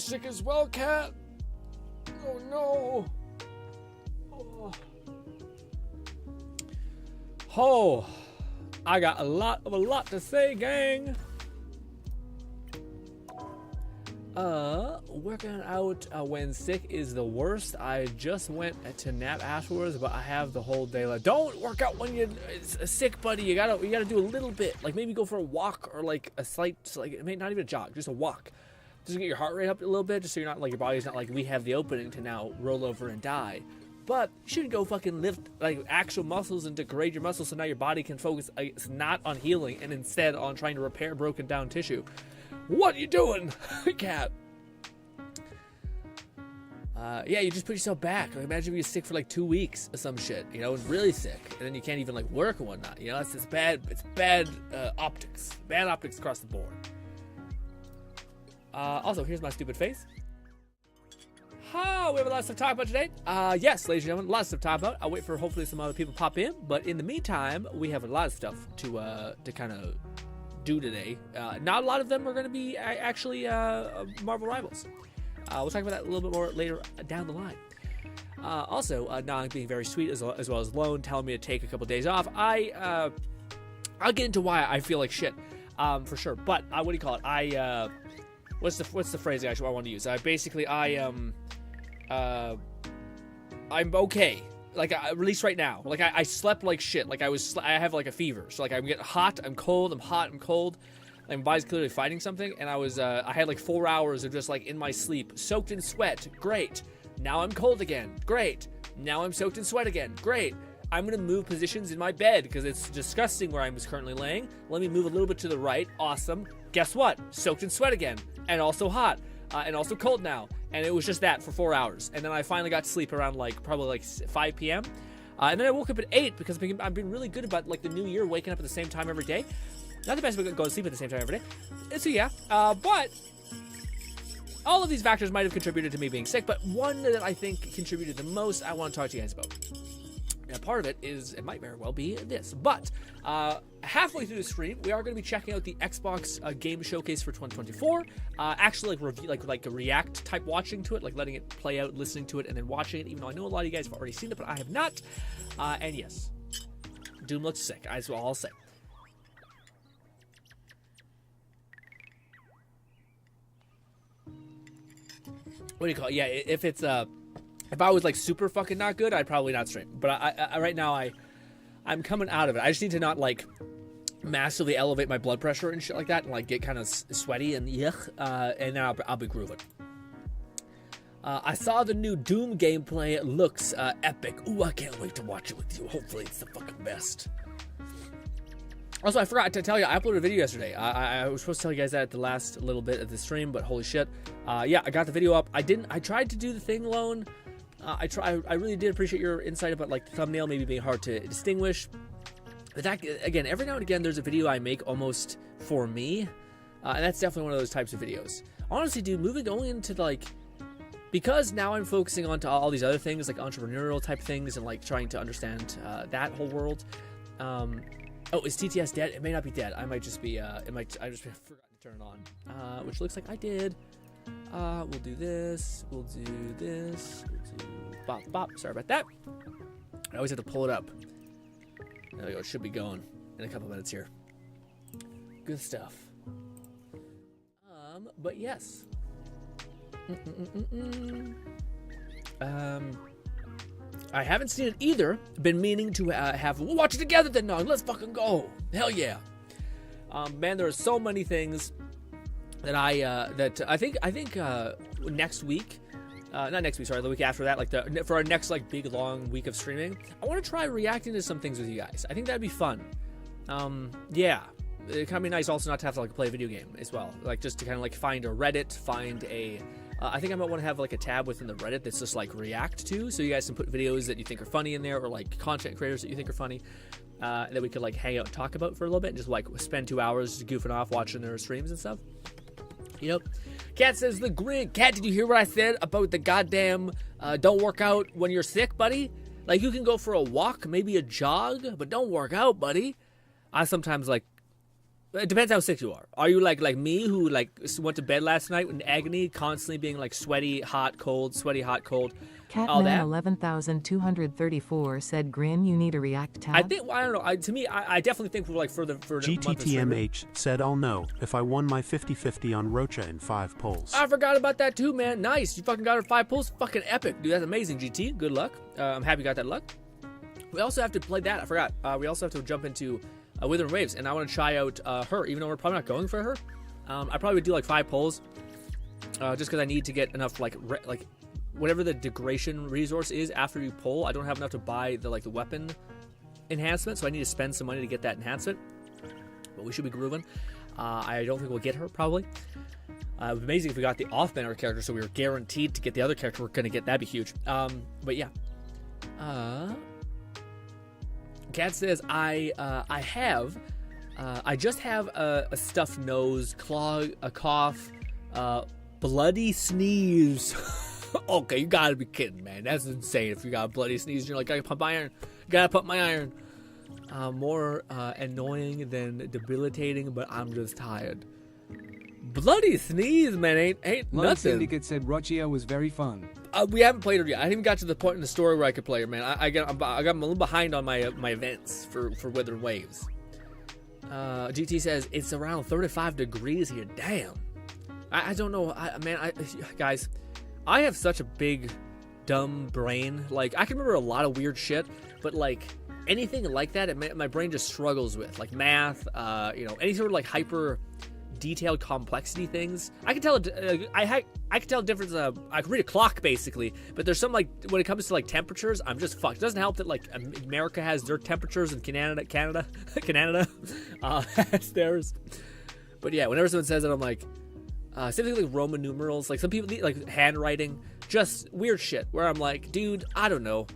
sick as well, Cat? Oh no. Oh, I got a lot to say, gang. Working out when sick is the worst. I just went to nap afterwards, but I have the whole day left. Don't work out when you're sick, buddy. You gotta do a little bit. Like maybe go for a walk or like a slight, like maybe not even a jog, just a walk. Just get your heart rate up a little bit, just so you're not like your body's not like we have the opening to now roll over and die. But you shouldn't go fucking lift like actual muscles and degrade your muscles so now your body can focus not on healing and instead on trying to repair broken down tissue. What are you doing, Cat? Yeah, you just put yourself back. Like, imagine if you're sick for like 2 weeks or some shit, you know, really sick, and then you can't even like work and whatnot. You know, it's bad. It's bad optics. Bad optics across the board. Also, here's my stupid face. We have a lot of stuff to talk about today. Yes, ladies and gentlemen, lots of stuff to talk about. I'll wait for hopefully some other people pop in, but in the meantime, we have a lot of stuff to kind of do today. Not a lot of them are going to be actually Marvel Rivals. We'll talk about that a little bit more later down the line. Also, Nog being very sweet as well as Lone telling me to take a couple days off. I'll get into why I feel like shit for sure. But what do you call it? What's the phrase actually I want to use? I'm okay. Like at least right now. Like I slept like shit. Like I have like a fever. So like I'm getting hot. I'm cold. I'm hot. I'm cold. Like my body's clearly fighting something. And I had like 4 hours of just like in my sleep, soaked in sweat. Great. Now I'm cold again. Great. Now I'm soaked in sweat again. Great. I'm gonna move positions in my bed because it's disgusting where I'm currently laying. Let me move a little bit to the right. Awesome. Guess what? Soaked in sweat again. And also hot. And also cold now. And it was just that for 4 hours. And then I finally got to sleep around like probably like 5 p.m. And then I woke up at 8 because I've been really good about like the new year waking up at the same time every day. Not the best way to go to sleep at the same time every day. So yeah, but all of these factors might have contributed to me being sick. But one that I think contributed the most, I want to talk to you guys about. Now, part of it is, it might very well be this, but halfway through the stream, we are going to be checking out the Xbox Game Showcase for 2024. Actually, like review, like a react type watching to it, like letting it play out, listening to it, and then watching it. Even though I know a lot of you guys have already seen it, but I have not. And yes, Doom looks sick. That's what I'll say. What do you call it? Yeah, if it's if I was like super fucking not good, I'd probably not stream. But I right now I'm coming out of it. I just need to not like massively elevate my blood pressure and shit like that, and like get kind of sweaty and yuck, and then I'll be grooving. I saw the new Doom gameplay. It looks epic. Ooh, I can't wait to watch it with you. Hopefully, it's the fucking best. Also, I forgot to tell you, I uploaded a video yesterday. I was supposed to tell you guys that at the last little bit of the stream, but holy shit. Yeah, I got the video up. I tried to do the thing alone. I really did appreciate your insight about like the thumbnail maybe being hard to distinguish. But that, again, every now and again, there's a video I make almost for me. And that's definitely one of those types of videos. Honestly, dude, moving only into like, because now I'm focusing on to all these other things, like entrepreneurial type things and like trying to understand that whole world. Oh, is TTS dead? It may not be dead. I might just be, I just forgot to turn it on. Which looks like I did. We'll do this. We'll do this. We'll do bop, bop. Sorry about that. I always have to pull it up. There we go. It should be going in a couple minutes here. Good stuff. But yes. I haven't seen it either. Been meaning to we'll watch it together then, Nog. Let's fucking go. Hell yeah. Man, there are so many things that I think next week, not next week, sorry, the week after that, like for our next like big long week of streaming, I want to try reacting to some things with you guys. I think that'd be fun. Yeah. It kind of be nice also not to have to like play a video game as well. Like just to kind of like find a Reddit, find a I think I might want to have like a tab within the Reddit that's just like react to, so you guys can put videos that you think are funny in there, or like content creators that you think are funny, that we could like hang out and talk about for a little bit, and just like spend 2 hours goofing off watching their streams and stuff. You know, Cat says the GRINN. Cat, did you hear what I said about the goddamn don't work out when you're sick, buddy? Like you can go for a walk, maybe a jog, but don't work out, buddy. I sometimes like It depends how sick you are. Are you like me, who like went to bed last night in agony, constantly being like sweaty, hot, cold, sweaty, hot, cold? All that. Catman 11,234 said, "Grin, you need a React tab." I think, well, I don't know. To me, I definitely think for like for GTTMH said, "I'll know if I won my 50-50 on Rocha in 5 polls." I forgot about that too, man. Nice, you fucking got her 5 polls. Fucking epic, dude. That's amazing, GT. Good luck. I'm happy you got that luck. We also have to play that. I forgot. We also have to jump into Withering Waves, and I want to try out her, even though we're probably not going for her. I probably would do like 5 polls, just because I need to get enough like whatever the degradation resource is after you pull. I don't have enough to buy the weapon enhancement, so I need to spend some money to get that enhancement. But we should be grooving. I don't think we'll get her probably. It would be amazing if we got the off-banner character, so we were guaranteed to get the other character we're gonna get. That'd be huge. But yeah. Cat says, I just have a stuffed nose, a cough, bloody sneeze. Okay, you gotta be kidding, man. That's insane. If you got a bloody sneeze, you're like, gotta pump iron. Gotta pump my iron. More annoying than debilitating, but I'm just tired. Bloody sneeze, man, ain't Lone nothing. Syndicate said Rochia was very fun. We haven't played her yet. I haven't even got to the point in the story where I could play her, man. I got a little behind on my events for Withering Waves. GT says it's around 35 degrees here. Damn. I don't know, guys. I have such a big, dumb brain. Like, I can remember a lot of weird shit, but like anything like that, my brain just struggles with, like math. Any sort of like hyper detailed complexity things. I can tell I can tell a difference. I can read a clock basically, but there's some, like, when it comes to like temperatures, I'm just fucked. It doesn't help that like America has their temperatures and Canada has theirs. But yeah, whenever someone says it, I'm like, same thing like Roman numerals. Like some people need like handwriting, just weird shit. Where I'm like, dude, I don't know.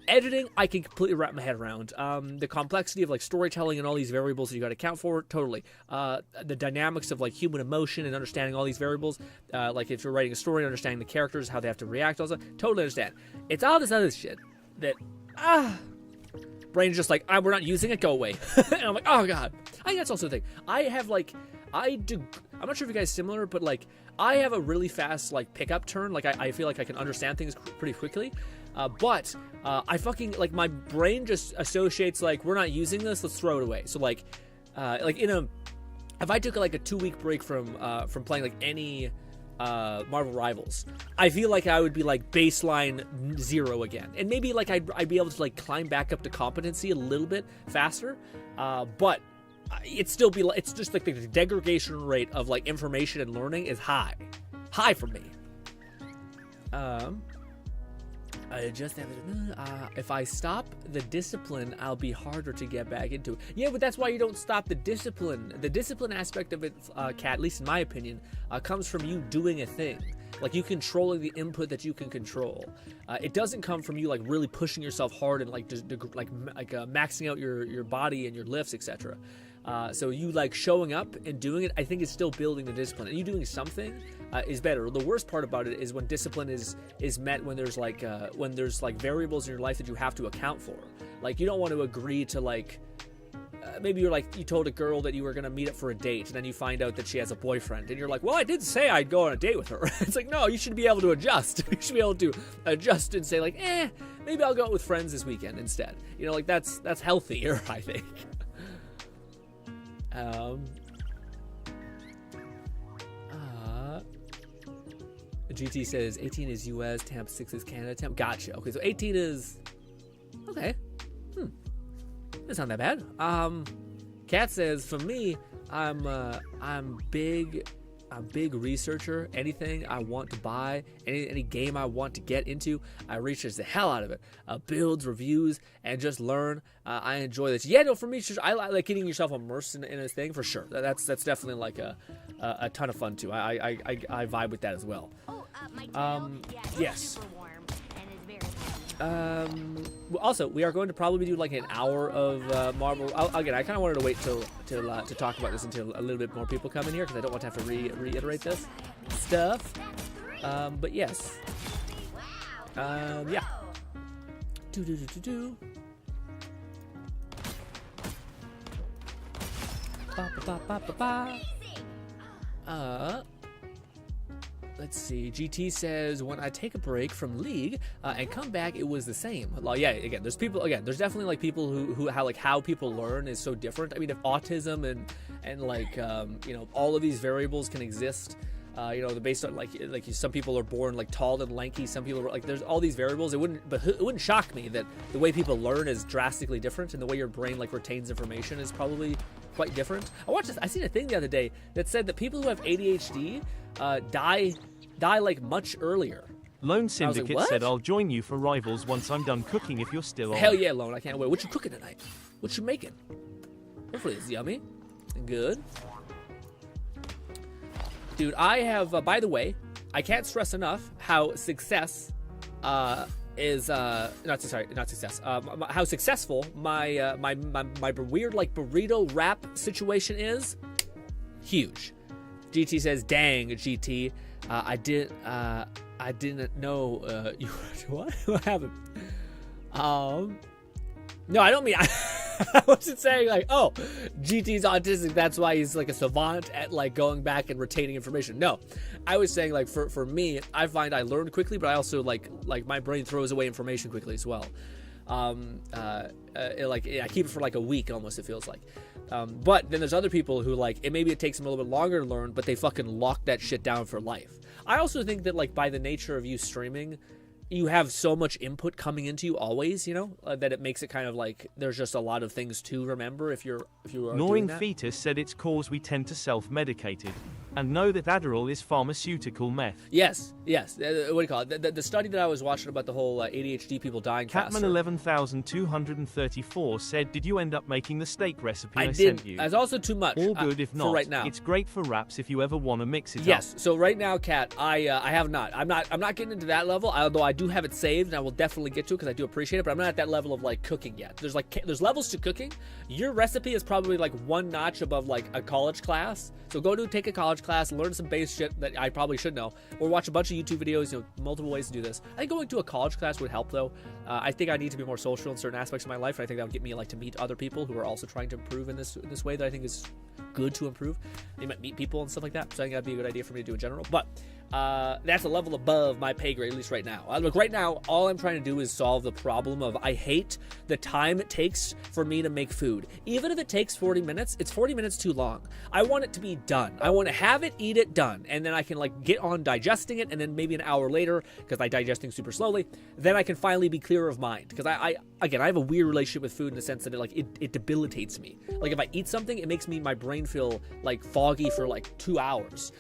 Editing, I can completely wrap my head around. The complexity of like storytelling and all these variables that you got to account for, totally. The dynamics of like human emotion and understanding all these variables, like if you're writing a story, understanding the characters, how they have to react, also totally understand. It's all this other shit that brain's just like, we're not using it, go away. And I'm like, oh god. I think that's also the thing. I'm not sure if you guys are similar, but like I have a really fast like pickup turn. Like I feel like I can understand things pretty quickly. But I fucking, like, my brain just associates, like, we're not using this, let's throw it away. So, like if I took, like, a 2-week break from playing, like, any Marvel Rivals, I feel like I would be, like, baseline 0 again. And maybe, like, I'd be able to, like, climb back up to competency a little bit faster. But it's just, like, the degradation rate of, like, information and learning is high. High for me. I just have if I stop the discipline, I'll be harder to get back into it. Yeah, but that's why you don't stop the discipline. The discipline aspect of it, Kat, at least in my opinion, comes from you doing a thing. Like you controlling the input that you can control. It doesn't come from you like really pushing yourself hard and like maxing out your body and your lifts, etc. So you like showing up and doing it, I think is still building the discipline. And you doing something is better. The worst part about it is when discipline is met when there's like variables in your life that you have to account for. Like you don't want to agree to like maybe you told a girl that you were gonna meet up for a date, and then you find out that she has a boyfriend, and you're like, well, I did say I'd go on a date with her. It's like, no, you should be able to adjust. You should be able to adjust and say like, maybe I'll go out with friends this weekend instead. You know, like that's healthier, I think. GT says 18 is US, temp 6 is Canada, temp. Gotcha. Okay, so 18 is okay. That's not that bad. Kat says for me, I'm big researcher. Anything I want to buy, any game I want to get into, I research the hell out of it. Builds, reviews, and just learn. I enjoy this. Yeah, no, for me, I like getting yourself immersed in a thing for sure. That's definitely like a ton of fun too. I vibe with that as well. Yes. Also, we are going to probably do like an hour of Marvel. Again, I kind of wanted to wait to talk about this until a little bit more people come in here because I don't want to have to reiterate this stuff. But yes. Yeah. Let's see. GT says, when I take a break from League and come back, it was the same. Well, yeah, again, there's definitely like people who how people learn is so different. I mean, if autism and like all of these variables can exist, they're based on like some people are born like tall and lanky, some people are like, there's all these variables. It wouldn't shock me that the way people learn is drastically different, and the way your brain like retains information is probably quite different. I seen a thing the other day that said that people who have ADHD die like much earlier. Lone Syndicate like, said, I'll join you for Rivals once I'm done cooking if you're still on. Hell yeah, Lone, I can't wait. What you cooking tonight? What you making? Hopefully it's yummy and good. Dude, I have, by the way, I can't stress enough how success how successful my weird like burrito wrap situation is. Huge. GT says, dang, GT, I didn't know you what? What happened? No, I don't mean I wasn't saying like, oh, GT's autistic, that's why he's like a savant at like going back and retaining information. No, I was saying like for me, I find I learn quickly, but I also like my brain throws away information quickly as well. I keep it for like a week almost, it feels like. But then there's other people who like maybe it takes them a little bit longer to learn, but they fucking lock that shit down for life. I also think that like by the nature of you streaming, you have so much input coming into you always, that it makes it kind of like there's just a lot of things to remember if you are Gnawing doing that. Fetus said it's cause we tend to self-medicated and know that Adderall is pharmaceutical meth. Yes. What do you call it? The study that I was watching about the whole ADHD people dying faster. Catman 11,234 said, did you end up making the steak recipe I did. sent you? It's also too much. All good if not. For right now. It's great for wraps if you ever want to mix it up. Yes. So right now, Kat, I have not. I'm not getting into that level. Although I do have it saved, and I will definitely get to it because I do appreciate it. But I'm not at that level of like cooking yet. There's levels to cooking. Your recipe is probably like one notch above like a college class. So take a college class, learn some base shit that I probably should know, or watch a bunch of YouTube videos. Multiple ways to do this. I think going to a college class would help though. I think I need to be more social in certain aspects of my life, and I think that would get me like to meet other people who are also trying to improve in this way that I think is good to improve. You might meet people and stuff like that, so I think that'd be a good idea for me to do in general. But that's a level above my pay grade, at least right now. Look, right now, all I'm trying to do is solve the problem of I hate the time it takes for me to make food. Even if it takes 40 minutes, it's 40 minutes too long. I want it to be done. I want to have it, eat it, done. And then I can like get on digesting it, and then maybe an hour later, because I digesting super slowly, then I can finally be clearer of mind. Because I have a weird relationship with food in the sense that it debilitates me. Like if I eat something, it makes my brain feel like foggy for like 2 hours.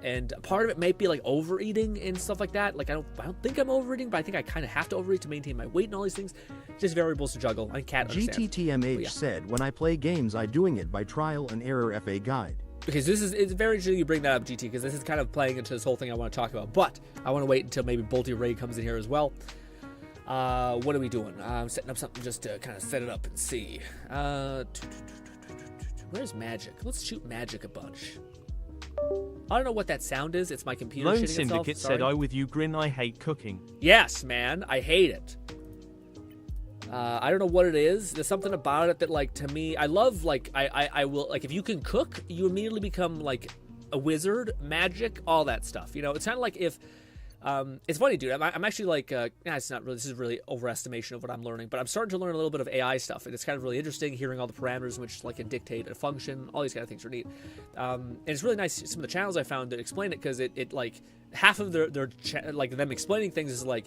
And part of it may be like overeating and stuff like that. Like I don't think I'm overeating, but I think I kind of have to overeat to maintain my weight and all these things. Just variables to juggle. I can't understand. GTTMH said, when I play games, I doing it by trial and error FA guide. Okay, so it's very interesting you bring that up, GT, because this is kind of playing into this whole thing I want to talk about. But I want to wait until maybe Bolty Ray comes in here as well. What are we doing? I'm setting up something just to kind of set it up and see. Where's Magic? Let's shoot Magic a bunch. I don't know what that sound is. It's my computer Lone shitting itself. Syndicate said, I with you, Grin, I hate cooking. Yes, man. I hate it. I don't know what it is. There's something about it that, like, to me, I love, like, I will, like, if you can cook, you immediately become, like, a wizard, magic, all that stuff. It's kind of like if, it's funny, dude. I'm actually like, it's not really, this is really overestimation of what I'm learning, but I'm starting to learn a little bit of AI stuff, and it's kind of really interesting hearing all the parameters which like can dictate a function. All these kind of things are neat, and it's really nice. Some of the channels I found that explain it, because it like half of their like them explaining things is like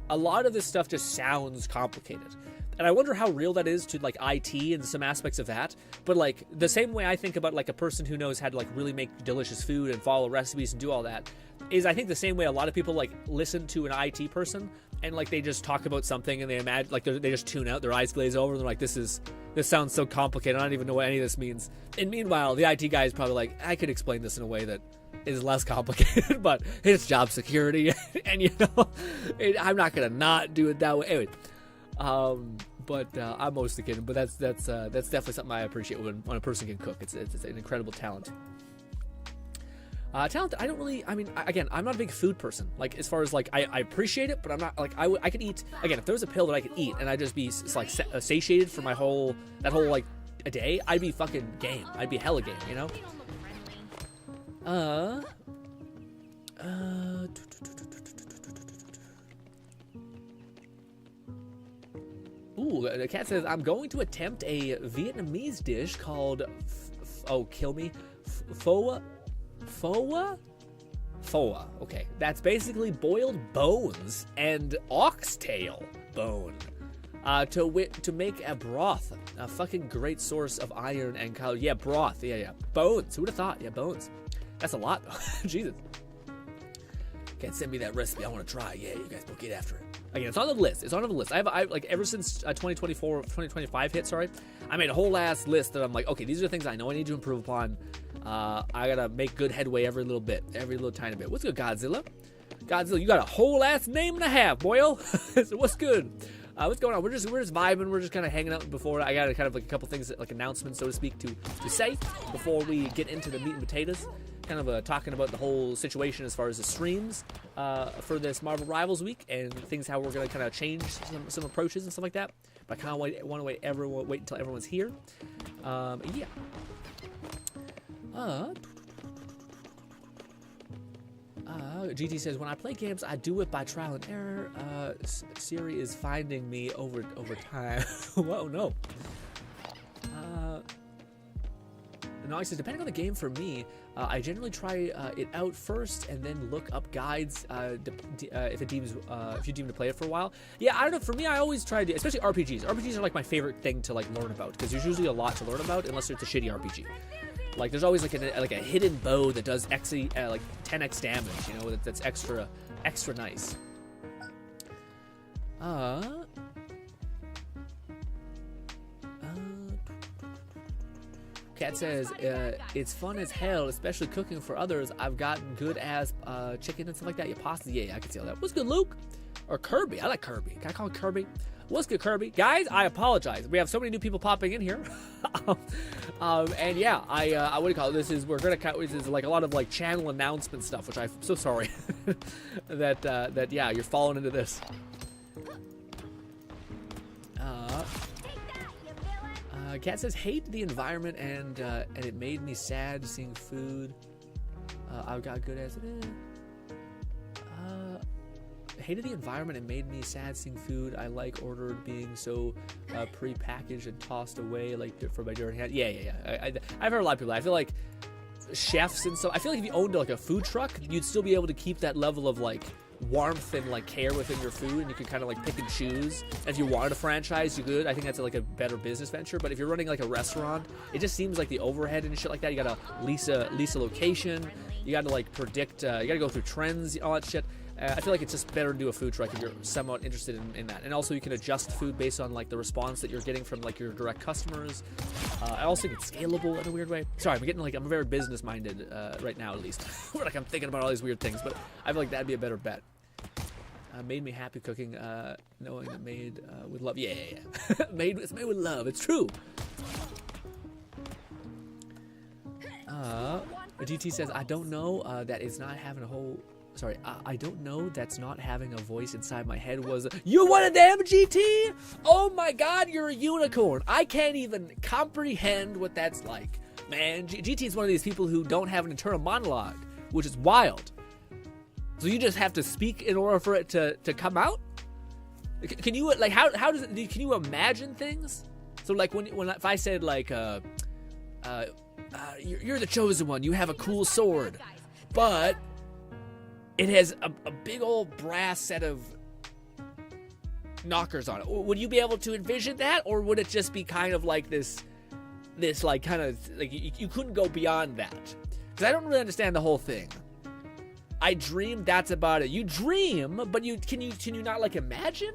a lot of this stuff just sounds complicated. And I wonder how real that is to like IT and some aspects of that. But like the same way I think about like a person who knows how to like really make delicious food and follow recipes and do all that is I think the same way a lot of people like listen to an IT person and like they just talk about something and they imagine like they just tune out, their eyes glaze over, and they're like, this sounds so complicated, I don't even know what any of this means. And meanwhile, the IT guy is probably like, I could explain this in a way that is less complicated, but it's job security, and I'm not gonna not do it that way. Anyway, but I'm mostly kidding. But that's definitely something I appreciate when a person can cook. It's an incredible talent. Talent. I don't really. I mean, again, I'm not a big food person. Like as far as like I appreciate it, but I'm not like I could eat. Again, if there was a pill that I could eat and I'd just be like satiated for that whole like a day, I'd be fucking game. I'd be hella game, you know? Ooh, the cat says, I'm going to attempt a Vietnamese dish called, kill me, pho. Pho, okay. That's basically boiled bones and oxtail bone to make a broth. A fucking great source of iron and calories. Yeah, broth. Yeah. Bones. Who would have thought? Yeah, bones. That's a lot, though. Jesus. Can't send me that recipe. I want to try. Yeah, you guys will get after it. Again, it's on the list. It's on the list. I like ever since 2025 hit, sorry, I made a whole ass list that I'm like, okay, these are the things I know I need to improve upon. I gotta make good headway every little bit, every little tiny bit. What's good, Godzilla? Godzilla, you got a whole ass name and a half, boyo. So what's good? What's going on? We're just vibing. We're just kind of hanging out before. I got kind of like a couple things, like announcements, so to speak, to say before we get into the meat and potatoes. Kind of talking about the whole situation as far as the streams for this Marvel Rivals week and things, how we're going to kind of change some approaches and stuff like that. But I kind of want to wait until everyone's here. Yeah. GT says, when I play games, I do it by trial and error. Siri is finding me over time. Whoa, no. Nog says, depending on the game for me, I generally try it out first and then look up guides if you deem to play it for a while. Yeah, I don't know. For me, I always try to, especially RPGs. RPGs are like my favorite thing to like learn about because there's usually a lot to learn about unless it's a shitty RPG. Like there's always like a hidden bow that does like 10x damage. You know, that's extra nice. Cat says, it's fun as hell, especially cooking for others. I've gotten good as chicken and stuff like that. Yeah, pasta, yeah, I can see all that. What's good, Luke? Or Kirby, I like Kirby. Can I call it Kirby? What's good, Kirby? Guys, I apologize. We have so many new people popping in here. And yeah, what do you call it? This is like a lot of like channel announcement stuff, which I'm so sorry that yeah, you're falling into this. Cat says, hate the environment and it made me sad seeing food. I've got good as it is. Hated the environment and made me sad seeing food I like ordered being so pre-packaged and tossed away like for my dirty hand. Yeah. I've heard a lot of people. I feel like chefs and so. I feel like if you owned like a food truck, you'd still be able to keep that level of like warmth and like care within your food, and you could kind of like pick and choose. And if you wanted a franchise, you could. I think that's like a better business venture. But if you're running like a restaurant, it just seems like the overhead and shit like that. You gotta lease a location. You gotta like predict. You gotta go through trends, all that shit. I feel like it's just better to do a food truck if you're somewhat interested in that. And also you can adjust food based on like the response that you're getting from like your direct customers. I also think it's scalable in a weird way. Sorry, I'm very business minded right now at least. Like I'm thinking about all these weird things, but I feel like that'd be a better bet. Made me happy cooking, knowing that made with love. Yeah. It's made with love. It's true. GT says, I don't know that is not having a whole... Sorry, I don't know that's not having a voice inside my head was... You one of them, GT? Oh my god, you're a unicorn. I can't even comprehend what that's like. Man, GT is one of these people who don't have an internal monologue, which is wild. So you just have to speak in order for it to come out? Can you, like, how does it... Can you imagine things? So, like, if I said, like, you're the chosen one, you have a cool sword, but... It has a big old brass set of knockers on it. Would you be able to envision that? Or would it just be kind of like this like kind of like you couldn't go beyond that? Because I don't really understand the whole thing. I dreamed, that's about it. You dream, but can you not like imagine?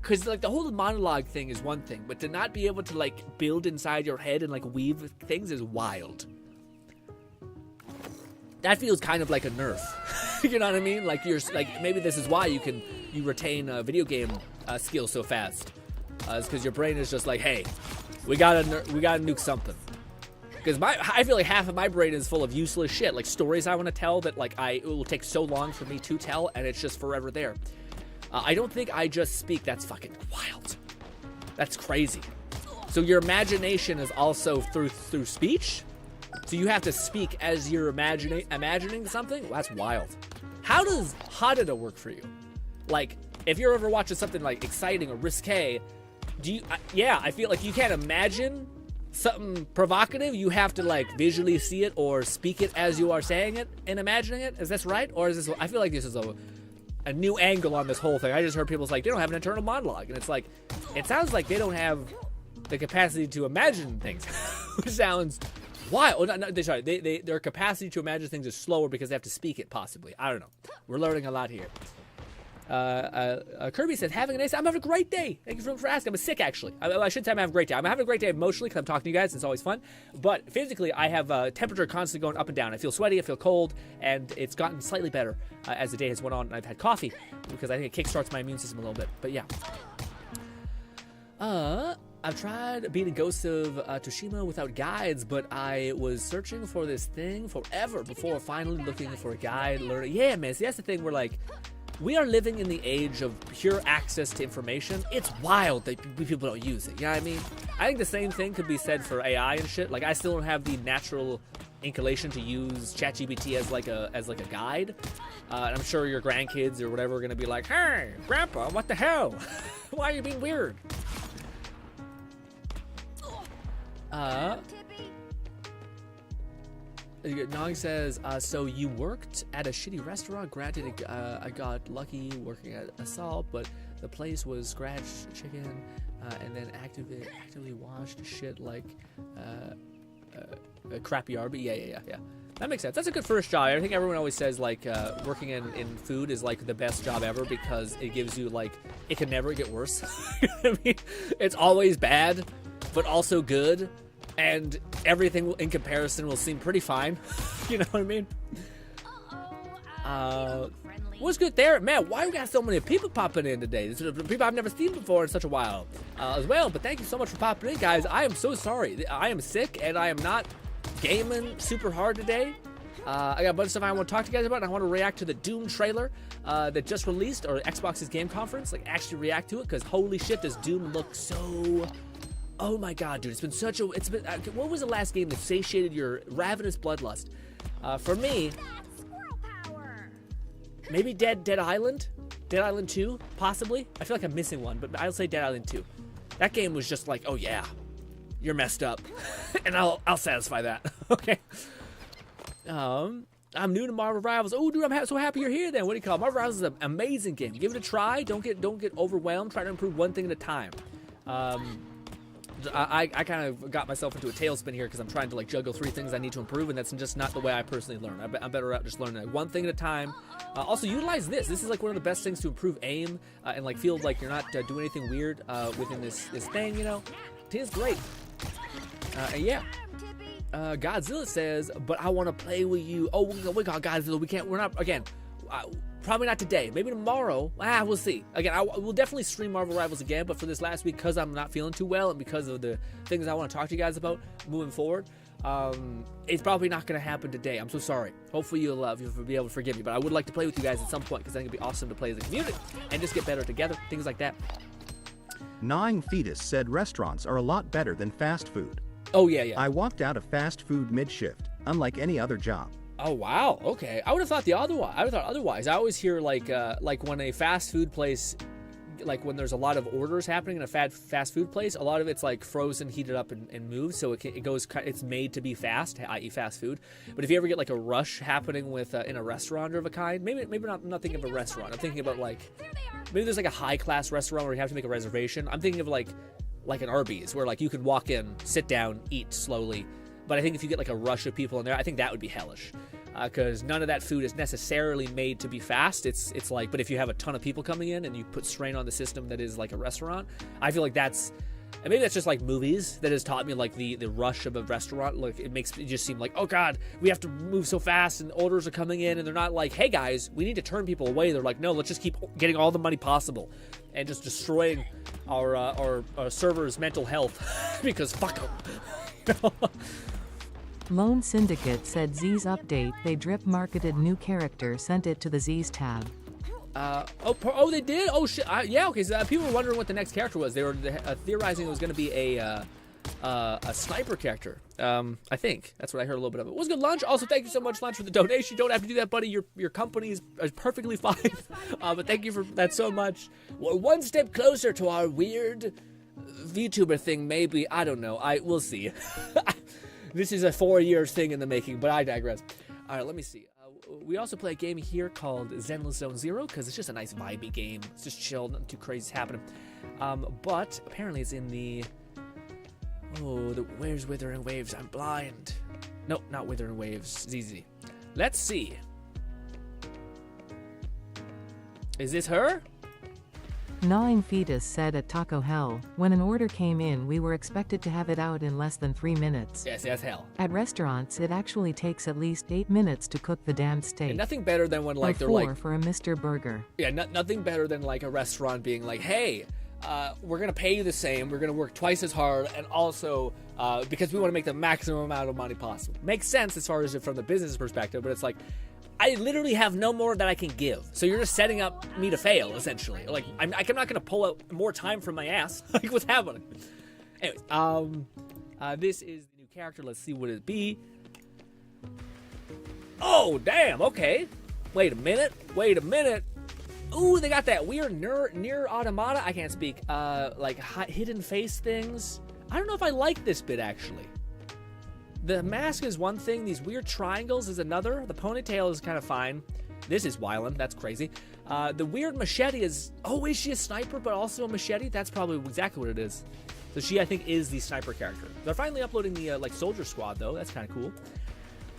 Because like the whole monologue thing is one thing, but to not be able to like build inside your head and like weave things is wild. That feels kind of like a nerf. You know what I mean? Like you're like maybe this is why you retain video game skills so fast. It's because your brain is just like, hey, we gotta nuke something. Because I feel like half of my brain is full of useless shit, like stories I want to tell that like it will take so long for me to tell, and it's just forever there. I don't think I just speak. That's fucking wild. That's crazy. So your imagination is also through speech? So you have to speak as you're imagining something? Well, that's wild. How does Hadada work for you? Like, if you're ever watching something like exciting or risque, I feel like you can't imagine something provocative. You have to like visually see it or speak it as you are saying it and imagining it. Is this right? Or is this, I feel like this is a new angle on this whole thing. I just heard people say they don't have an internal monologue. And it's like, it sounds like they don't have the capacity to imagine things. Which sounds wild. Oh, no, sorry, their capacity to imagine things is slower because they have to speak it, possibly. I don't know. We're learning a lot here. Kirby says, having a nice day. I'm having a great day. Thank you for asking. I'm sick, actually. I shouldn't say I'm having a great day. I'm having a great day emotionally because I'm talking to you guys. It's always fun. But physically, I have temperature constantly going up and down. I feel sweaty. I feel cold. And it's gotten slightly better as the day has went on. And I've had coffee because I think it kickstarts my immune system a little bit. But yeah. I've tried beating Ghosts of Tsushima without guides, but I was searching for this thing forever before finally looking for a guide. Learning. Yeah, man. See, that's the thing. We're like, we are living in the age of pure access to information. It's wild that people don't use it. You know what I mean? I think the same thing could be said for AI and shit. Like, I still don't have the natural inclination to use ChatGPT as like a guide. And I'm sure your grandkids or whatever are gonna be like, "Hey, Grandpa, what the hell? Why are you being weird?" Nog says, so you worked at a shitty restaurant. Granted, I got lucky working at Assault, but the place was scratched chicken and then actively washed shit like a crappy Arby. Yeah. That makes sense. That's a good first job. I think everyone always says, like, working in food is, like, the best job ever because it gives you, like, it can never get worse. You know what I mean? It's always bad, but also good. And everything in comparison will seem pretty fine. You know what I mean? What's good there? Man, why we got so many people popping in today? This is people I've never seen before in such a while as well. But thank you so much for popping in, guys. I am so sorry. I am sick, and I am not gaming super hard today. I got a bunch of stuff I want to talk to you guys about, and I want to react to the Doom trailer that just released, or Xbox's game conference. Like, actually react to it, because holy shit, does Doom look so... Oh my god, dude, what was the last game that satiated your ravenous bloodlust? For me, maybe Dead Island? Dead Island 2, possibly? I feel like I'm missing one, but I'll say Dead Island 2. That game was just like, oh yeah, you're messed up. And I'll satisfy that, okay? I'm new to Marvel Rivals. Oh, dude, I'm so happy you're here then. What do you call it? Marvel Rivals is an amazing game. Give it a try. Don't get overwhelmed. Try to improve one thing at a time. I kind of got myself into a tailspin here because I'm trying to like juggle 3 things I need to improve, and that's just not the way I personally learn. I'm better at just learning like one thing at a time. Also, utilize this. This is like one of the best things to improve aim and like feel like you're not doing anything weird within this thing. You know, it is great. And yeah. Godzilla says, but I want to play with you. Oh, we got Godzilla. We're not, again, probably not today. Maybe tomorrow. We'll see. Again, we'll definitely stream Marvel Rivals again, but for this last week, because I'm not feeling too well and because of the things I want to talk to you guys about moving forward, it's probably not going to happen today. I'm so sorry. Hopefully you'll be able to forgive me, but I would like to play with you guys at some point because I think it'd be awesome to play as a community and just get better together, things like that. Gnawing Fetus said restaurants are a lot better than fast food. Oh, yeah. I walked out of fast food mid-shift, unlike any other job. Oh, wow. Okay. I would have thought otherwise. I always hear like when a fast food place, like when there's a lot of orders happening in a fast food place, a lot of it's like frozen, heated up, and moved. So it's made to be fast, i.e. fast food. But if you ever get like a rush happening with in a restaurant of a kind, maybe not thinking of a restaurant. I'm thinking about like, maybe there's like a high class restaurant where you have to make a reservation. I'm thinking of like an Arby's where like you can walk in, sit down, eat slowly. But I think if you get like a rush of people in there, I think that would be hellish. Because none of that food is necessarily made to be fast. It's like, but if you have a ton of people coming in and you put strain on the system that is like a restaurant, I feel like and maybe that's just like movies that has taught me like the rush of a restaurant. Like it makes it just seem like, oh God, we have to move so fast and orders are coming in and they're not like, hey guys, we need to turn people away. They're like, no, let's just keep getting all the money possible and just destroying our servers' mental health because fuck them. Lone Syndicate said Z's update, they drip marketed new character, sent it to the Z's tab. They did? Oh shit, yeah, okay, so people were wondering what the next character was. They were theorizing it was going to be a a sniper character. I think that's what I heard a little bit of. It was good lunch. Also, thank you so much, lunch, for the donation. You don't have to do that, buddy. Your company is perfectly fine. But thank you for that so much. We're one step closer to our weird VTuber thing. Maybe, I don't know. We'll see. This is a 4-year thing in the making, but I digress. All right, let me see. We also play a game here called Zenless Zone Zero because it's just a nice vibey game. It's just chill, nothing too crazy is happening. But apparently it's in the where's Withering Waves? I'm blind. Nope, not Withering Waves. ZZ. Let's see. Is this her? 9 Fetus said at Taco Hell, when an order came in we were expected to have it out in less than 3 minutes. Yes, that's hell. At restaurants it actually takes at least 8 minutes to cook the damn steak. And nothing better than when like or they're 4 like for a Mr. Burger. Yeah, nothing better than like a restaurant being like, hey, we're gonna pay you the same, we're gonna work twice as hard, and also because we want to make the maximum amount of money possible. Makes sense as far as from the business perspective, but it's like, I literally have no more that I can give. So you're just setting up me to fail, essentially. Like, I'm not going to pull out more time from my ass. Like, what's happening? Anyways, this is the new character. Let's see what it be. Oh, damn. Okay. Wait a minute. Ooh, they got that weird near automata. I can't speak. Like, hidden face things. I don't know if I like this bit, actually. The mask is one thing. These weird triangles is another. The ponytail is kind of fine. This is wildin'. That's crazy. The weird machete is... Oh, is she a sniper but also a machete? That's probably exactly what it is. So she, I think, is the sniper character. They're finally uploading the, like, soldier squad, though. That's kind of cool.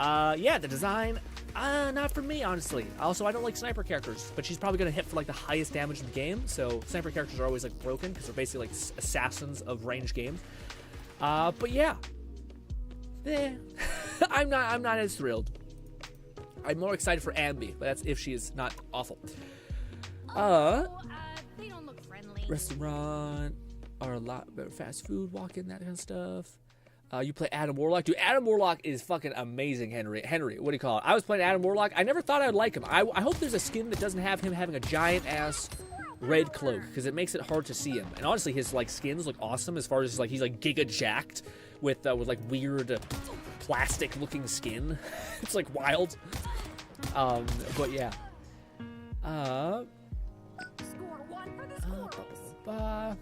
Yeah, the design... not for me, honestly. Also, I don't like sniper characters. But she's probably going to hit for, like, the highest damage in the game. So sniper characters are always, like, broken because they're basically, like, assassins of ranged games. But yeah. I'm not as thrilled. I'm more excited for Ambi, but that's if she is not awful. They don't look friendly. Restaurant or a lot better fast food, walk-in, that kind of stuff. You play Adam Warlock. Dude, Adam Warlock is fucking amazing, Henry. What do you call it? I was playing Adam Warlock. I never thought I would like him. I hope there's a skin that doesn't have him having a giant-ass red cloak, because it makes it hard to see him. And honestly, his, like, skins look awesome as far as, like, he's, like, giga jacked with like, weird plastic-looking skin. It's, like, wild. But, yeah. Score 1 for the scoreless.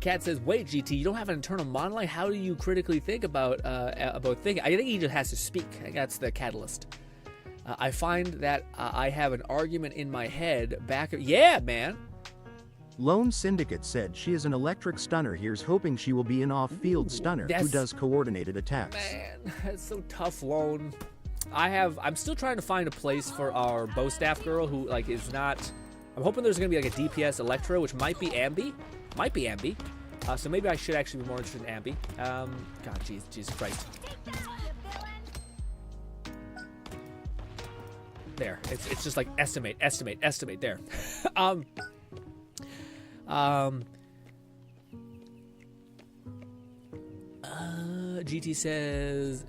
Kat says, wait, GT, you don't have an internal monologue? How do you critically think about thinking? I think he just has to speak. I think that's the catalyst. I find that I have an argument in my head back... Yeah, man! Lone Syndicate said she is an electric stunner. Here's hoping she will be an off-field stunner who does coordinated attacks. Man, that's so tough, Lone. I'm still trying to find a place for our bow staff girl who, like, is not... I'm hoping there's going to be, like, a DPS Electro, which might be Ambi. So maybe I should actually be more interested in Ambi. God, Jesus Christ. There. It's just like estimate. There. GT says,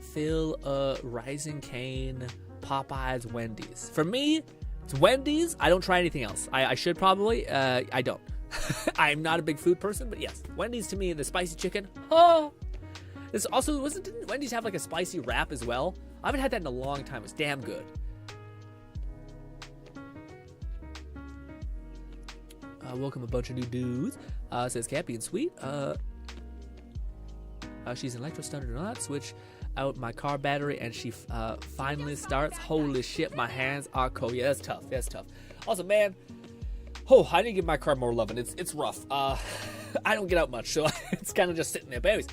Phil, Rising Cane, Popeyes, Wendy's. For me, it's Wendy's. I don't try anything else. I should probably. I don't. I'm not a big food person, but yes, Wendy's to me, the spicy chicken. Oh, this also didn't Wendy's have like a spicy wrap as well? I haven't had that in a long time. It's damn good. Welcome a bunch of new dudes. Says Cappy and Sweet. She's an electro stunner. Do not switch out my car battery, and she finally starts. Holy shit, my hands are cold. Yeah, that's tough. Also, man, I need to give my car more loving. It's rough. I don't get out much, so it's kind of just sitting there. But anyways,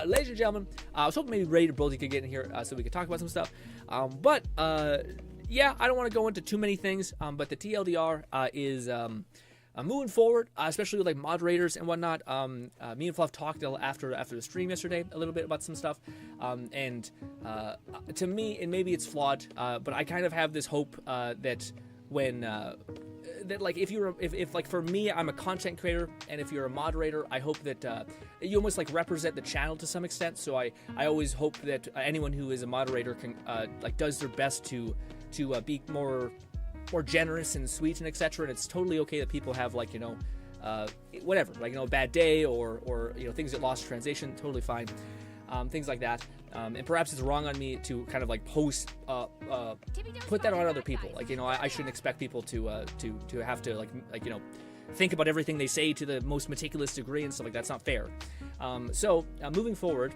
ladies and gentlemen, I was hoping maybe Ray or Brody could get in here so we could talk about some stuff. But yeah, I don't want to go into too many things. But the TLDR is moving forward, especially with like moderators and whatnot. Me and Fluff talked after the stream yesterday a little bit about some stuff, and to me, and maybe it's flawed, but I kind of have this hope that when that like if like for me, I'm a content creator, and if you're a moderator, I hope that you almost like represent the channel to some extent. So I always hope that anyone who is a moderator can like does their best to be more more generous and sweet and etc. And it's totally okay that people have like, you know, whatever, like, you know, a bad day or you know, things get lost in translation, totally fine. Things like that. And perhaps it's wrong on me to kind of like put that on other people. Like, you know, I shouldn't expect people to have to like, you know, think about everything they say to the most meticulous degree and stuff like that. That's not fair. So moving forward,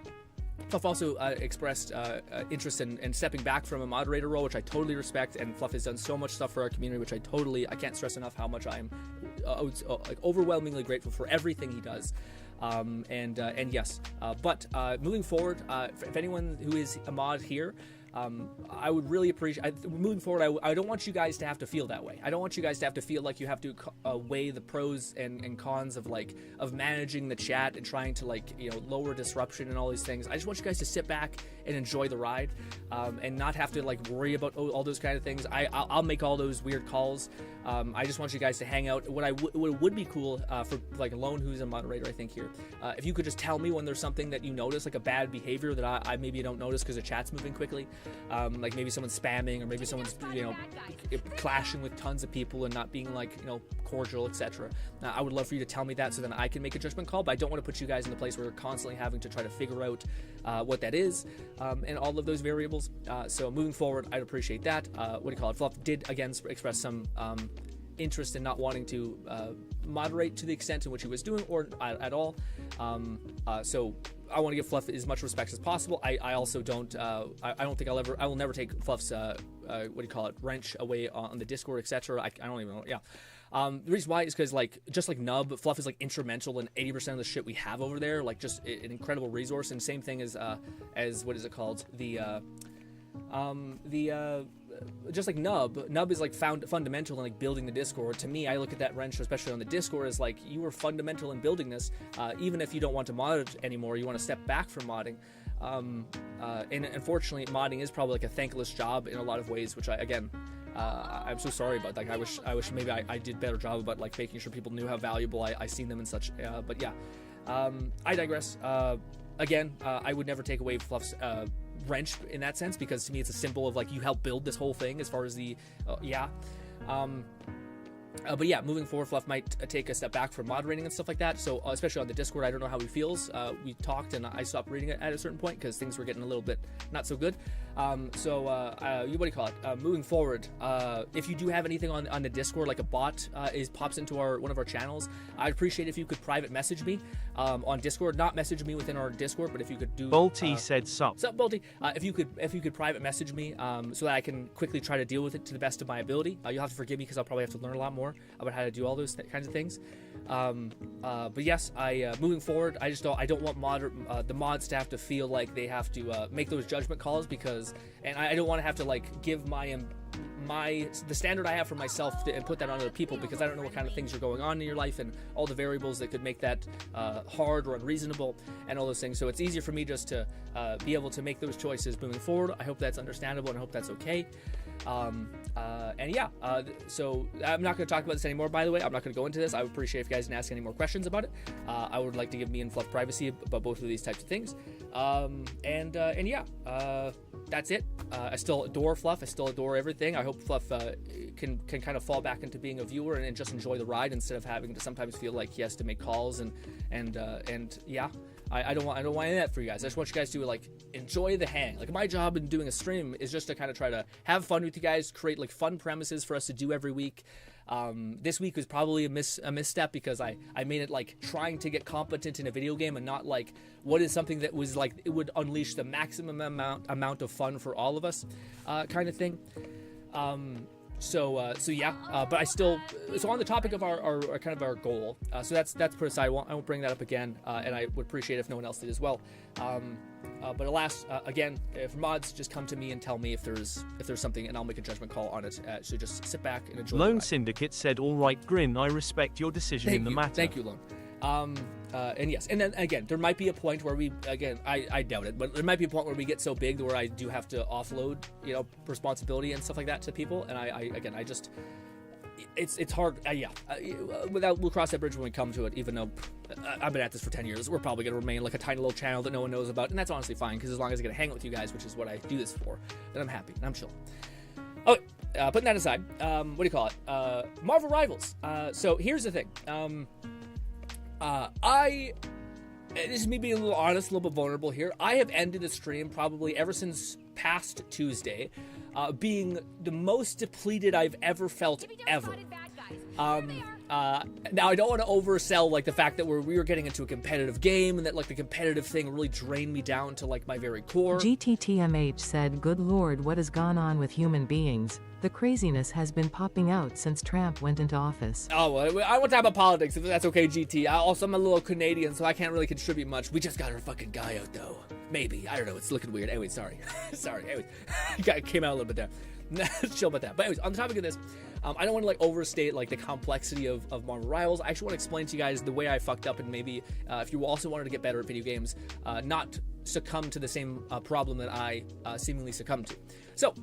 Fluff also expressed interest in stepping back from a moderator role, which I totally respect. And Fluff has done so much stuff for our community, which I can't stress enough how much I'm like overwhelmingly grateful for everything he does. And yes, but moving forward, if anyone who is a mod here, I would really appreciate, moving forward, I don't want you guys to have to feel that way. I don't want you guys to have to feel like you have to weigh the pros and cons of managing the chat and trying to, like, you know, lower disruption and all these things. I just want you guys to sit back and enjoy the ride, and not have to like worry about all those kind of things. I'll make all those weird calls. I just want you guys to hang out. What would be cool for like Alone, who's a moderator, I think here, if you could just tell me when there's something that you notice, like a bad behavior that I maybe don't notice because the chat's moving quickly. Like maybe someone's spamming, or maybe someone's, you know, clashing with tons of people and not being, like, you know, cordial, etc. I would love for you to tell me that so then I can make a judgment call, but I don't want to put you guys in the place where you're constantly having to try to figure out what that is, and all of those variables. So moving forward, I'd appreciate that. Fluff did again express some interest in not wanting to moderate to the extent in which he was doing, or at all. So I want to give Fluff as much respect as possible. I also don't. I don't think I will never take Fluff's wrench away on the Discord, etc. I don't even know. Yeah. The reason why is because, like, just like Nub, Fluff is like instrumental in 80% of the shit we have over there. Like, just an incredible resource. And same thing as what is it called? Just like Nub is like fundamental in like building the Discord. To me, I look at that wrench, especially on the Discord, as like, you were fundamental in building this. Even if you don't want to mod it anymore, you want to step back from modding. And unfortunately, modding is probably like a thankless job in a lot of ways, which I'm so sorry about. Like, I wish maybe I did a better job about like making sure people knew how valuable I seen them and such. But yeah, I digress. Again, I would never take away Fluff's wrench in that sense, because to me it's a symbol of like, you helped build this whole thing as far as the but yeah, moving forward, Fluff might take a step back from moderating and stuff like that. So especially on the Discord, I don't know how he feels. We talked and I stopped reading it at a certain point because things were getting a little bit not so good. Moving forward, if you do have anything on the Discord, like a bot pops into one of our channels, I'd appreciate if you could private message me on Discord. Not message me within our Discord, but if you could do. Bolty said sup. Sup, Bolty. If you could private message me so that I can quickly try to deal with it to the best of my ability. You'll have to forgive me because I'll probably have to learn a lot more about how to do all those kinds of things. But yes, moving forward, I don't want the mods to have to feel like they have to make those judgment calls, and I don't want to have to like give the standard I have for myself and put that on other people, because I don't know what kind of things are going on in your life and all the variables that could make that hard or unreasonable and all those things. So it's easier for me just to be able to make those choices moving forward. I hope that's understandable and I hope that's okay. So I'm not going to talk about this anymore, by the way. I'm not going to go into this. I would appreciate if you guys didn't ask any more questions about it. I would like to give me and Fluff privacy about both of these types of things. That's it. I still adore Fluff. I still adore everything. I hope Fluff can kind of fall back into being a viewer and just enjoy the ride instead of having to sometimes feel like he has to make calls I don't want any of that for you guys. I just want you guys to like enjoy the hang. Like, my job in doing a stream is just to kind of try to have fun with you guys, create like fun premises for us to do every week. This week was probably a misstep because I made it like trying to get competent in a video game and not like what is something that was like it would unleash the maximum amount of fun for all of us, kind of thing. But I still, so on the topic of our kind of our goal, so that's put aside. I won't bring that up again, and I would appreciate if no one else did as well. But alas, again, if mods, just come to me and tell me if there's something, and I'll make a judgment call on it. So just sit back and enjoy. Lone Syndicate said, "All right, Grin, I respect your decision in the matter." Thank you, Lone. And yes, and then again, there might be a point where I doubt it, but there might be a point where we get so big where I do have to offload, responsibility and stuff like that to people. And it's hard. We'll cross that bridge when we come to it, even though I've been at this for 10 years. We're probably going to remain like a tiny little channel that no one knows about. And that's honestly fine, because as long as I get to hang out with you guys, which is what I do this for, then I'm happy and I'm chill. Okay. putting that aside, what do you call it? Marvel Rivals. So here's the thing. This is me being a little honest, a little bit vulnerable here. I have ended the stream probably ever since past Tuesday, being the most depleted I've ever felt ever. Now I don't want to oversell like the fact that we were getting into a competitive game and that like the competitive thing really drained me down to like my very core. GTTMH said, good lord, what has gone on with human beings? The craziness has been popping out since Trump went into office. Oh, well, I won't talk about politics if that's okay, GT. Also, I'm a little Canadian, so I can't really contribute much. We just got our fucking guy out, though. Maybe. I don't know. It's looking weird. Anyway, sorry. Sorry. Anyway, came out a little bit there. Let's chill about that. But anyways, on the topic of this, I don't want to like overstate like the complexity of Marvel Rivals. I actually want to explain to you guys the way I fucked up, and maybe if you also wanted to get better at video games, not succumb to the same problem that I seemingly succumbed to. So,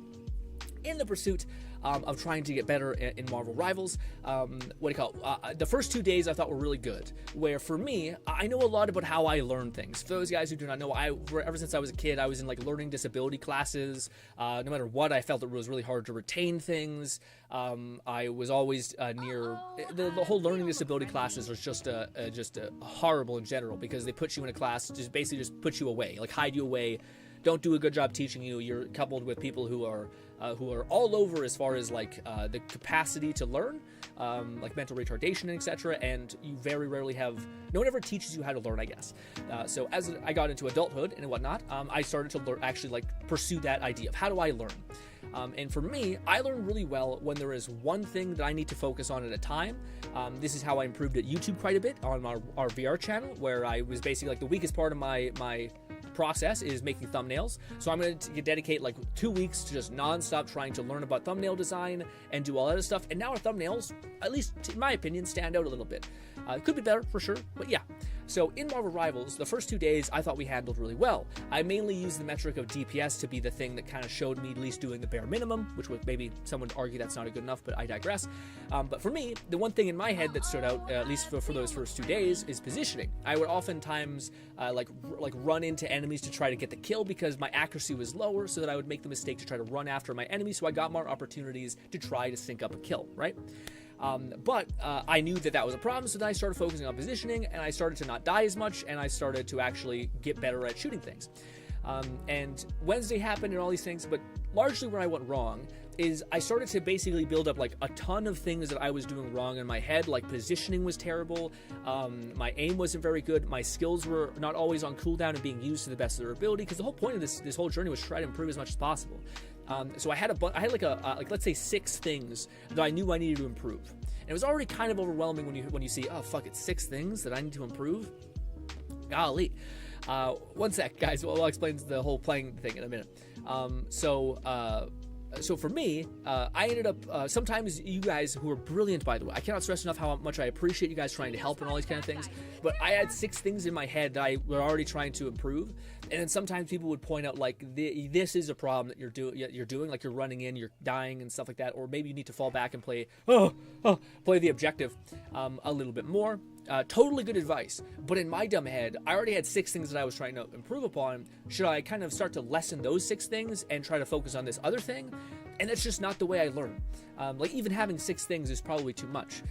in the pursuit of trying to get better in Marvel Rivals, the first 2 days I thought were really good, where for me, I know a lot about how I learn things. For those guys who do not know, ever since I was a kid, I was in like learning disability classes. No matter what, I felt it was really hard to retain things. I was always near the whole learning disability classes was just horrible in general, because they put you in a class, just basically just put you away, like hide you away, don't do a good job teaching you. You're coupled with people who are all over as far as like the capacity to learn, like mental retardation, etc. And you very rarely have, no one ever teaches you how to learn, I guess. So as I got into adulthood and whatnot, I started to actually like pursue that idea of how do I learn. And for me, I learn really well when there is one thing that I need to focus on at a time. This is how I improved at YouTube quite a bit on our VR channel, where I was basically like the weakest part of my process is making thumbnails. So I'm going to dedicate like 2 weeks to just non-stop trying to learn about thumbnail design and do all that other stuff. And now our thumbnails, at least in my opinion, stand out a little bit. It could be better for sure, but yeah. So in Marvel Rivals, the first 2 days I thought we handled really well. I mainly used the metric of DPS to be the thing that kind of showed me at least doing the bare minimum, which would maybe someone would argue that's not good enough, but I digress. But for me, the one thing in my head that stood out, at least for those first 2 days, is positioning. I would oftentimes like run into enemies to try to get the kill because my accuracy was lower, so that I would make the mistake to try to run after my enemy, so I got more opportunities to try to sync up a kill, right? But I knew that was a problem, so then I started focusing on positioning, and I started to not die as much, and I started to actually get better at shooting things. And Wednesday happened and all these things, but largely where I went wrong is I started to basically build up like a ton of things that I was doing wrong in my head. Like positioning was terrible, my aim wasn't very good, my skills were not always on cooldown and being used to the best of their ability, because the whole point of this whole journey was to try to improve as much as possible. So I had like let's say 6 things that I knew I needed to improve. And it was already kind of overwhelming when you see, oh fuck, it's 6 things that I need to improve. Golly. One sec, guys. I'll explain the whole playing thing in a minute. So for me, I ended up, sometimes you guys who are brilliant, by the way, I cannot stress enough how much I appreciate you guys trying to help and all these kind of things, but I had 6 things in my head that I were already trying to improve, and then sometimes people would point out, like, this is a problem that you're doing, like you're running in, you're dying and stuff like that, or maybe you need to fall back and play the objective a little bit more. Totally good advice, but in my dumb head, I already had 6 things that I was trying to improve upon. Should I kind of start to lessen those 6 things and try to focus on this other thing? And that's just not the way I learn. Like even having 6 things is probably too much.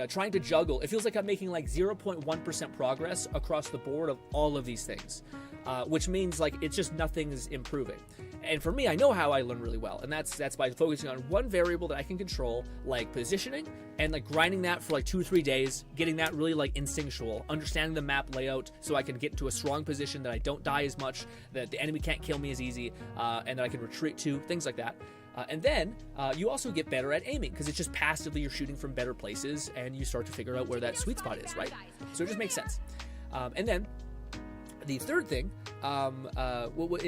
Trying to juggle, it feels like I'm making like 0.1% progress across the board of all of these things, which means like it's just nothing is improving. And for me, I know how I learn really well, and that's by focusing on one variable that I can control, like positioning, and like grinding that for like 2 or 3 days, getting that really like instinctual, understanding the map layout so I can get into a strong position that I don't die as much, that the enemy can't kill me as easy, and that I can retreat to, things like that. And then you also get better at aiming, because it's just passively you're shooting from better places, and you start to figure out where that sweet spot is, right? So it just makes sense. And then the third thing what do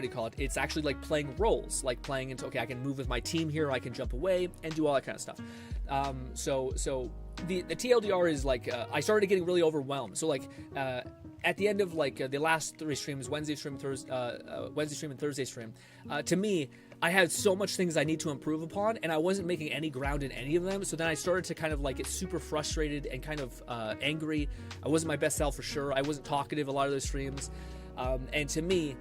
you call it? It's actually like playing roles, like playing into, okay, I can move with my team here, I can jump away and do all that kind of stuff. So the TLDR is like, I started getting really overwhelmed. So like, at the end of like the last 3 streams, Wednesday stream and Thursday stream, to me, I had so much things I need to improve upon, and I wasn't making any ground in any of them. So then I started to kind of like get super frustrated and kind of angry. I wasn't my best self for sure. I wasn't talkative a lot of those streams. And to me,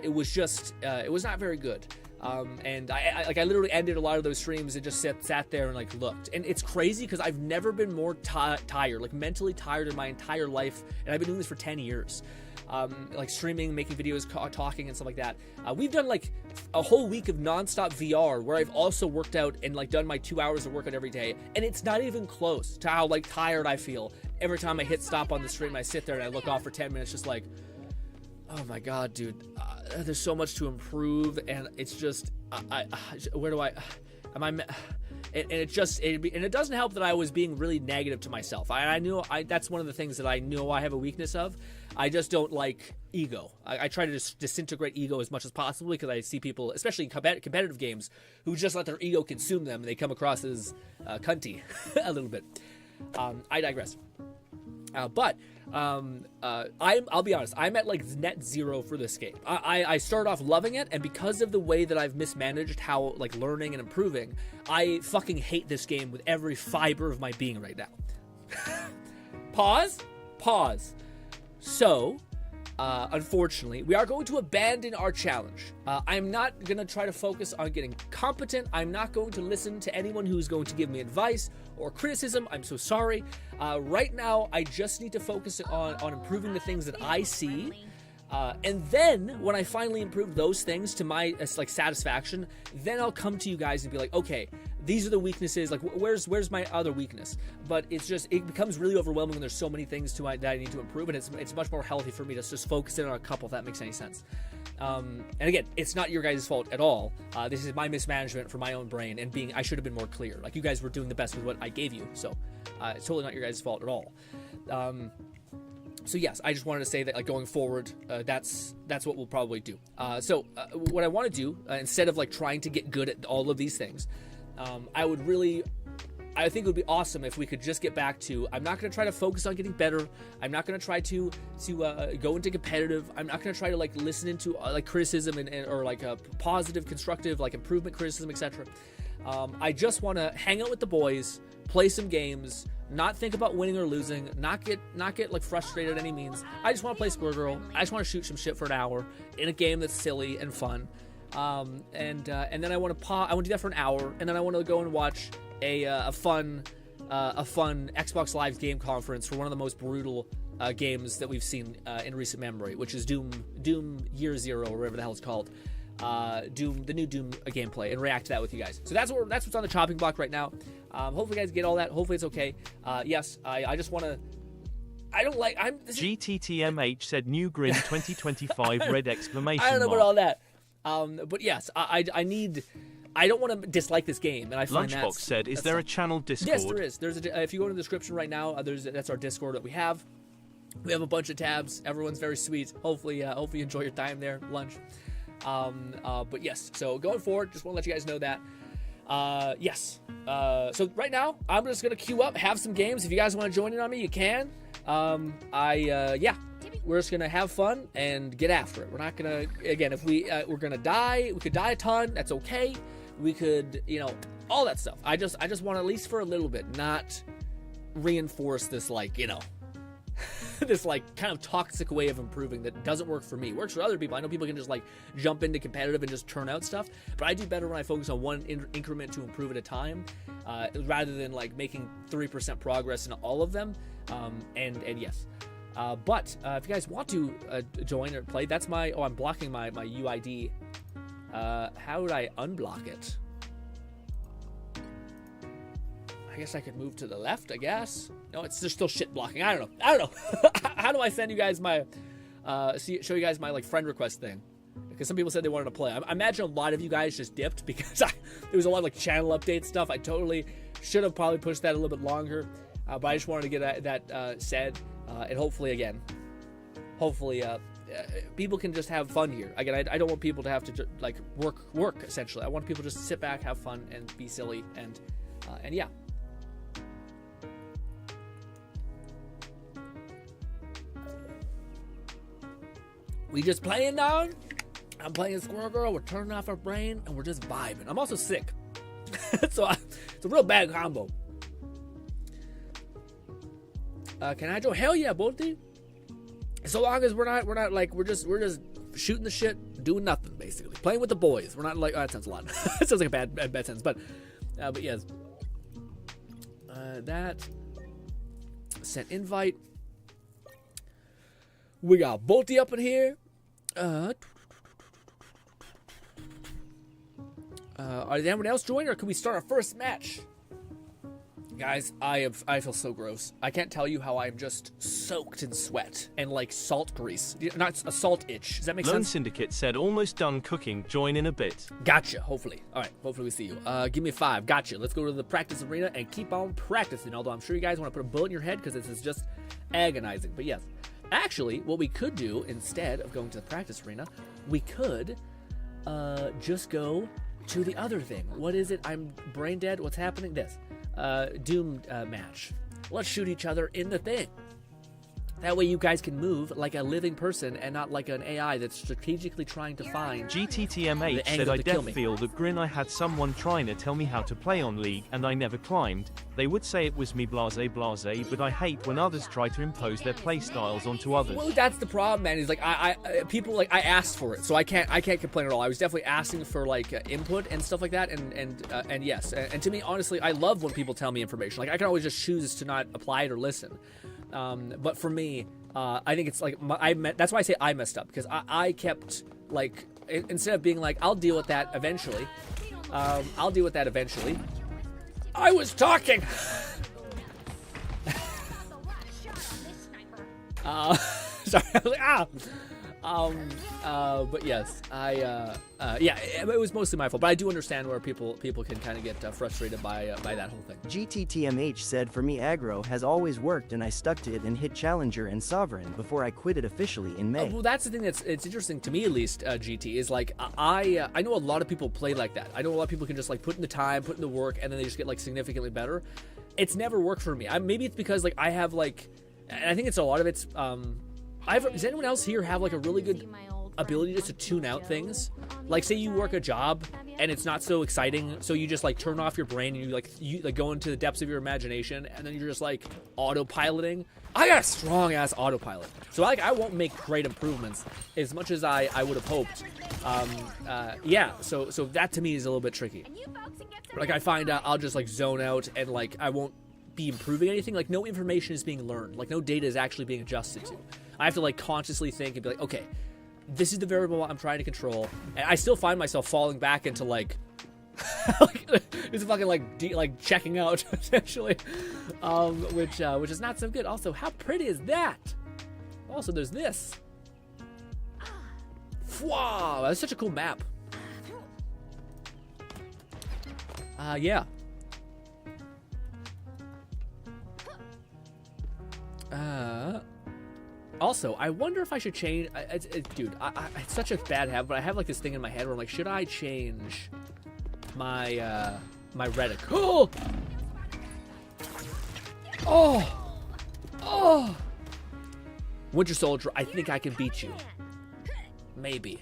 it was just it was not very good. And I literally ended a lot of those streams and just sat there and like looked. And it's crazy because I've never been more tired, like mentally tired in my entire life, and I've been doing this for 10 years. Like streaming, making videos, talking and stuff like that. We've done like a whole week of nonstop VR where I've also worked out and like done my 2 hours of workout every day, and it's not even close to how like tired I feel every time I hit stop on the stream. I sit there and I look off for 10 minutes just like, oh my god, dude, there's so much to improve, and it's just where do I am I and it doesn't help that I was being really negative to myself. I knew that's one of the things that I know I have a weakness of. I just don't like ego. I try to just disintegrate ego as much as possible because I see people, especially in competitive games, who just let their ego consume them, and they come across as cunty a little bit. I digress. I'll be honest, I'm at like net zero for this game. I started off loving it, and because of the way that I've mismanaged how like learning and improving, I fucking hate this game with every fiber of my being right now. Pause. So, unfortunately, we are going to abandon our challenge. I'm not going to try to focus on getting competent. I'm not going to listen to anyone who's going to give me advice or criticism. I'm so sorry. Right now, I just need to focus on improving the things that I see. And then, when I finally improve those things to my like satisfaction, then I'll come to you guys and be like, okay, these are the weaknesses. Like, where's my other weakness? But it becomes really overwhelming when there's so many things that I need to improve, and it's much more healthy for me to just focus in on a couple, if that makes any sense. And again, it's not your guys' fault at all. This is my mismanagement for my own brain, and I should have been more clear. Like, you guys were doing the best with what I gave you, so it's totally not your guys' fault at all. So yes, I just wanted to say that, like, going forward, that's what we'll probably do. So what I want to do, instead of like trying to get good at all of these things, I think it would be awesome if we could just get back to, I'm not going to try to focus on getting better. I'm not going to try to go into competitive. I'm not going to try to like listen into like criticism or like a positive, constructive, like improvement criticism, etc. I just want to hang out with the boys, play some games, not think about winning or losing, not get like frustrated at any means. I just want to play Squirrel Girl. I just want to shoot some shit for an hour in a game that's silly and fun. And then I want to do that for an hour, and then I want to go and watch a fun Xbox Live game conference for one of the most brutal games that we've seen in recent memory, which is Doom Year Zero, or whatever the hell it's called. The new Doom gameplay, and react to that with you guys. So that's what's on the chopping block right now. Hopefully you guys get all that. Hopefully it's okay. Yes, I just want to. GTTMH said new GRINN 2025 red exclamation I don't know mark. about all that. But yes, I don't want to dislike this game, and I find Lunchbox said, "Is there a channel Discord?" Yes, there is. If you go to the description right now, that's our Discord that we have. We have a bunch of tabs. Everyone's very sweet. Hopefully you enjoy your time there, lunch. But yes, so going forward, just want to let you guys know that. Yes. So right now, I'm just gonna queue up, have some games. If you guys want to join in on me, you can. We're just gonna have fun and get after it. We're not gonna, again, if we're gonna die, we could die a ton. That's okay. We could, all that stuff. I just want to, at least for a little bit, not reinforce this, like, this like kind of toxic way of improving that doesn't work for me. It works for other people. I know people can just like jump into competitive and just turn out stuff, but I do better when I focus on one increment to improve at a time, rather than like making 3% progress in all of them. And yes. But if you guys want to join or play, that's I'm blocking my UID. How would I unblock it? I guess I could move to the left, I guess. No, it's just still shit blocking. I don't know. How do I send you guys my, show you guys my like friend request thing? Because some people said they wanted to play. I imagine a lot of you guys just dipped because there was a lot of like channel update stuff. I totally should have probably pushed that a little bit longer. But I just wanted to get that said. And hopefully, people can just have fun here. Again, I don't want people to have to like work essentially. I want people just to sit back, have fun, and be silly, and yeah. We just playing down. I'm playing Squirrel Girl. We're turning off our brain, and we're just vibing. I'm also sick, so it's a real bad combo. Can I join? Hell yeah, Bolty. So long as we're not like we're just shooting the shit, doing nothing, basically. Playing with the boys. We're not like, oh, that sounds a lot. That sounds like a bad sentence, but yes. That. Sent invite. We got Bolty up in here. Is anyone else joining, or can we start our first match? Guys, I feel so gross. I can't tell you how I'm just soaked in sweat and like salt grease. Not a salt itch. Does that make Lone sense? Syndicate said almost done cooking. Join in a bit. Gotcha, hopefully. All right, hopefully we see you. Give me 5. Gotcha. Let's go to the practice arena and keep on practicing. Although I'm sure you guys want to put a bullet in your head because this is just agonizing. But yes, actually, what we could do instead of going to the practice arena, we could just go to the other thing. What is it? I'm brain dead. What's happening? This. Doom match. Let's shoot each other in the thing. That way you guys can move like a living person and not like an AI that's strategically trying to find GTTMH the said angle I to kill def me. feel that Grin I had someone trying to tell me how to play on League and I never climbed. They would say it was me blase, but I hate when others try to impose their play styles onto others. Well, that's the problem, man. Is like people like I asked for it, so I can't complain at all. I was definitely asking for like input and stuff like that, and yes, and to me, honestly, I love when people tell me information. Like I can always just choose to not apply it or listen. But for me, I think it's like that's why I say I messed up, because I kept like instead of being like I'll deal with that eventually. I'll deal with that eventually. I was talking. Sorry, I was like, but yes, yeah, it was mostly my fault. But I do understand where people can kind of get frustrated by that whole thing. GTTMH said, for me aggro has always worked and I stuck to it and hit Challenger and Sovereign before I quit it officially in May. Well, that's the thing it's interesting to me, at least, GT, is like, I know a lot of people play like that. I know a lot of people can just like put in the time, put in the work, and then they just get like significantly better. It's never worked for me. Maybe it's because like I have like, and I think it's a lot of it's, does anyone else here have like a really good ability just to tune out things? Like say you work a job and it's not so exciting, so you just like turn off your brain and you go into the depths of your imagination, and then you're just like autopiloting. I got a strong ass autopilot, so I won't make great improvements as much as I would have hoped. Yeah, so that to me is a little bit tricky. Like I find out I'll just like zone out and like I won't be improving anything. Like no information is being learned, like no data is actually being adjusted to. I have to like consciously think and be like, okay, this is the variable I'm trying to control, and I still find myself falling back into like, it's fucking like checking out essentially, which is not so good. Also, how pretty is that? Also, there's this. Wow, that's such a cool map. Yeah. Also, I wonder if I should change. Dude, it's such a bad habit, but I have like this thing in my head where I'm like, should I change my my rhetoric? Oh, oh, oh! Winter Soldier, I think I can beat you. Maybe.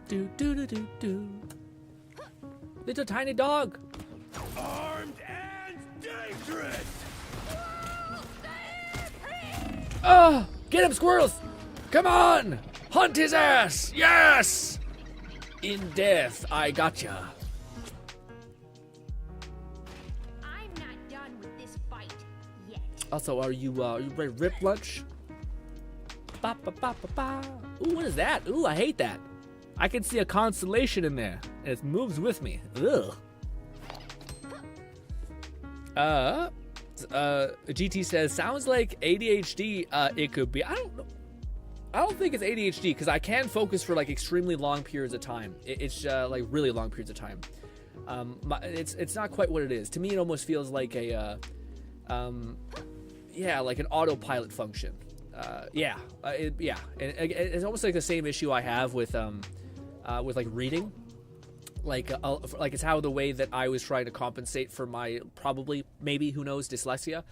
Do do do do do. Little tiny dog. Armed and dangerous. Oh, get him, squirrels! Come on! Hunt his ass! Yes! In death, I gotcha. I'm not done with this fight yet. Also, are you ready to rip lunch? Ba ba ba ba ba. Ooh, what is that? Ooh, I hate that. I can see a constellation in there, and it moves with me. Ugh. GT says, sounds like ADHD. It could be. I don't know. I don't think it's ADHD, because I can focus for like extremely long periods of time. It's like really long periods of time. It's not quite what it is. To me, it almost feels like a yeah, like an autopilot function. Yeah, yeah. And it's almost like the same issue I have with like reading. Like it's how the way that I was trying to compensate for my maybe who knows, dyslexia,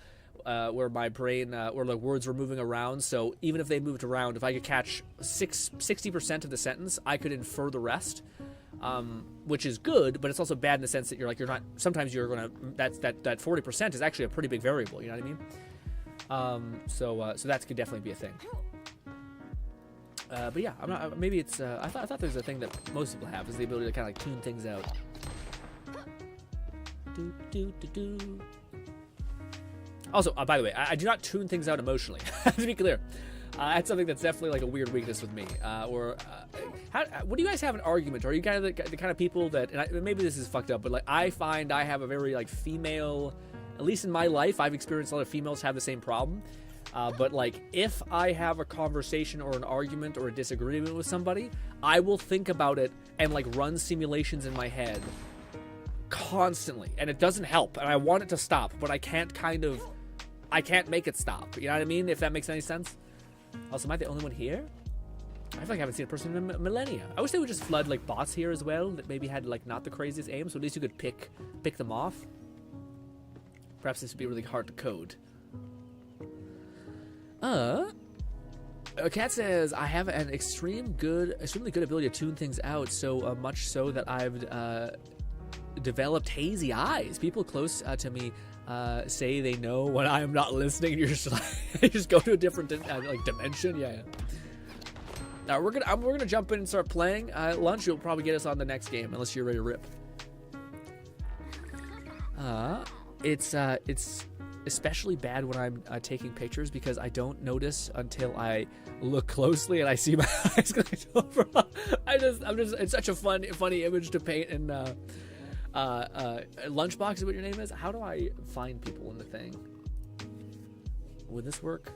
where my brain where like words were moving around. So even if they moved around, if I could catch 60% of the sentence, I could infer the rest, which is good. But it's also bad in the sense that you're not. Sometimes you're gonna that 40% is actually a pretty big variable. You know what I mean? So that could definitely be a thing. But yeah, I'm not. Maybe it's. I thought there's a thing that most people have is the ability to kind of like tune things out. Do, do, do, do. Also, by the way, I do not tune things out emotionally. To be clear, that's something that's definitely like a weird weakness with me. What do you guys have an argument? Are you kind of the kind of people that? And maybe this is fucked up, but like I find I have a very like female. At least in my life, I've experienced a lot of females have the same problem. But like if I have a conversation or an argument or a disagreement with somebody, I will think about it and like run simulations in my head constantly, and it doesn't help. And I want it to stop, but I can't make it stop. You know what I mean? If that makes any sense. Also, am I the only one here? I feel like I haven't seen a person in a millennia. I wish they would just flood like bots here as well that maybe had like not the craziest aim, so at least you could pick them off. Perhaps this would be really hard to code. Kat says, I have an extremely good ability to tune things out, so much so that I've developed hazy eyes. People close to me say they know when I am not listening. You're just like, you just go to a different like dimension. Yeah. Now we're gonna jump in and start playing. Lunch will probably get us on the next game unless you're ready to rip. It's especially bad when I'm taking pictures because I don't notice until I look closely and I see my eyes going over. It's such a funny image to paint. And Lunchbox is what your name is. How do I find people in the thing? Would this work?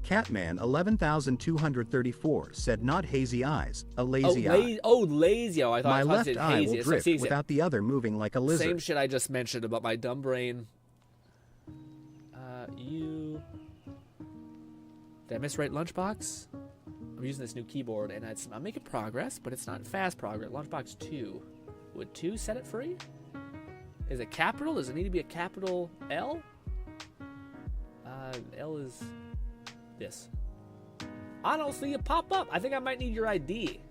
Catman 11,234 said not hazy eyes, a lazy eye. Lazy. Oh, I thought my I left said eye hazy. will drift without the other moving like a lizard. Same shit I just mentioned about my dumb brain. Did I miswrite Lunchbox? I'm using this new keyboard and I'm making progress, but it's not fast progress. Lunchbox 2. Would 2 set it free? Is it capital? Does it need to be a capital L? L is this. I don't see it pop up. I think I might need your ID.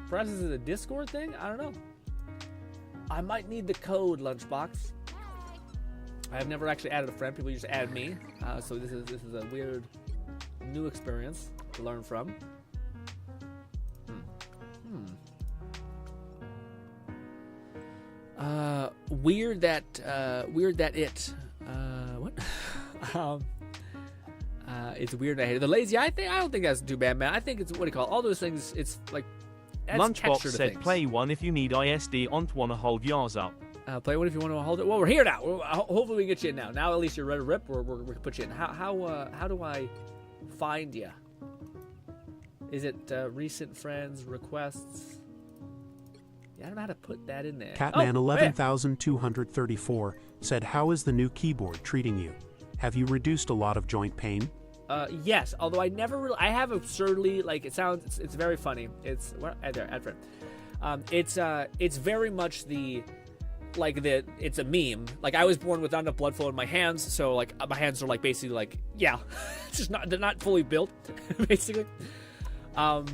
Perhaps this is a Discord thing? I don't know. I might need the code, Lunchbox. I have never actually added a friend. People just add me. So this is a weird new experience to learn from. Weird that it. What? It's weird. I hate it. The lazy eye thing. I don't think that's too bad, man. I think it's what do you call it? All those things. It's like Lunchbox said, "Play one if you need ISD. Want to hold yours up." Play one if you want to hold it. Well, we're here now. Hopefully we can get you in now. Now at least you're ready to rip. We're gonna put you in. How do I find you? Is it recent friends requests? Yeah, I don't know how to put that in there. Catman 11,234 said, "How is the new keyboard treating you? Have you reduced a lot of joint pain?" Yes, although I never really. I have absurdly like it sounds. It's very funny. It's add friend. It's very much it's a meme. Like I was born with not enough blood flow in my hands, so like my hands are like basically like it's just they're not fully built, basically. But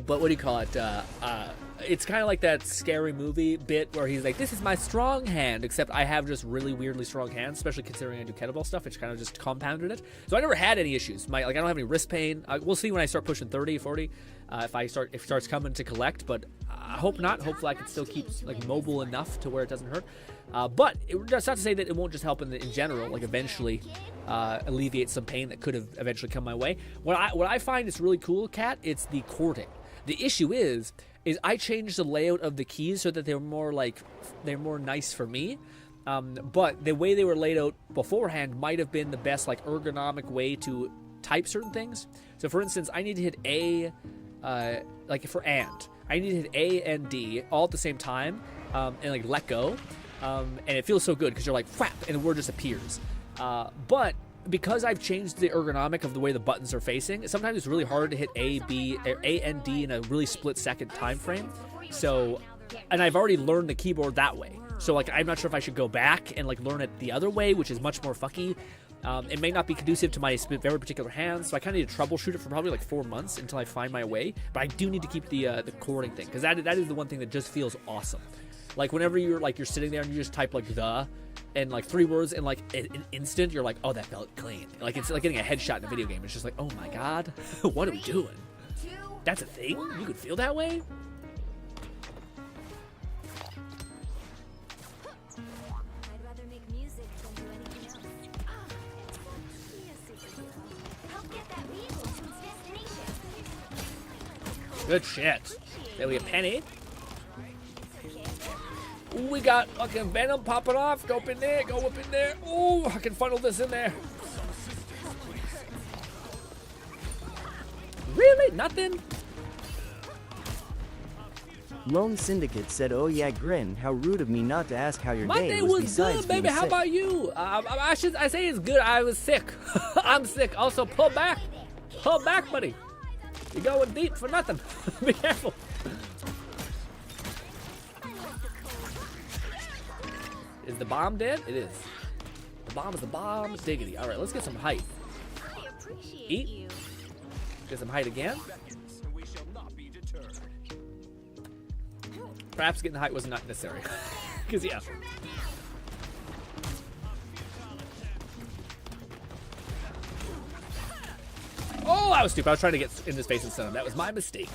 what do you call it? It's kind of like that scary movie bit where he's like, "This is my strong hand," except I have just really weirdly strong hands, especially considering I do kettlebell stuff, which kind of just compounded it. So I never had any issues. I don't have any wrist pain. We'll see when I start pushing 30, 40, if it starts coming to collect, but I hope not. Hopefully I can still keep like mobile enough to where it doesn't hurt. But that's not to say that it won't just help in general, like eventually alleviate some pain that could have eventually come my way. What I find is really cool, Kat, it's the chording. The issue is I changed the layout of the keys so that they're more nice for me. But the way they were laid out beforehand might have been the best like ergonomic way to type certain things. So for instance, I need to hit A, like for and. I need to hit A and D all at the same time and like let go. And it feels so good because you're like, whap, and the word just appears. But because I've changed the ergonomic of the way the buttons are facing, sometimes it's really hard to hit A, B, or A and D in a really split-second time frame. So, and I've already learned the keyboard that way. So, like, I'm not sure if I should go back and, like, learn it the other way, which is much more fucky. It may not be conducive to my very particular hands, so I kind of need to troubleshoot it for probably, like, 4 months until I find my way. But I do need to keep the chording thing, because that is the one thing that just feels awesome. Like, whenever you're sitting there and you just type, like, and like 3 words in like an instant, you're like, oh, that felt clean. Like it's like getting a headshot in a video game. It's just like, oh my god, what are we doing? That's a thing? You could feel that way? I'd rather make music than do anything else. Be a superhero. Help get that vehicle to its destination. Good shit. There we have Penny. Ooh, we got fucking Venom popping off. Go up in there. Go up in there. Ooh, I can funnel this in there. Really? Nothing? Lone Syndicate said, "Oh yeah, Grin. How rude of me not to ask how your My day was besides good, baby. being How sick." about you? I say it's good. I was sick. I'm sick. Also, pull back. Pull back, buddy. You're going deep for nothing. Be careful. Is the bomb dead? It is. The bomb is the bomb. Diggity. All right, let's get some height. I appreciate Eat. you. Get some height again. We shall not be deterred. Perhaps getting the height was not necessary. Because, yeah. Oh, I was stupid. I was trying to get in his face and stun him. That was my mistake.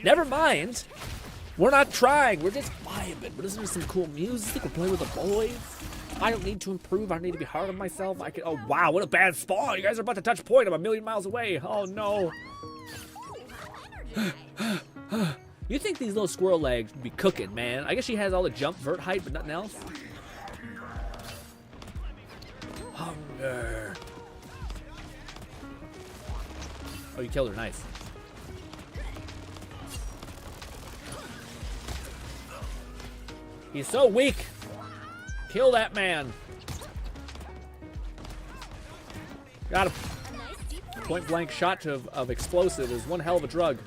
Never mind. We're not trying. We're just vibing. We're listening to some cool music. We're playing with the boys. I don't need to improve. I don't need to be hard on myself. I can. Oh, wow. What a bad spawn. You guys are about to touch point. I'm a million miles away. Oh, no. You think these little squirrel legs would be cooking, man. I guess she has all the jump vert height, but nothing else. Hunger. Oh, you killed her. Nice. He's so weak. Kill that man. Got him. Point blank shot of explosive is one hell of a drug.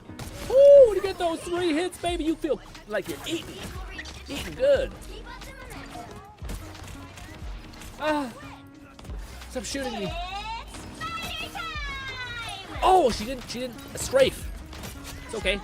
Ooh, when you get those 3 hits, baby, you feel like you're eating. Eating good. Ah. Stop shooting me. Oh, she didn't strafe. It's okay.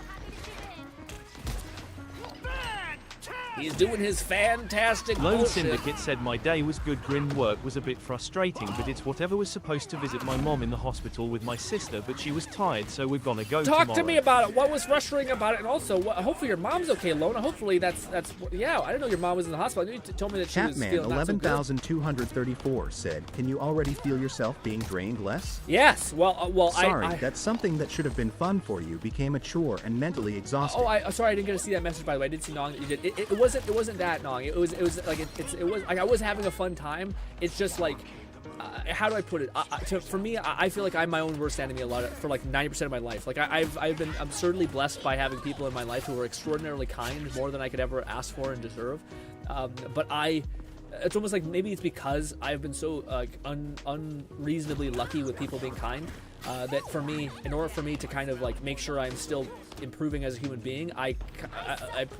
He's doing his fantastic Lone bullshit. Syndicate said my day was good. Grin work was a bit frustrating, but it's whatever. Was supposed to visit my mom in the hospital with my sister, but she was tired, so we're gonna go Talk tomorrow. to me about it. What was frustrating about it, and also, hopefully your mom's okay, Lona. Hopefully that's yeah. I didn't know your mom was in the hospital. You told me that she was Catman feeling not so good. 11,234 said, "Can you already feel yourself being drained less?" Yes. Well, Sorry, I that's something that should have been fun for you became a chore and mentally exhausting. Oh, sorry, I didn't get to see that message. By the way, I did see Nong that you did. It wasn't that Nong. It was like it was like I was having a fun time. It's just like how do I put it? For me, I feel like I'm my own worst enemy a lot for like 90% of my life. Like I've been absurdly blessed by having people in my life who are extraordinarily kind, more than I could ever ask for and deserve. But it's almost like maybe it's because I've been so unreasonably lucky with people being kind. That for me, in order for me to kind of like make sure I'm still improving as a human being, I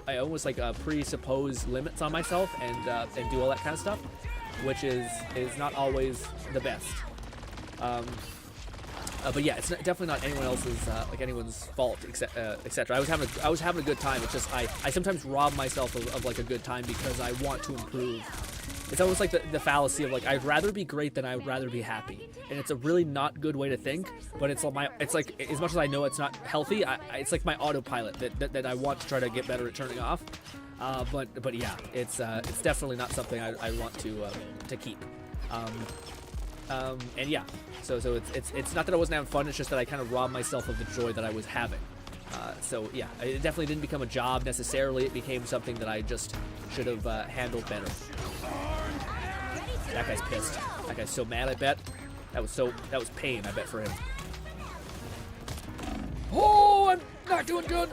almost like presuppose limits on myself and do all that kind of stuff, which is not always the best. But yeah, it's definitely not anyone else's like anyone's fault, etc. I was having a good time. It's just I sometimes rob myself of like a good time because I want to improve. It's almost like the fallacy of like I'd rather be great than I'd rather be happy, and it's a really not good way to think. But it's like as much as I know it's not healthy, it's like my autopilot that I want to try to get better at turning off. But yeah, it's definitely not something I want to keep. And yeah, so it's not that I wasn't having fun. It's just that I kind of robbed myself of the joy that I was having. So yeah, it definitely didn't become a job necessarily. It became something that I just should have handled better. That guy's pissed. That guy's so mad. I bet that was pain. I bet for him. Oh, I'm not doing good.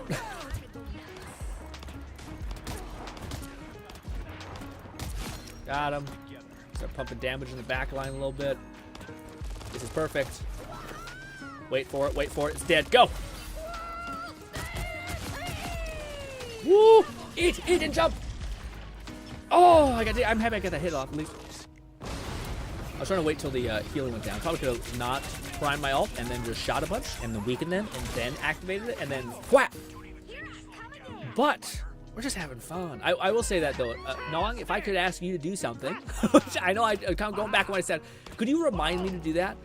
Got him. Start pumping damage in the back line a little bit. This is perfect. Wait for it. Wait for it. It's dead. Go. Woo! Eat and jump. Oh, I'm happy I got that hit off at least. I was trying to wait till the healing went down. Probably could have not primed my ult and then just shot a bunch and then weakened them and then activated it and then whap. But We're just having fun. I will say that though, Nong, if I could ask you to do something, which I know I'm going back to what I said, could you remind me to do that?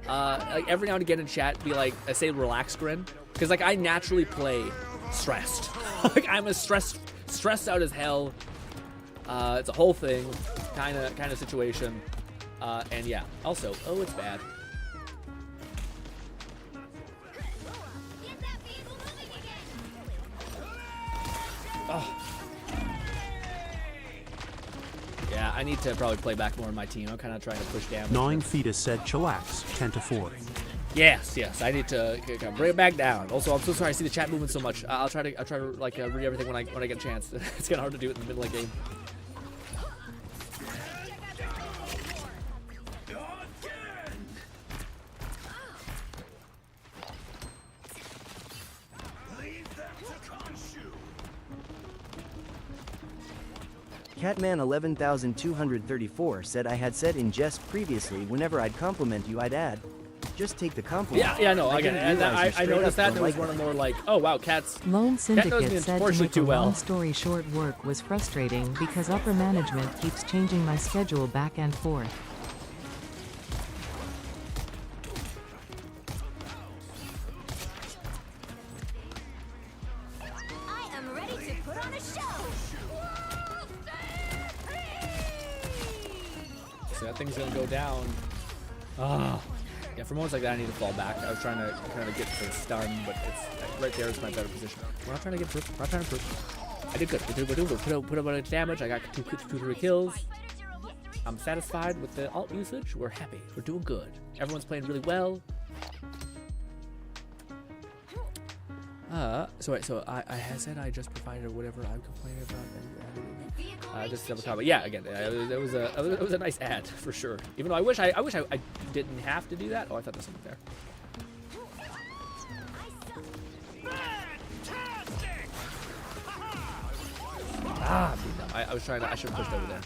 Like every now and again in chat, be like, say relax, Grin, because like I naturally play stressed. Like I'm a stressed out as hell. It's a whole thing, kind of situation, and yeah. Also, oh, it's bad. Oh. Yeah, I need to probably play back more in my team. I'm kind of trying to push damage. Gnawing Fetus said chillax, 10-4. Yes, I need to bring it back down. Also, I'm so sorry I see the chat moving so much. I'll try to like read everything when I get a chance. It's kind of hard to do it in the middle of the game. Catman 11234 said I had said in jest previously whenever I'd compliment you I'd add, just take the compliment. Yeah, no, I get it. didn't And realize you I straight noticed up that, and it don't was like one of that. more like, oh wow, Cat's... Lone Cat knows me Syndicate said to unfortunately make a too well. long story short, work was frustrating because upper management keeps changing my schedule back and forth. I am ready to put on a show. So that thing's gonna go down. Ah, yeah. For moments like that, I need to fall back. I was trying to kind of get the stun, but it's right there is my better position. We're not trying to get proof. We're not trying to proof. I did good. Put up a bunch of damage. I got 2-3 kills. I'm satisfied with the alt usage. We're happy. We're doing good. Everyone's playing really well. So I said I just provided whatever I'm complaining about. Just double comment. Yeah, again, it was a nice ad for sure. Even though I wish I didn't have to do that. Oh, I thought there was something there. Ah, no, I was trying to. I should have pushed over there.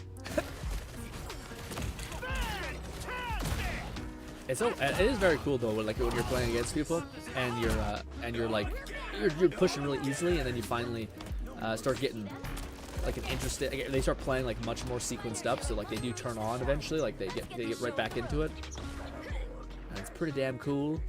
It is very cool though, when you're playing against people and you're pushing really easily, and then you finally start getting like an interesting. They start playing like much more sequenced up, so like they do turn on eventually. Like they get right back into it. And it's pretty damn cool.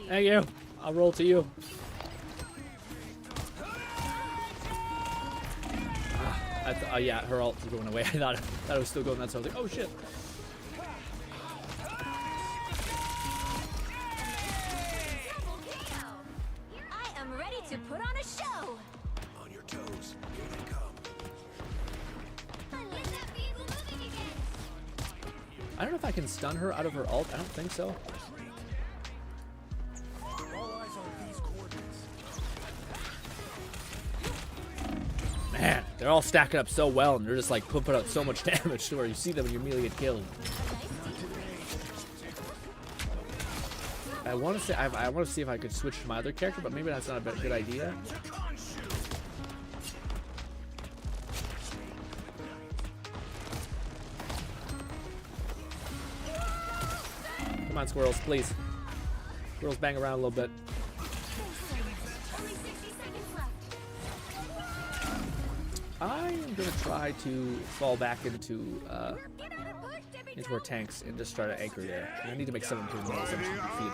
Thank you. I'll roll to you. Yeah, her ult is going away. I thought it was still going that, so I was like, oh shit. I am ready to put on a show. On your toes. Here they come. Get that vehicle moving again. I don't know if I can stun her out of her ult. I don't think so. Man, they're all stacking up so well, and they're just like putting out so much damage to where you see them and you immediately get killed. I want to see if I could switch to my other character, but maybe that's not a good idea. Come on, squirrels, please. Squirrels bang around a little bit. Only 60 seconds left. I'm gonna try to fall back into our tanks and just try to anchor there. And I need to make some improvements. I'm defeated.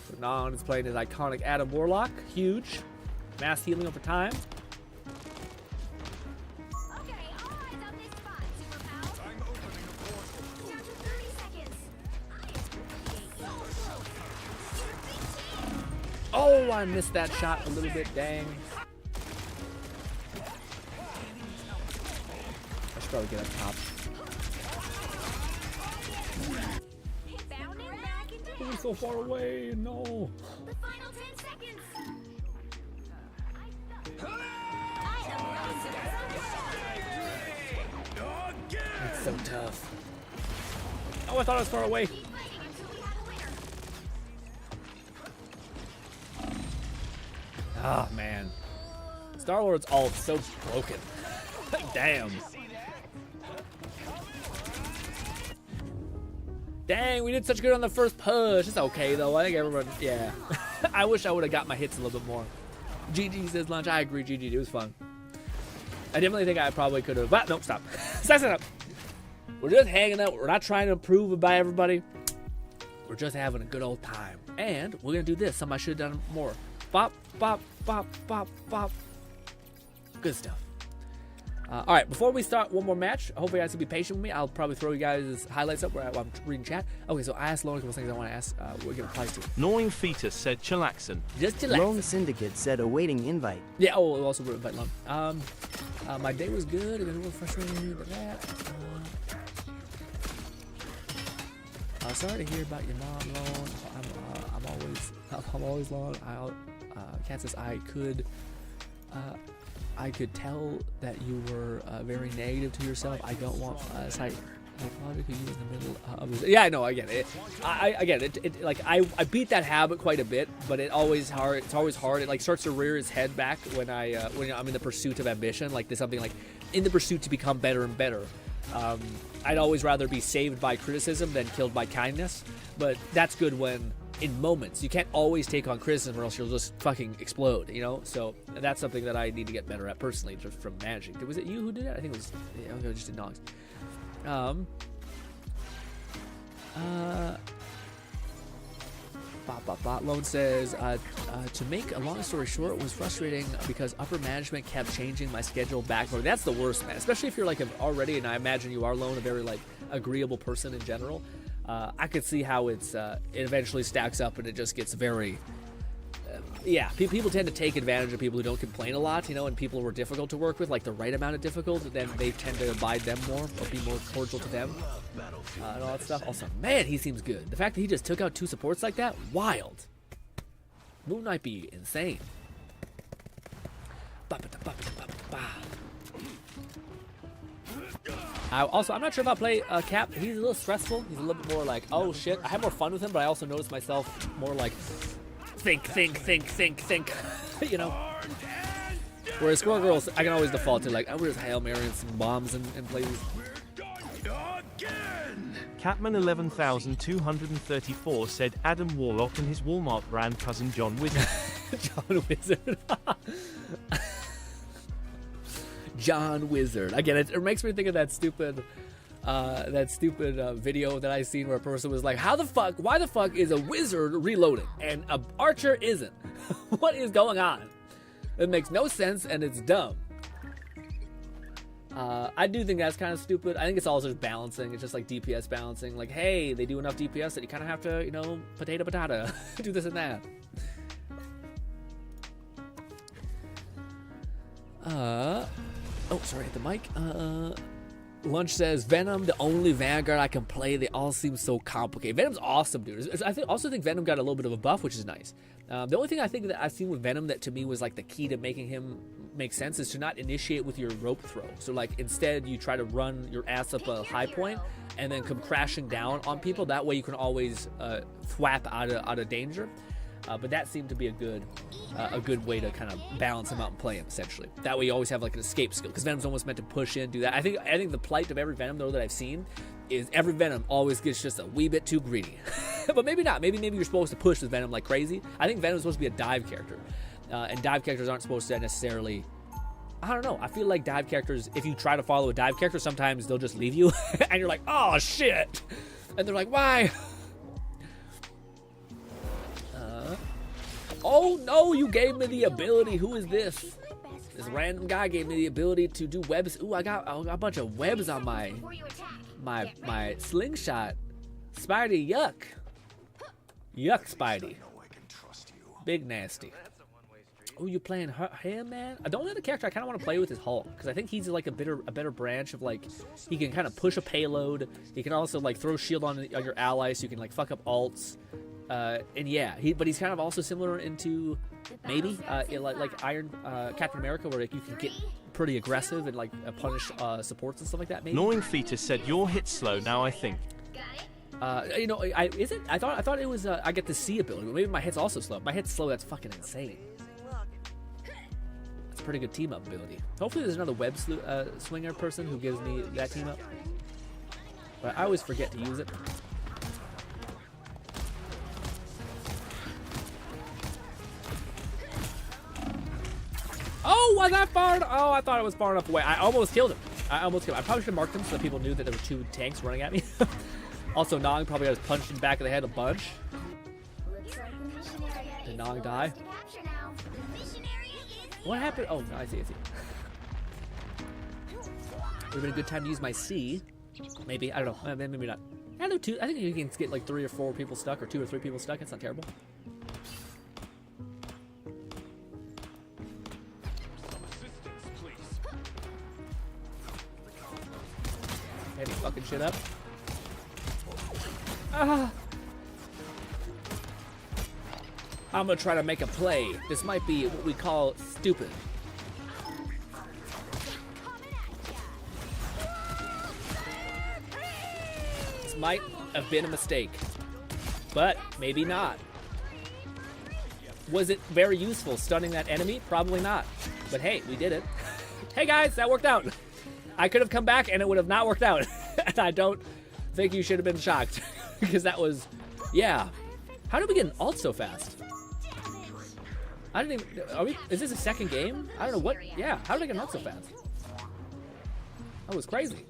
So Non is playing his iconic Adam Warlock, huge, mass healing over time. Okay, all eyes on this spot, Super Pal. I'm opening a portal. Down to 30 seconds. Oh, I missed that shot a little bit, dang. I should probably get up top. We're so far away. No. The final 10 seconds. It's so tough. Oh, I thought I was far away. Keep fighting until we have a winner. Ah, man. Star-Lord's ult so broken. Damn. Dang, we did such good on the first push. It's okay, though. I think everyone, yeah. I wish I would have got my hits a little bit more. GG says lunch. I agree, GG. It was fun. I definitely think I probably could have. But, nope, stop. Stop. We're just hanging out. We're not trying to improve by everybody. We're just having a good old time. And we're going to do this. Something I should have done more. Bop, bop, bop, bop, bop. Good stuff. All right, before we start one more match, hopefully you guys can be patient with me. I'll probably throw you guys highlights up while I'm reading chat. Okay, so I asked Lauren a couple things I want to ask. We're going to apply to. Gnawing Fetus said chillaxin. Just chillax. Lone Syndicate said awaiting invite. Yeah, oh, we also invite Lone. My day was good. It was a little frustrating with that. Sorry to hear about your mom, Lone. I'm always Lone. Kat says I could tell that you were very negative to yourself. I don't want sight. Could you in the middle of this. Yeah, I know. I get it. I beat that habit quite a bit, but it's always hard. It like starts to rear its head back when I'm in the pursuit of ambition. Like there's something like in the pursuit to become better and better. I'd always rather be saved by criticism than killed by kindness. But that's good when in moments. You can't always take on criticism or else you'll just fucking explode, you know? So that's something that I need to get better at personally, just from managing. Was it you who did it? I think it was, yeah, I just did not. Lone says, to make a long story short, it was frustrating because upper management kept changing my schedule backward. That's the worst, man. Especially if you're like already, and I imagine you are, Lone, a very like agreeable person in general. I could see how it eventually stacks up and it just gets very, yeah, people tend to take advantage of people who don't complain a lot, you know, and people who are difficult to work with, like the right amount of difficult, then they tend to abide them more or be more cordial to them and all that stuff. Also, man, he seems good. The fact that he just took out 2 supports like that, wild. Moon might be insane. I'm not sure if I'll play Cap. He's a little stressful. He's a little bit more like, oh shit. I have more fun with him, but I also notice myself more like, think. You know? Whereas Squirrel Girls, I can always default to like, I would just Hail Mary and some bombs and play these. Catman 11,234 said Adam Warlock and his Walmart brand cousin John Wizard. John Wizard. John Wizard. Again, it makes me think of that stupid video that I seen where a person was like, why the fuck is a wizard reloading and an archer isn't? What is going on? It makes no sense and it's dumb. I do think that's kind of stupid. I think it's also just balancing. It's just like DPS balancing. Like, hey, they do enough DPS that you kind of have to, you know, potato, do this and that. Oh, sorry, hit the mic. Lunch says, Venom, the only Vanguard I can play. They all seem so complicated. Venom's awesome, dude. I also think Venom got a little bit of a buff, which is nice. The only thing I think that I've seen with Venom that to me was like the key to making him make sense is to not initiate with your rope throw. So like instead you try to run your ass up a high point and then come crashing down on people. That way you can always thwap out of danger. But that seemed to be a good way to kind of balance him out and play him, essentially. That way you always have like an escape skill, because Venom's almost meant to push in, do that. I think the plight of every Venom, though, that I've seen is every Venom always gets just a wee bit too greedy. But maybe not. Maybe you're supposed to push with Venom like crazy. I think Venom's supposed to be a dive character. And dive characters aren't supposed to necessarily... I don't know. I feel like dive characters, if you try to follow a dive character, sometimes they'll just leave you. And you're like, oh, shit. And they're like, why? Oh, no, you gave me the ability. Who is this? This random guy gave me the ability to do webs. Ooh, I got a bunch of webs on my slingshot. Spidey, yuck. Yuck, Spidey. Big nasty. Oh, you playing him, man? The only other character I kind of want to play with is Hulk, because I think he's like a better branch of like, he can kind of push a payload. He can also like throw shield on your allies, so you can like fuck up ults. And yeah, but he's kind of also similar into maybe like Iron Captain America, where like you can get pretty aggressive and like punish supports and stuff like that. Maybe. Gnawing Fetus said your hit's slow now. I think. You know, is it? I thought it was. I get the C ability, but maybe my hit's also slow. My hit's slow. That's fucking insane. It's a pretty good team up ability. Hopefully, there's another web swinger person who gives me that team up. But I always forget to use it. Oh, was that far? Oh, I thought it was far enough away. I almost killed him. I probably should have marked him so that people knew that there were 2 tanks running at me. Also, Nong probably got punched in the back of the head a bunch. Did Nong die? What happened? Oh, no, I see. Would have been a good time to use my C. Maybe. I don't know. Maybe not. I know 2. I think you can get like 3 or 4 people stuck, or 2 or 3 people stuck. It's not terrible. Heavy fucking shit up. Ah. I'm gonna try to make a play. This might be what we call stupid. This might have been a mistake, but maybe not. Was it very useful stunning that enemy? Probably not. But hey, we did it. Hey guys, that worked out. I could have come back and it would have not worked out. And I don't think you should have been shocked. Because that was, yeah. How did we get an ult so fast? I didn't even, is this a second game? I don't know what, yeah. How did I get an ult so fast? That was crazy.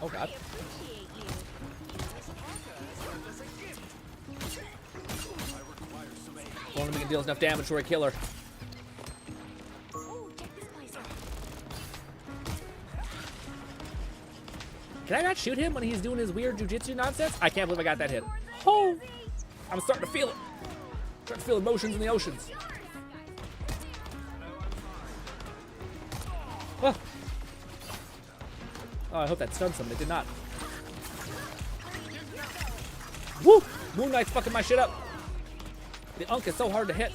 Oh god. Only we can deal enough damage for a killer. Can I not shoot him when he's doing his weird jujitsu nonsense? I can't believe I got that hit. Oh! I'm starting to feel it. Starting to feel emotions in the oceans. Oh, I hope that stunned someone. It did not. Woo! Moon Knight's fucking my shit up. The Unk is so hard to hit.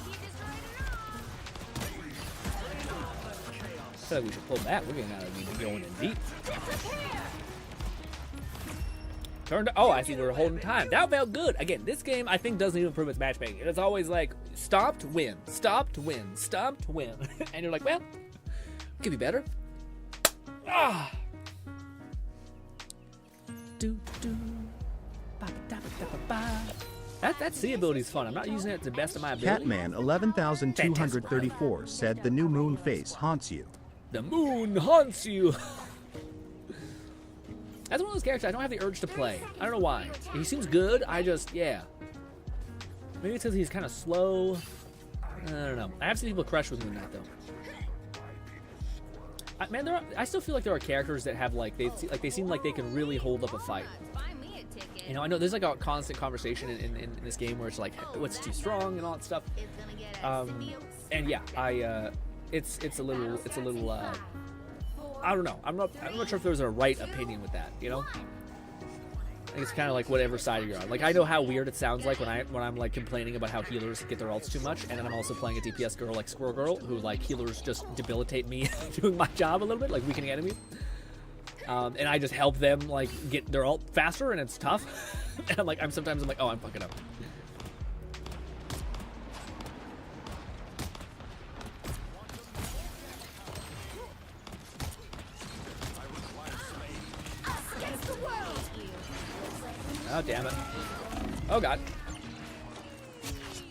I feel like we should pull back. We're going in deep. Turned. Oh, I see. We're holding time. That felt good. Again, this game I think doesn't even improve its matchmaking. It's always like stopped, win, stopped, win, stopped, win, and you're like, well, could be better. Ah. That C ability is fun. I'm not using it to the best of my ability. Catman 11,234 said the new moon face haunts you. The moon haunts you. That's one of those characters I don't have the urge to play. I don't know why. He seems good. I just, yeah. Maybe it's because he's kind of slow. I don't know. I have seen people crush with Moon Knight though. Man, I still feel like there are characters that have they seem like they can really hold up a fight. You know, I know there's like a constant conversation in this game where it's like, what's too strong and all that stuff. And yeah, it's a little. I don't know. I'm not sure if there's a right opinion with that. You know, I think it's kind of like whatever side you're on. Like I know how weird it sounds like when I'm like complaining about how healers get their ults too much, and then I'm also playing a DPS girl like Squirrel Girl, who like healers just debilitate me doing my job a little bit, like weakening enemies. And I just help them like get their ult faster, and it's tough. And I'm sometimes like, oh, I'm fucking up. Oh damn it! Oh god!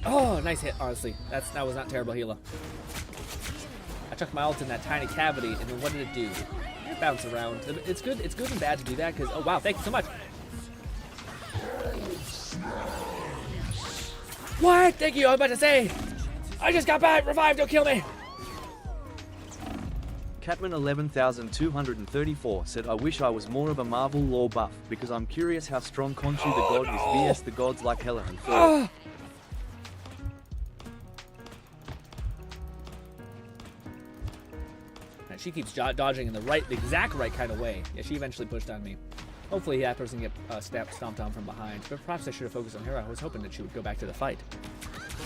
Oh, nice hit. Honestly, that was not terrible, Hela. I chucked my ult in that tiny cavity, and then what did it do? It bounced around. It's good. It's good and bad to do that because oh wow, thank you so much. What? Thank you. I was about to say, I just got back. Revived. Don't kill me. Catman 11,234 said, I wish I was more of a Marvel lore buff, because I'm curious how strong Khonshu the God is vs the gods like Hela and Thor. man. She keeps dodging in the exact right kind of way. Yeah, she eventually pushed on me. Hopefully that person can get stomped on from behind. But perhaps I should have focused on her. I was hoping that she would go back to the fight.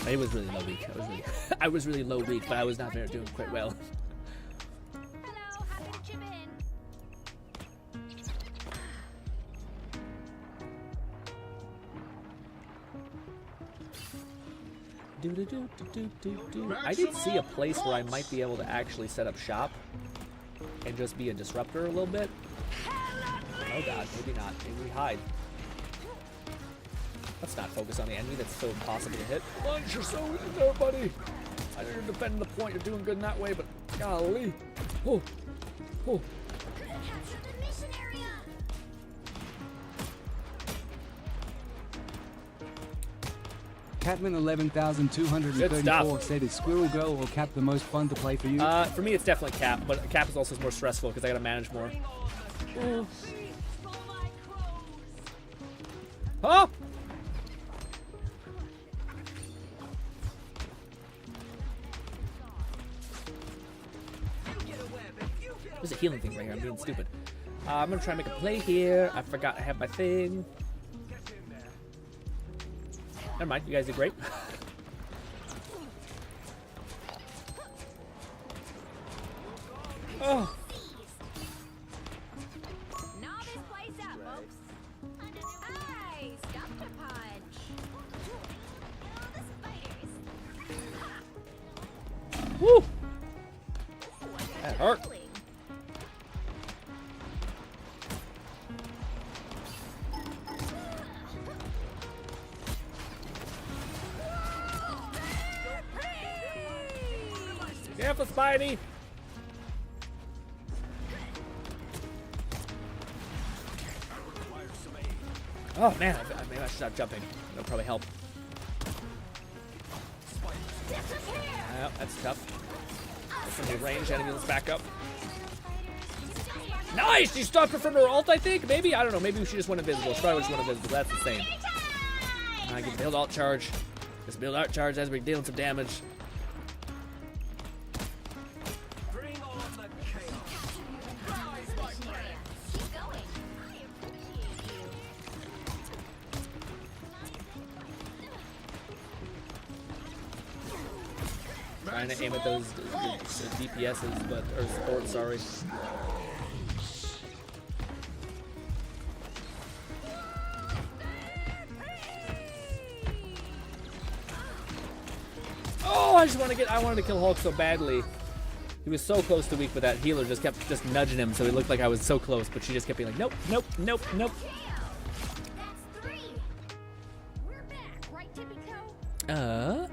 It was really low weak. I was really low weak, but I was not doing quite well. Hello, happy to chip in. I did see a place where I might be able to actually set up shop and just be a disruptor a little bit. Oh god, maybe not. Maybe we hide. Let's not focus on the enemy. That's so impossible to hit. Lunch, you're so in there, buddy. I know you're defending the point. You're doing good in that way, but golly. Oh. Oh. Capture the mission area. Catman 11,234 said, is Squirrel Girl or Cap the most fun to play for you? For me, it's definitely Cap, but Cap is also more stressful because I gotta manage more. Oh. Oh! There's a healing thing right here. I'm being stupid. I'm gonna try and make a play here. I forgot I have my thing. Never mind. You guys did great. Oh. Novice place up, folks. Hey, stop the punch. Oh, the spiders. Woo! That hurt. Careful, Spidey! Oh man, maybe I should stop jumping. That'll probably help. Oh, that's tough. From the range, enemy, let's back up. Nice! She stopped her from her ult, I think? Maybe? I don't know. Maybe she just went invisible. She probably just went invisible. That's insane. I can build alt charge. Just build alt charge as we're dealing some damage. Trying to aim at those DPSs, but or support, sorry. Oh, I wanted to kill Hulk so badly. He was so close to weak, but that healer just kept nudging him, so it looked like I was so close, but she just kept being like, nope, nope, nope, nope. That's 3. We're back, right, Tippy Toe?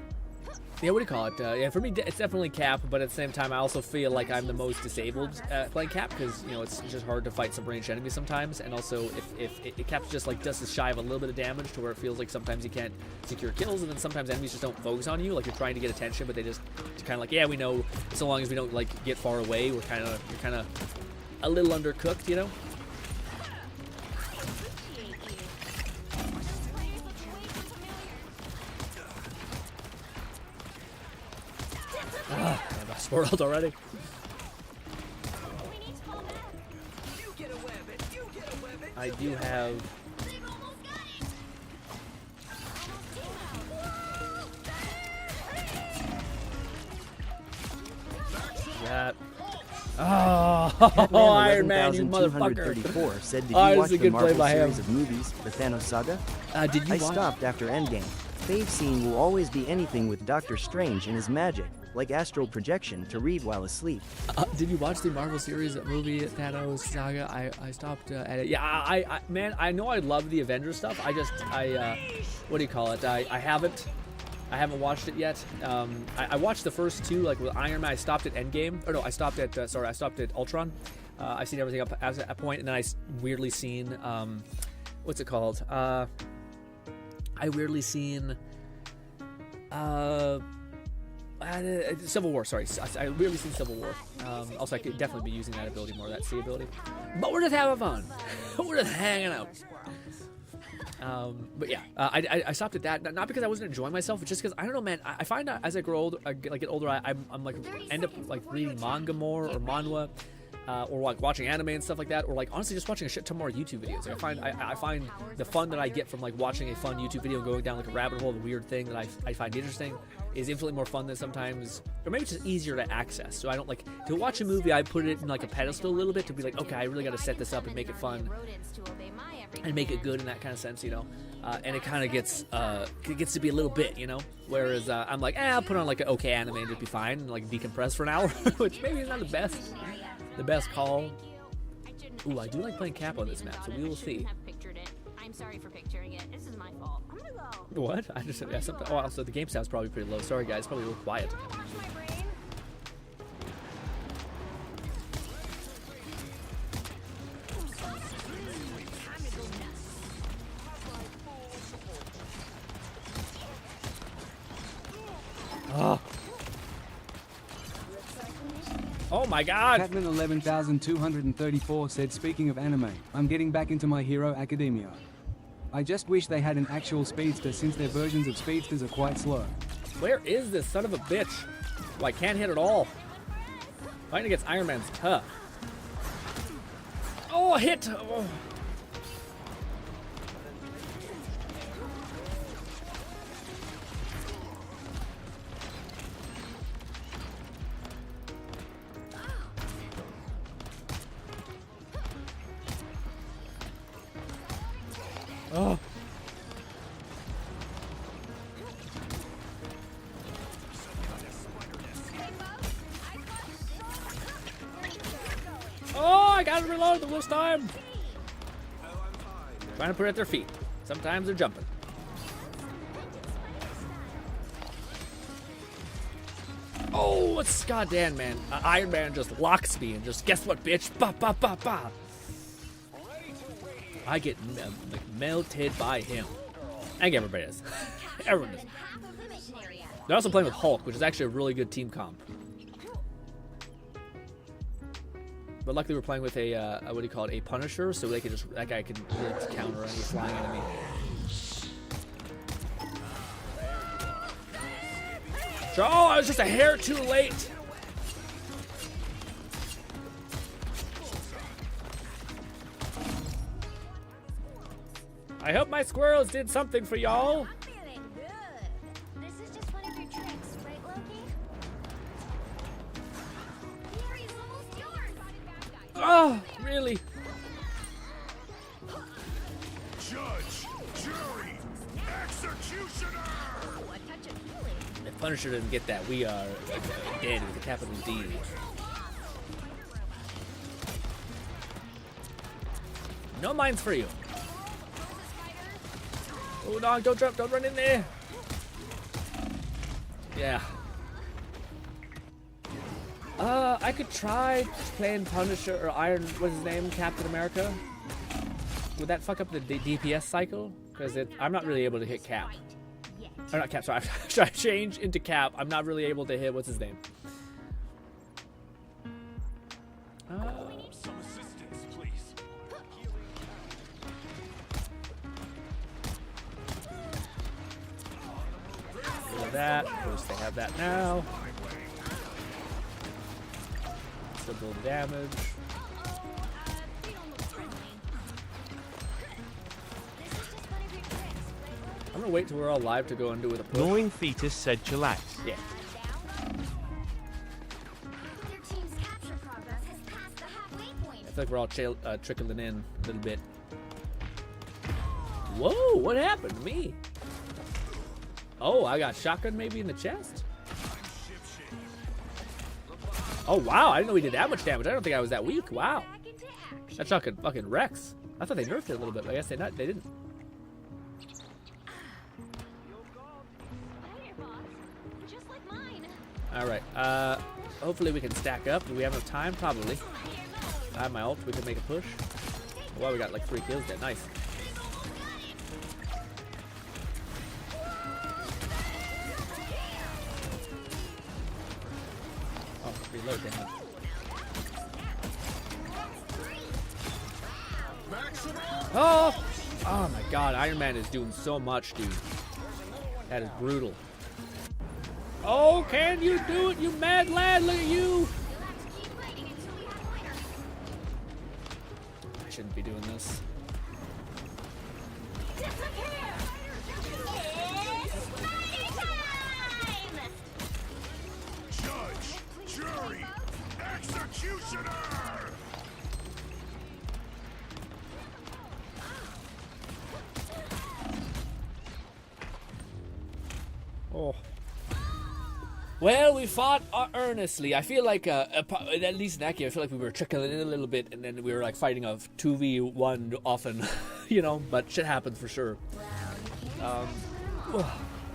Yeah, what do you call it? Yeah, for me, it's definitely Cap, but at the same time, I also feel like I'm the most disabled playing Cap because, you know, it's just hard to fight some ranged enemies sometimes, and also if Cap's just as shy of a little bit of damage to where it feels like sometimes you can't secure kills, and then sometimes enemies just don't focus on you, like you're trying to get attention, but they just kind of like, yeah, we know, so long as we don't, like, get far away, you're kind of a little undercooked, you know? Ah, I got spoiled already. I do have. That. Oh, Iron Man, you motherfucker. Said, did you watch the Marvel series of movies, the Thanos Saga? Did you I stopped after Endgame. Fave scene will always be anything with Doctor Strange and his magic, like astral projection, to read while asleep. Did you watch the Marvel series movie Thanos Saga? I stopped at it. Yeah, man, I know I love the Avengers stuff. What do you call it? I haven't watched it yet. I watched the first two, like with Iron Man. I stopped at Endgame. Or no, I stopped at Ultron. I've seen everything up at that point, and then I weirdly seen, what's it called? I weirdly seen, Civil War, sorry. I weirdly seen Civil War. Also, I could definitely be using that ability more, that C ability. But we're just having fun. We're just hanging out. But yeah, I stopped at that, not because I wasn't enjoying myself, it's just because I don't know, man. I find out as I grow older, get older, I'm like end up like reading manga more or manhwa, or like watching anime and stuff like that, or like honestly just watching a shit ton more YouTube videos. Like I find the fun that I get from like watching a fun YouTube video, going down like a rabbit hole of a weird thing that I find interesting, is infinitely more fun than sometimes, or maybe it's just easier to access. So I don't like to watch a movie. I put it in like a pedestal a little bit to be like, okay, I really got to set this up and make it fun and make it good in that kind of sense, you know. And it kind of gets to be a little bit, you know. Whereas I'm like, I'll put on like an okay anime and it'll be fine, and like decompress for an hour, which maybe is not the best call. Ooh, I do like playing Cap on this map, so we will see. I'm sorry for picturing it. This is my fault. I'm gonna go. What? I just oh, also the game sound's probably pretty low. Sorry guys, probably a little quiet. Wash my brain. Oh my god! Catman 11,234 said, speaking of anime, I'm getting back into My Hero Academia. I just wish they had an actual speedster since their versions of speedsters are quite slow. Where is this son of a bitch? Oh, I can't hit at all. Fighting against Iron Man's tough. Oh, hit! Oh. Oh. Oh, I gotta reload this time. Trying to put it at their feet. Sometimes they're jumping. Oh, it's goddamn, man. Iron Man just locks me and just, guess what, bitch? Ba ba ba ba. I get like melted by him. I think everybody is. Everyone is. They're also playing with Hulk, which is actually a really good team comp. But luckily we're playing with a what do you call it? A Punisher, so they can just, that guy can really counter any flying enemy. Oh, I was just a hair too late. I hope my squirrels did something for y'all. I'm feeling good. This is just one of your tricks, right, Loki? Here is almost yours. Oh, really? Judge, jury, executioner. If Punisher didn't get that, we are dead with a capital D. No mines for you. Oh no, don't jump, don't run in there. Yeah. I could try playing Punisher or Iron, what's his name, Captain America. Would that fuck up the DPS cycle? Because I'm not really able to hit Cap. Or not Cap, sorry. Should I change into Cap? I'm not really able to hit, what's his name? Some assistance, please. That, of course they have that now. Still build damage. I'm gonna wait till we're all live to go and do with a push. Gnawing Fetus said chillax. Yeah. Their team's capture progress has passed the halfway point. I feel like we're all trickling in a little bit. Whoa, what happened to me? Oh, I got shotgun maybe in the chest? Oh, wow, I didn't know he did that much damage. I don't think I was that weak. Wow. That shotgun fucking wrecks. I thought they nerfed it a little bit, but I guess they didn't. Alright, hopefully we can stack up. Do we have enough time? Probably. I have my ult. We can make a push. Wow, we got like 3 kills there. Nice. Oh, reload, damn it. Oh! Oh my god, Iron Man is doing so much, dude. That is brutal. Oh, can you do it, you mad lad? Look at you! I shouldn't be doing this. Judge, jury, executioner! Oh. Well, we fought earnestly. I feel like, at least in that game, I feel like we were trickling in a little bit, and then we were like fighting a 2v1 often, you know. But shit happens for sure. That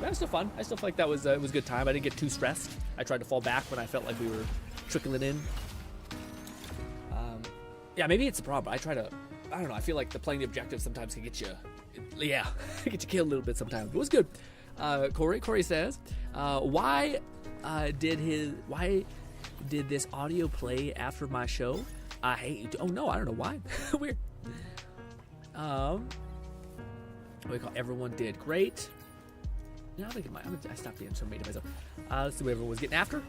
was still fun. I still feel like that was it was a good time. I didn't get too stressed. I tried to fall back when I felt like we were trickling in. Yeah, maybe it's a problem. I don't know. I feel like playing the objective sometimes can get you, get you killed a little bit sometimes. It was good. Corey says, why did this audio play after my show? Oh no, I don't know why. Weird. What do we call everyone did great. No, I stopped being so mean to myself. Let's see what everyone was getting after.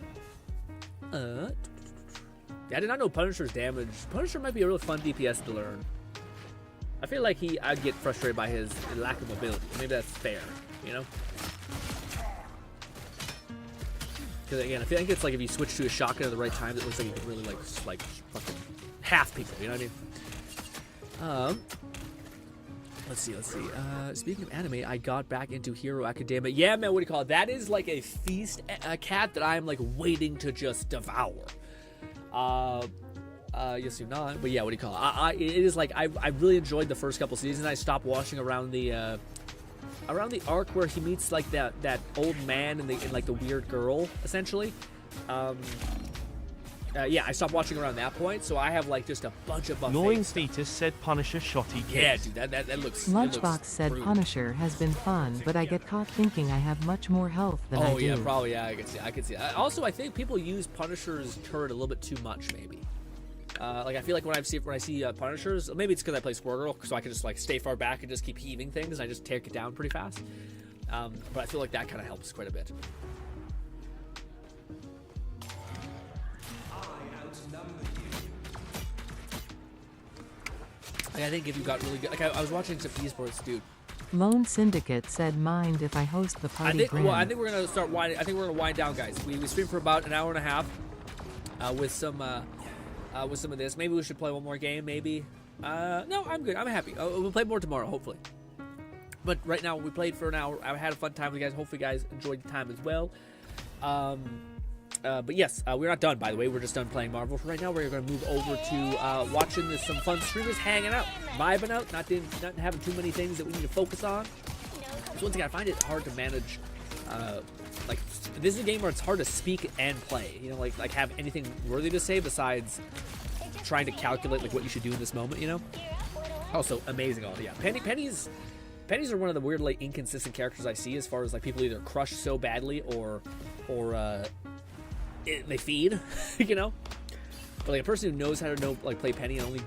I did not know Punisher's damage. Punisher might be a real fun DPS to learn. I feel like I'd get frustrated by his lack of mobility. Maybe that's fair, you know? Because again, I feel like it's like if you switch to a shotgun at the right time, it looks like you can really like fucking half people. You know what I mean? Let's see. Speaking of anime, I got back into Hero Academia. Yeah, man, what do you call it? That is like a feast, a cat that I'm like waiting to just devour. Yes, you're not. But yeah, what do you call it? It is like I really enjoyed the first couple seasons. I stopped watching around the arc where he meets like that old man and like the weird girl, essentially. Yeah, I stopped watching around that point, so I have like just a bunch of Annoying Thetis said Punisher shotty kids. Yeah, dude, that looks. Lunchbox said brutal. Punisher has been fun, but I get caught thinking I have much more health than I do. Oh yeah, probably. Yeah, I can see. Also, I think people use Punisher's turret a little bit too much, maybe. Like I feel like when I see Punishers, maybe it's because I play Squirrel Girl, so I can just like stay far back and just keep heaving things, and I just take it down pretty fast. But I feel like that kind of helps quite a bit. Like, I think if you got really good, like I was watching some esports, dude. Lone Syndicate said, "Mind if I host the party?" I think we're gonna start winding. I think we're gonna wind down, guys. We streamed for about an hour and a half with some of this. Maybe we should play one more game. Maybe. No, I'm good. I'm happy. We'll play more tomorrow, hopefully. But right now, we played for an hour. I had a fun time with you guys. Hopefully, you guys enjoyed the time as well. But yes, we're not done, by the way. We're just done playing Marvel. For right now, we're going to move over to watching some fun streamers hanging out, vibing out, not having too many things that we need to focus on. So once again, I find it hard to manage. Like, this is a game where it's hard to speak and play. You know, like have anything worthy to say besides trying to calculate like what you should do in this moment. You know. Also, amazing. Oh yeah, Pennies are one of the weirdly inconsistent characters I see, as far as like people either crush so badly or they feed, you know. But like a person who knows how to play Penny and only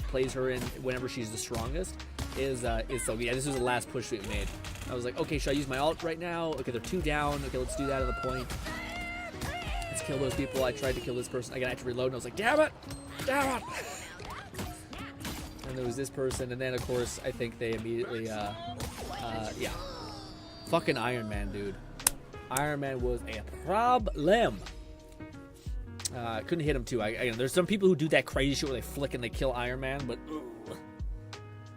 plays her in whenever she's the strongest is so yeah. This was the last push we made. I was like, okay, should I use my ult right now? Okay, they're 2 down. Okay, let's do that at the point. Let's kill those people. I tried to kill this person. I got to reload, and I was like, damn it. And there was this person, and then of course I think they immediately yeah, fucking Iron Man, dude. Iron Man was a problem. Couldn't hit him too. Again, there's some people who do that crazy shit where they flick and they kill Iron Man, but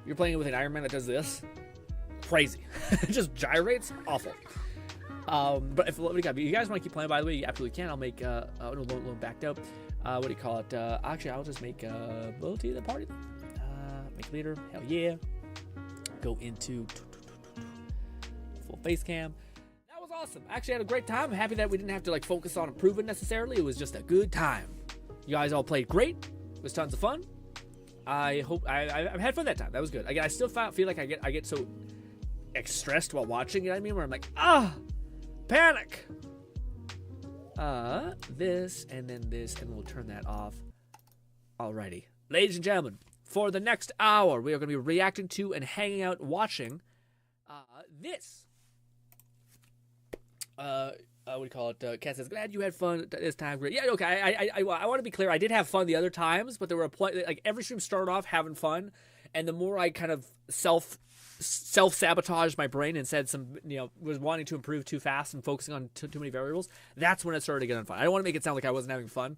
you're playing with an Iron Man that does this, crazy. It just gyrates, awful. But if you guys want to keep playing, by the way, you absolutely can. I'll make Lone backed up. What do you call it? Actually, I'll just make loyalty to the party. Make leader. Hell yeah. Go into full face cam. That was awesome. Actually, I had a great time. I'm happy that we didn't have to like focus on improving necessarily. It was just a good time. You guys all played great. It was tons of fun. I hope I had fun that time. That was good. Again, I still feel like I get so stressed while watching. You know what I mean? Where I'm like, panic. This and then this, and we'll turn that off. Alrighty, ladies and gentlemen, for the next hour, we are going to be reacting to and hanging out watching this. What do you call it? Kat says, glad you had fun this time. Great. Yeah, okay. I want to be clear. I did have fun the other times, but there were like every stream started off having fun, and the more I kind of self-sabotaged my brain and said some, was wanting to improve too fast and focusing on too many variables, that's when it started to get unfun. I don't want to make it sound like I wasn't having fun.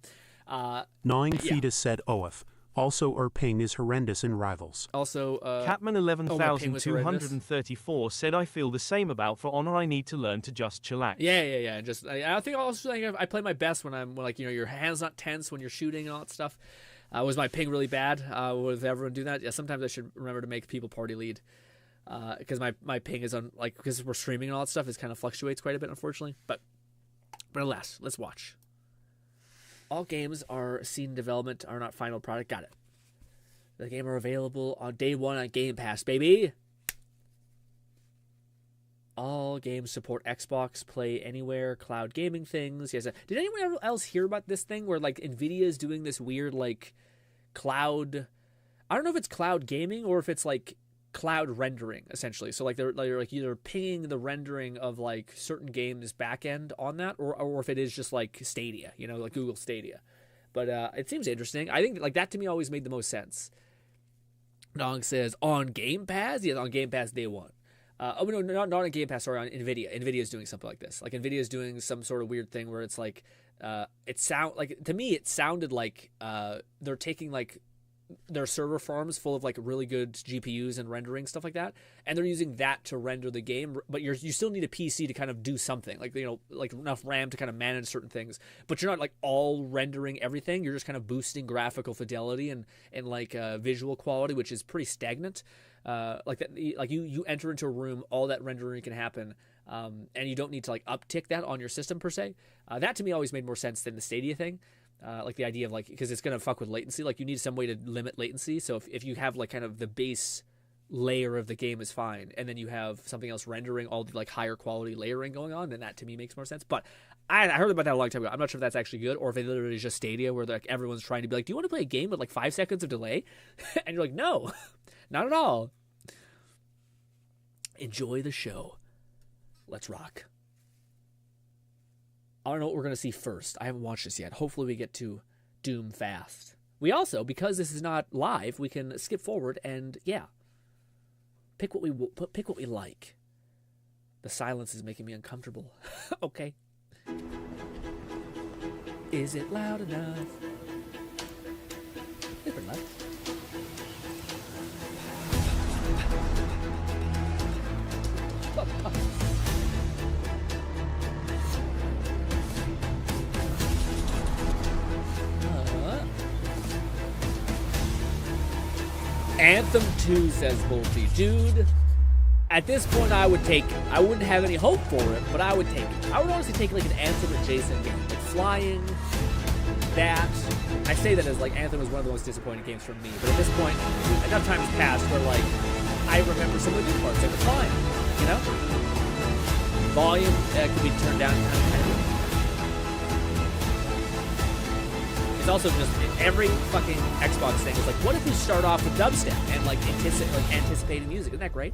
9 Fetus said OF. Also, our ping is horrendous in Rivals. Also, Catman 11,234 said, I feel the same about For Honor. I need to learn to just chillax. Yeah. Just I think also I play my best when I'm like, your hands not tense when you're shooting and all that stuff. Was my ping really bad? Was everyone doing that? Yeah, sometimes I should remember to make people party lead. Because my ping is on, like, because we're streaming and all that stuff, it kind of fluctuates quite a bit, unfortunately. But alas, let's watch. All games are seen in development, are not final product. Got it. The game are available on day one on Game Pass, baby. All games support Xbox Play Anywhere, cloud gaming things. Yes. Did anyone else hear about this thing where like Nvidia is doing this weird like cloud? I don't know if it's cloud gaming or if it's like cloud rendering essentially. So like they're like either pinging the rendering of like certain games backend on that, or if it is just like Stadia, like Google Stadia. But it seems interesting. I think like that to me always made the most sense. Nong says on Game Pass, yeah, on Game Pass day one. No, not on Game Pass. Sorry, on Nvidia. Nvidia is doing something like this. Like Nvidia is doing some sort of weird thing where it's like, to me it sounded like they're taking like their server farms full of like really good GPUs and rendering stuff like that, and they're using that to render the game. But you still need a PC to kind of do something, like like enough RAM to kind of manage certain things. But you're not like all rendering everything. You're just kind of boosting graphical fidelity and like visual quality, which is pretty stagnant. Like that, like you enter into a room, all that rendering can happen, and you don't need to like uptick that on your system per se. That to me always made more sense than the Stadia thing. Like the idea of like, because it's gonna fuck with latency. Like you need some way to limit latency. So if you have like kind of the base layer of the game is fine, and then you have something else rendering all the like higher quality layering going on, then that to me makes more sense. But I heard about that a long time ago. I'm not sure if that's actually good or if it literally is just Stadia where like everyone's trying to be like, do you want to play a game with like 5 seconds of delay? And you're like, no, not at all. Enjoy the show. Let's rock. I don't know what we're going to see first. I haven't watched this yet. Hopefully we get to Doom fast. We also, because this is not live, we can skip forward and, yeah, pick what we like. The silence is making me uncomfortable. Okay. Is it loud enough? It's pretty loud. Anthem 2, says Volty. Dude, at this point I wouldn't have any hope for it, but I would take it. I would honestly take like an Anthem adjacent game. Like flying, that. I say that as like Anthem was one of the most disappointing games for me, but at this point, enough time has passed where like, I remember some of the good parts, like the flying, Volume could be turned down kind of. It's also just every fucking Xbox thing is like, what if we start off with dubstep and like anticipating music? Isn't that great?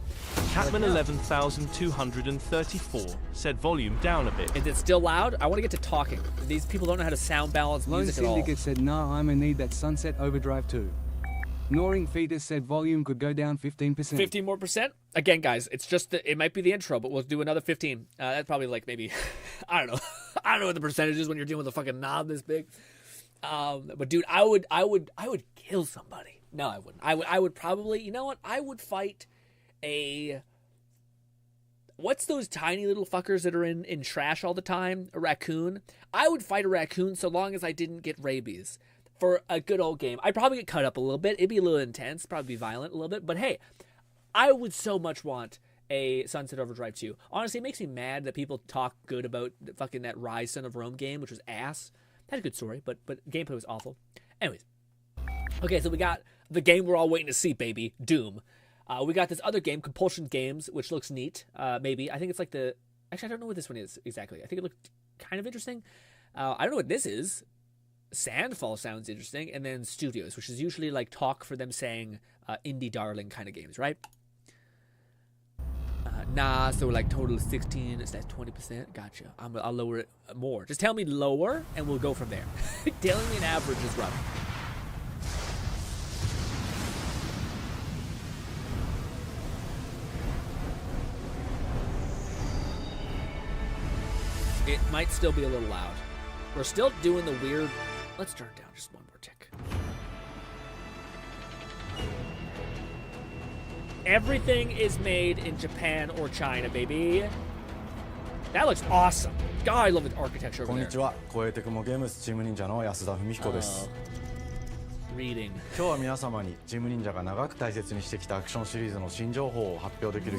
Catman 11,234 said volume down a bit. Is it still loud? I want to get to talking. These people don't know how to sound balance music at all. Lone Syndicate said, nah, I'ma need that Sunset Overdrive too. Gnawing Fetus said volume could go down 15%. 15 more percent? Again, guys, it's just it might be the intro, but we'll do another 15. That's probably like maybe, I don't know. I don't know what the percentage is when you're dealing with a fucking knob this big. But dude, I would kill somebody. No, I wouldn't. I would probably, you know what? I would fight what's those tiny little fuckers that are in trash all the time? A raccoon? I would fight a raccoon so long as I didn't get rabies. For a good old game. I'd probably get cut up a little bit. It'd be a little intense, probably be violent a little bit. But hey, I would so much want a Sunset Overdrive 2. Honestly, it makes me mad that people talk good about fucking that Rise Son of Rome game, which was ass. Had a good story, but gameplay was awful. Anyways. Okay, so we got the game we're all waiting to see, baby. Doom. We got this other game, Compulsion Games, which looks neat. Maybe. I think it's like the... Actually, I don't know what this one is exactly. I think it looked kind of interesting. I don't know what this is. Sandfall sounds interesting, and then Studios, which is usually like talk for them saying indie darling kind of games, right? Nah, so like total 16, it's like 20%. Gotcha. I'll lower it more. Just tell me lower, and we'll go from there. Telling me an average is rough. It might still be a little loud. We're still doing the weird... Let's turn it down just one more tick. Everything is made in Japan or China, baby. That looks awesome. God, I love the architecture over there. Reading.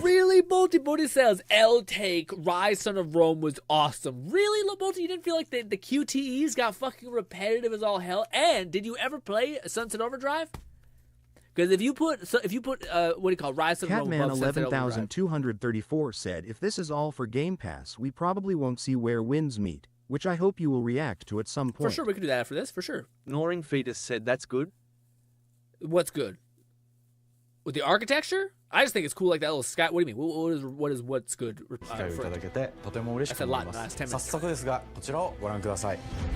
Really, Bolty says L-Take, Rise Son of Rome was awesome. Really, Bolty, you didn't feel like the QTEs got fucking repetitive as all hell? And did you ever play Sunset Overdrive? Because if you put what do you call Rise of Rome above Sunset Overdrive. Catman11234 said, if this is all for Game Pass, we probably won't see where winds meet, which I hope you will react to at some point. For sure, we could do that after this, for sure. Gnawing Fetus said that's good. What's good? With the architecture? I just think it's cool, like that little sky. What do you mean? What's good? I said a lot in the last 10 minutes. Or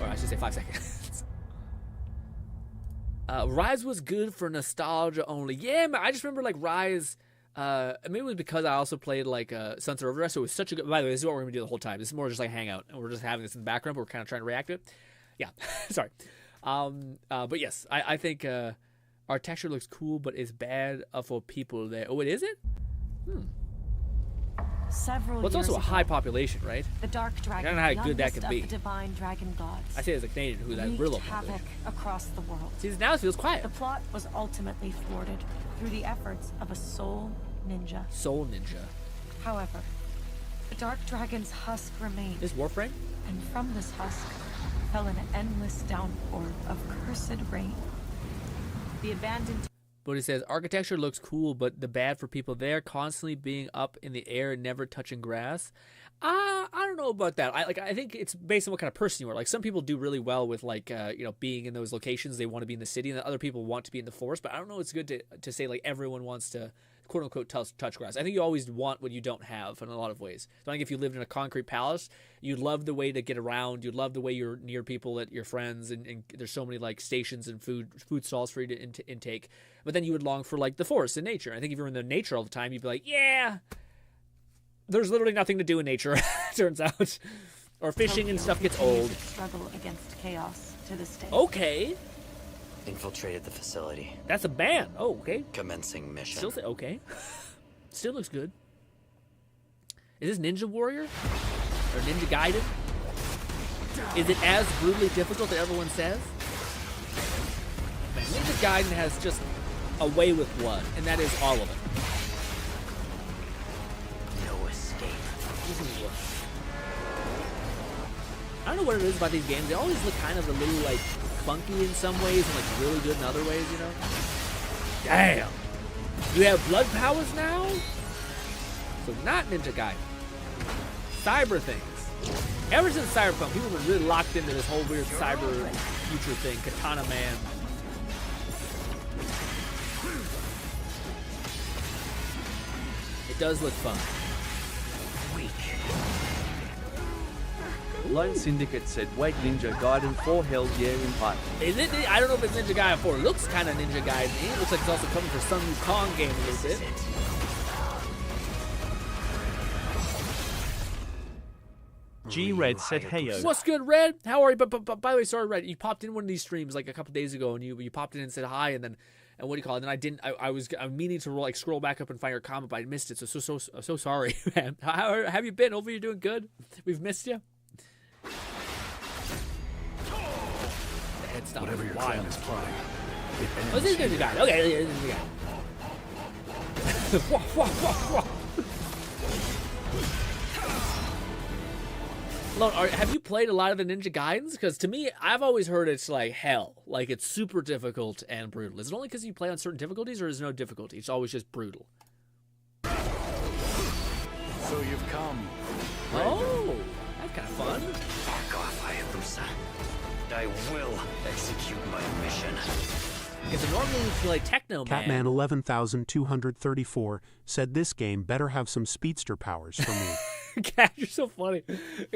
I should say 5 seconds. Rise was good for nostalgia only. Yeah, man, I just remember like Rise. Maybe it was because I also played like Sunset Overdrive, so it was such a good. By the way, this is what we're gonna do the whole time. This is more just like hangout, and we're just having this in the background, but we're kind of trying to react to it. Yeah, sorry. But yes, I think architecture looks cool, but it's bad for people there. Oh, is it? Several it's also years a high ago, population, right? The Dark Dragon, I don't know how good that youngest can be. of the divine dragon gods, I say as a Canadian who that wreaked real havoc across the world. See, now it feels quiet. The plot was ultimately thwarted through the efforts of a soul ninja. Soul ninja. However, the Dark Dragon's husk remained. This Warframe? And from this husk fell an endless downpour of cursed rain. The abandoned... But he says, architecture looks cool, but the bad for people there, constantly being up in the air and never touching grass. I don't know about that. I think it's based on what kind of person you are. Like, some people do really well with, like, being in those locations. They want to be in the city, and then other people want to be in the forest. But I don't know it's good to say, like, everyone wants to, quote-unquote, touch grass. I think you always want what you don't have in a lot of ways. So I think if you lived in a concrete palace, you'd love the way to get around. You'd love the way you're near people, that your friends, and there's so many, like, stations and food stalls for you to intake. But then you would long for, like, the forest and nature. I think if you're in the nature all the time, you'd be like, yeah, there's literally nothing to do in nature, turns out. Or fishing and stuff gets old. Struggle against chaos to this day. Okay. Infiltrated the facility. That's a ban. Oh, okay. Commencing mission. Still say okay. Still looks good. Is this Ninja Warrior? Or Ninja Gaiden? Is it as brutally difficult that everyone says? Man, Ninja Gaiden has just a way with blood, and that is all of it. No escape. I don't know what it is about these games. They always look kind of a little, like, funky in some ways and, like, really good in other ways, you know? Damn! You have blood powers now? So not Ninja Gaiden. Cyber things. Ever since Cyberpunk, people have been really locked into this whole weird cyber future thing. Katana Man. It does look fun. Lone Syndicate said, wait, Ninja Gaiden 4, hell yeah, in pipe. Is it? I don't know if it's Ninja Gaiden 4. It looks kind of Ninja Gaiden. It looks like it's also coming for some Kong game a little bit. G-Red said, heyo. What's good, Red? How are you? But by the way, sorry, Red. You popped in one of these streams like a couple days ago, and you popped in and said hi, and what do you call it? And I didn't. I'm meaning to like scroll back up and find your comment, but I missed it. So sorry, man. How have you been? Hopefully you're doing good. We've missed you. Whatever your plan is plotting. Oh, this is Ninja Gaiden. Okay, this is Ninja Gaiden. Lone, have you played a lot of the Ninja Gaidens? Because to me, I've always heard it's like hell. Like, it's super difficult and brutal. Is it only because you play on certain difficulties, or is there no difficulty? It's always just brutal. So you've come. Oh, that's kind of fun. Fuck off, Hayabusa. I will execute my mission. If it normally you feel like Techno Man. Catman 11,234 said this game better have some speedster powers for me. Cat, you're so funny.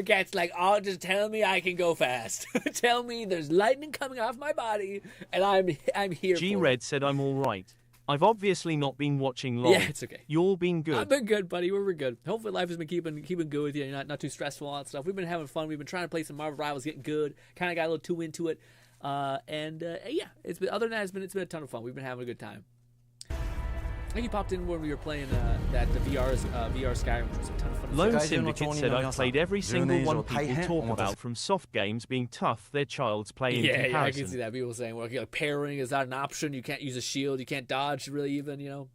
Cat's like, oh, just tell me I can go fast. Tell me there's lightning coming off my body, and I'm here. G-Red said I'm all right. I've obviously not been watching long. Yeah, it's okay. You all been good. I've been good, buddy. We're good. Hopefully life has been keeping good with you. You're not too stressful on stuff. We've been having fun. We've been trying to play some Marvel Rivals, getting good. Kind of got a little too into it. Yeah, it's been, other than that, it's been a ton of fun. We've been having a good time. I think you popped in when we were playing the VR Skyrim, which was a ton of fun. Lone Syndicate said I've played every single one people talk about, from soft games being tough, their child's play in comparison. Yeah, I can see that. People saying, well, like, parrying is not an option. You can't use a shield. You can't dodge, really, even, you know.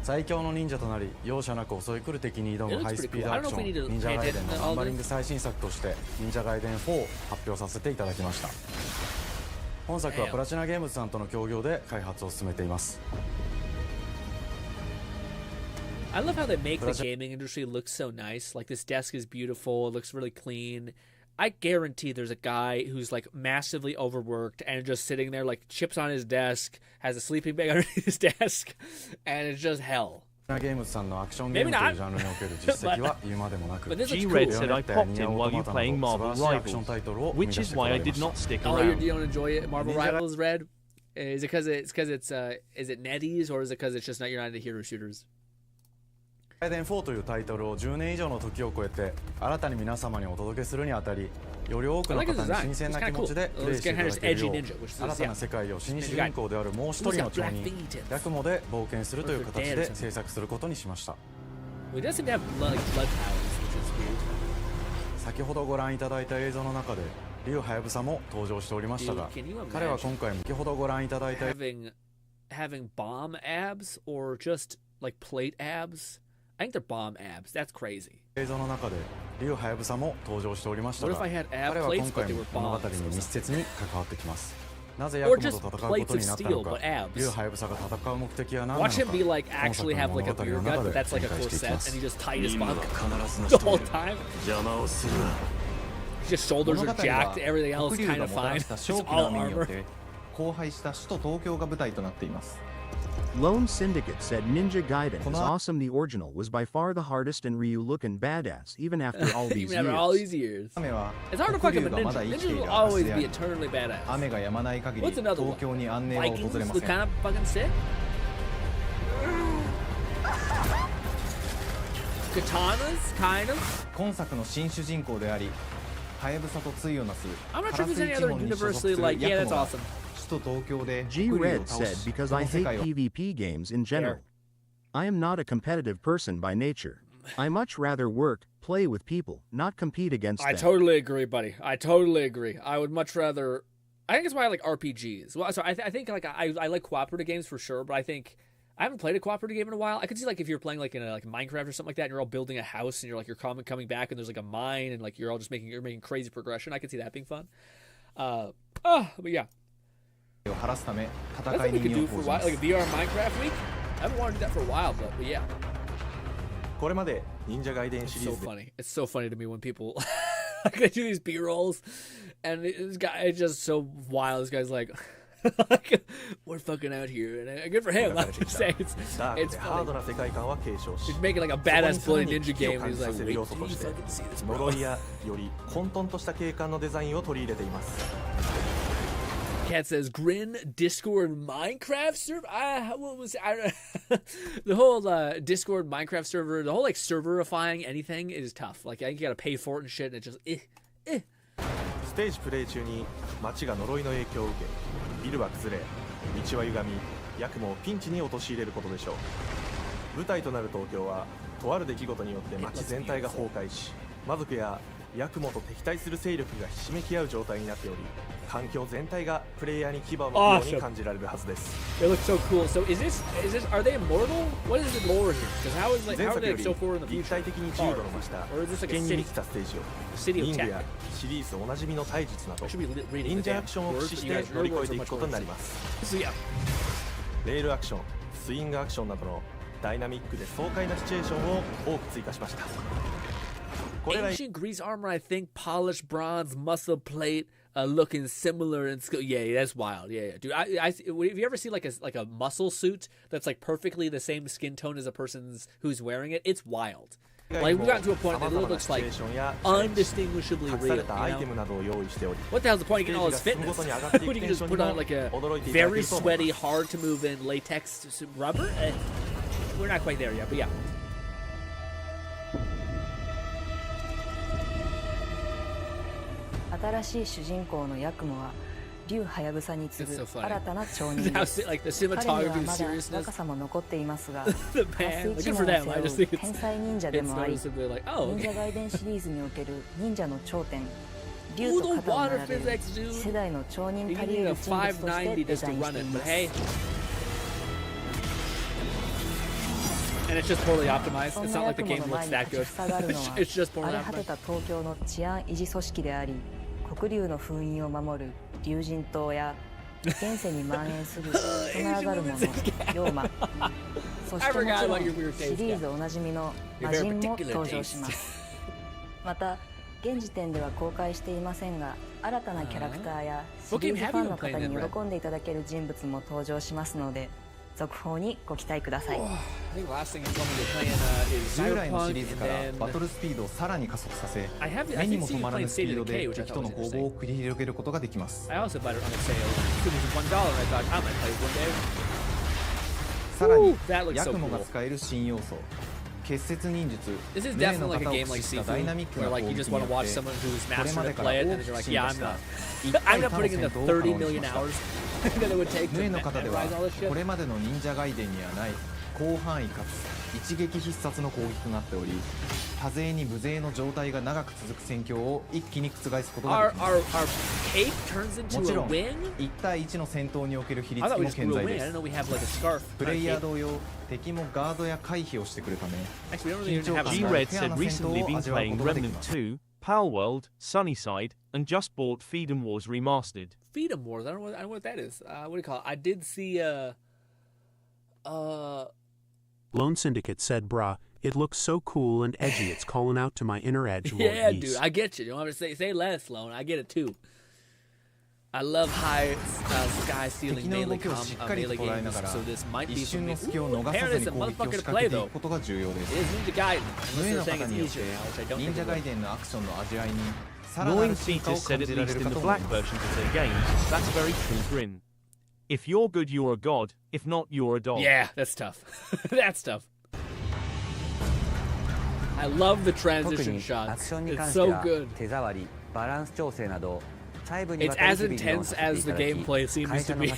最強の忍者となり容赦なく襲い来る敵に挑むハイスピードアクション忍者ガイデンのナンバリング最新作として忍者ガイデン4を発表させていただきました。本作はプラチナゲームズさんとの協業で開発を進めています。 I love how they make the gaming industry look so nice. Like, this desk is beautiful. It looks really clean. I guarantee there's a guy who's, like, massively overworked and just sitting there, like, chips on his desk, has a sleeping bag underneath his desk, and it's just hell. Maybe not. But this looks G-Red cool. said I popped in while you playing Marvel Rivals, which is why I did not stick around. You don't enjoy it? Marvel Rivals, Red? Is it because is it NetEase, or is it because it's just you're not into hero shooters? ガイデン4というタイトルを10年以上の時を超えて新たに皆様にお届けするにあたりより多くの方に新鮮な気持ちでプレイしていただけるよう新たな世界を新主人公であるもう一人の町人ヤクモで冒険するという形で制作することにしました。先ほどご覧いただいた映像の中でリュウハヤブサも登場しておりましたが彼は今回先ほどご覧いただいた having bomb abs or just like plate abs? I think they're bomb abs. That's crazy. 映像の中でリュウハヤブサも登場しておりましたが彼は今回も物語に密接に関わってきます。なぜヤクモと戦うことになったのか、リュウハヤブサが戦う目的は何なのか、 Watch him be like actually have like a beer gut, but that's like a corset, and he just tight his bunk the whole time. His shoulders are jacked, everything else kind of fine. It's all armor. 荒廃した首都東京が舞台となっています。 Lone Syndicate said Ninja Gaiden is awesome. The original was by far the hardest, and Ryu looking badass even after all these even after all these years. It's hard to fuck up a ninja. Ninjas will always be eternally badass. What's another one? Vikings look kind of fucking sick. Katanas, kind of. 今作の新主人公であり、ハヤブサと対をなす I'm not sure if there's any other universally like, yeah, that's awesome. G-Red said, because I hate PvP games in general. I am not a competitive person by nature. I much rather work, play with people, not compete against them. I totally agree, buddy. I totally agree. I would much rather... I think it's why I like RPGs. Well, so I think like I like cooperative games for sure, but I think... I haven't played a cooperative game in a while. I could see like if you're playing like in a, like Minecraft or something like that, and you're all building a house, and you're coming back, and there's like a mine, and like you're all just making crazy progression. I could see that being fun. But yeah. That's what we could do for a while, like a VR Minecraft week. I haven't wanted to do that for a while, but yeah. It's so funny. It's so funny to me when people like they do these B-rolls, and this guy is just so wild. This guy's like, we're fucking out here, and good for him. I'm just saying, it's funny. He's making like a badass bloody ninja game. And he's like, wait, did you fucking see this, bro? Cat says GRINN Discord Minecraft server. What was the whole Discord Minecraft server? The whole like serverifying anything is tough. Like I think you gotta pay for it and shit. And it just ステージプレイ中に街が呪いの影響を受け、ビルは崩れ、道は歪み、ヤクモをピンチに陥れることでしょう。舞台となる東京はとある出来事によって街全体が崩壊し、魔族やヤクモと敵対する勢力がひしめき合う状態になっており、環境全体がプレイヤーに牙を向くように感じられるはずです。It looks so cool. So is this are they immortal? What is the lore here? Because how are they so forward in the future? 立体的に自由度の増した危険に満ちたステージをリングやシリーズおなじみの体術など忍者アクションを駆使して乗り越えていくことになります。レールアクション、スイングアクションなどのダイナミックで爽快なシチュエーションを多く追加しました。Ancient Greece armor, I think, polished bronze, muscle plate, looking similar in skill. Yeah, that's wild. Yeah, dude. Have you ever seen like a muscle suit that's like perfectly the same skin tone as a person's who's wearing it? It's wild. Like, we've gotten to a point that it looks like undistinguishably real. You know? What the hell's the point of getting all this fitness when you can just put on like a very sweaty, hard to move in latex rubber? We're not quite there yet, but yeah. Like the cinematography, the seriousness. The band, like, good for them. I just think it's noticeably like, oh, okay. Ooh, the water physics, dude. You need a 590 just to run it, but hey. And it's just poorly optimized. It's not like the game looks that good. It's just poorly optimized. 黒竜の封印を守る竜神島や現世に蔓延する人の上がる者龍馬そしてもちろんシリーズおなじみの魔人も登場しますまた現時点では公開していませんが新たなキャラクターやシリーズファンの方に喜んでいただける人物も登場しますので続報にご期待ください。従来のシリーズからバトルスピードをさらに加速させ、目にも止まらぬスピードで敵との攻防を繰り広げることができます。さらにヤクモが使える新要素。結節忍術、例の型を駆使したダイナミックな攻撃によってこれまでから大きく進化した1対他の戦闘を可能にしましたヌエの型ではこれまでの忍者ガイデンにはない広範囲かつ一撃必殺の攻撃となっており多勢に無勢の状態が長く続く戦況を一気に覆すことができますもちろん1対1の戦闘における比率も健在ですプレイヤー同様敵もガードや回避をしてくるため緊張感のあるフェアな戦闘を味わうことができます Power World, Sunnyside, and just bought Freedom Wars Remastered. Freedom Wars? I don't know what that is. What do you call it? I did see, Lone Syndicate said, brah, it looks so cool and edgy it's calling out to my inner edge. Yeah, dude, I get you. You don't have to say less, Lone. I get it too. I love high sky ceiling melee games, so this might be for me. Pair is a motherfucker to play though. It is Ninja Gaiden, unless they're saying it's easier now, which I don't think it will. Knowing Fetus said at least in the black versions of their games, that's very true, Grin. If you're good, you're a god. If not, you're a dog. Yeah, that's tough. That's tough. I love the transition shots. It's so good. It's as intense as the gameplay seems to be.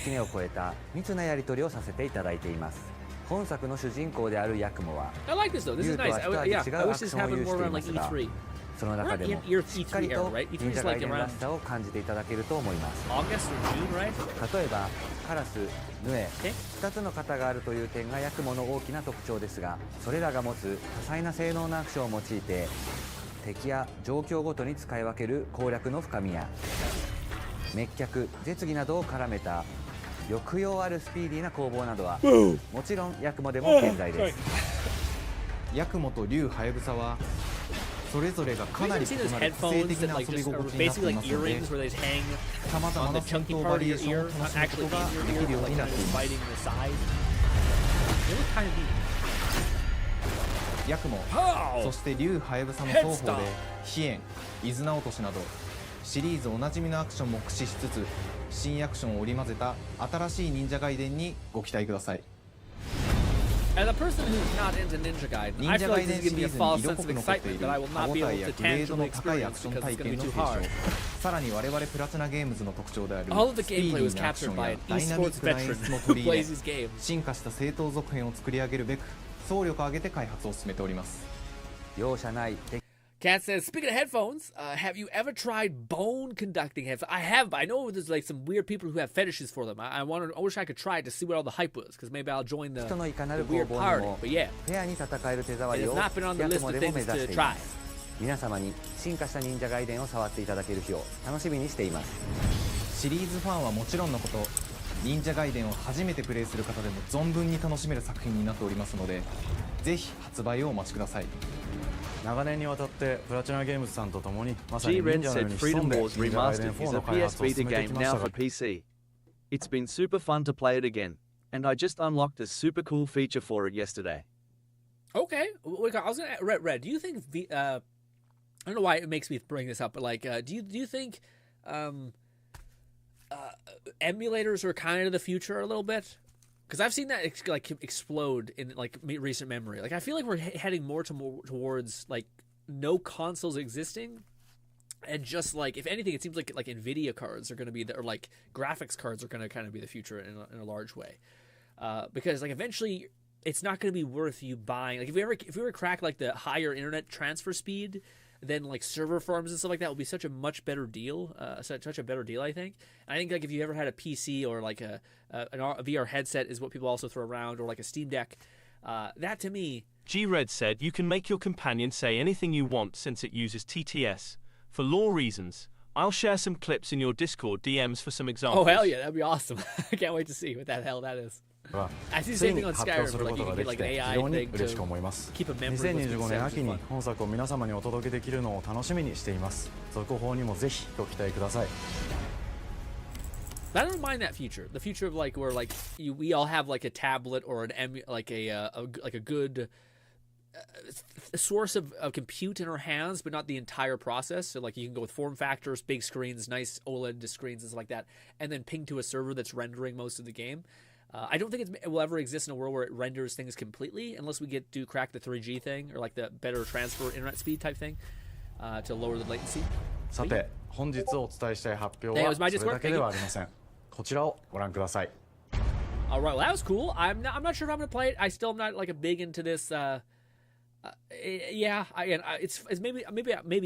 密なやり取りをさせていただいています。本作の主人公であるヤクモは、 I like this though. This is nice. Yeah, I wish this happened more around like E3. その中でもしっかりと忍者ガイデンらしさを感じていただけると思います。例えばカラス、ヌエ、2つの型があるという点がヤクモの大きな特徴ですが、それらが持つ多彩な性能なアクションを用いて敵や状況ごとに使い分ける攻略の深みや滅却、絶技などを絡めた抑揚あるスピーディーな攻防などはもちろんヤクモでも健在です。ヤクモと竜ハヤブサはそれぞれがかなり異なる個性的な遊び心地になっていますのでさまざまな戦闘バリエーションを楽しむことができるようになっていますヤクモ、そして竜ハヤブサの双方で飛燕、伊豆名落としなどシリーズおなじみのアクションも駆使しつつ新アクションを織り交ぜた新しい忍者ガイデンにご期待ください。As a person who's not into Ninja Gaiden, I feel like this is going to be a false sense of excitement that I will not be able to tangibly experience because it's going to be too hard. さらに我々プラチナゲームズの特徴である All of the gameplay was captured by an esports veteran who plays these games. 進化した正当続編を作り上げるべく総力を挙げて開発を進めております。容赦ない。Kat says, speaking of headphones, have you ever tried bone conducting headphones? I have, but I know there's like some weird people who have fetishes for them. I wish I could try it to see what all the hype was, because maybe I'll join the weird party. But yeah, it has not been on the list of things to try. 皆様に進化した忍者ガイデンを触っていただける日を楽しみにしています。シリーズファンはもちろんのこと、忍者ガイデンを初めてプレイする方でも存分に楽しめる作品になっておりますので、ぜひ発売をお待ちください。GRINN said Freedom Wars Remastered is a PS Vita game now for PC. It's been super fun to play it again, and I just unlocked a super cool feature for it yesterday. Okay, I was gonna Red. Do you think I don't know why it makes me bring this up, but like, do you think emulators are kind of the future a little bit? Because I've seen that explode in like recent memory. Like I feel like we're heading more towards like no consoles existing, and just like if anything, it seems like Nvidia cards are going to be or like graphics cards are going to kind of be the future in a large way. Because like eventually it's not going to be worth you buying. Like if we ever crack like the higher internet transfer speed, then like server farms and stuff like that will be such a much better deal. Such a better deal, I think. And I think like if you ever had a PC or like a VR headset is what people also throw around, or like a Steam Deck, that to me. GRINN said you can make your companion say anything you want since it uses TTS. For law reasons, I'll share some clips in your Discord DMs for some examples. Oh hell yeah, that'd be awesome. I can't wait to see what the hell that is. I see the same thing on Skyrim where like you can get like an AI thing to keep a memory. 2025年秋に本作を皆様にお届けできるのを楽しみにしています。続報にもぜひご期待ください。I don't mind that future. The future of like where like we all have like a tablet or like a good source of compute in our hands, but not the entire process. So like you can go with form factors, big screens, nice OLED screens and stuff like that, and then ping to a server that's rendering most of the game. I don't think it will ever exist in a world where it renders things completely, unless we do crack the 3G thing or like the better transfer internet speed type thing to lower the latency. さて、本日お伝えしたい発表はそれだけではありません。こちらをご覧ください。All right, well that was cool. I'm not sure if I'm gonna play it. I still am not like a big into this. Yeah, it's maybe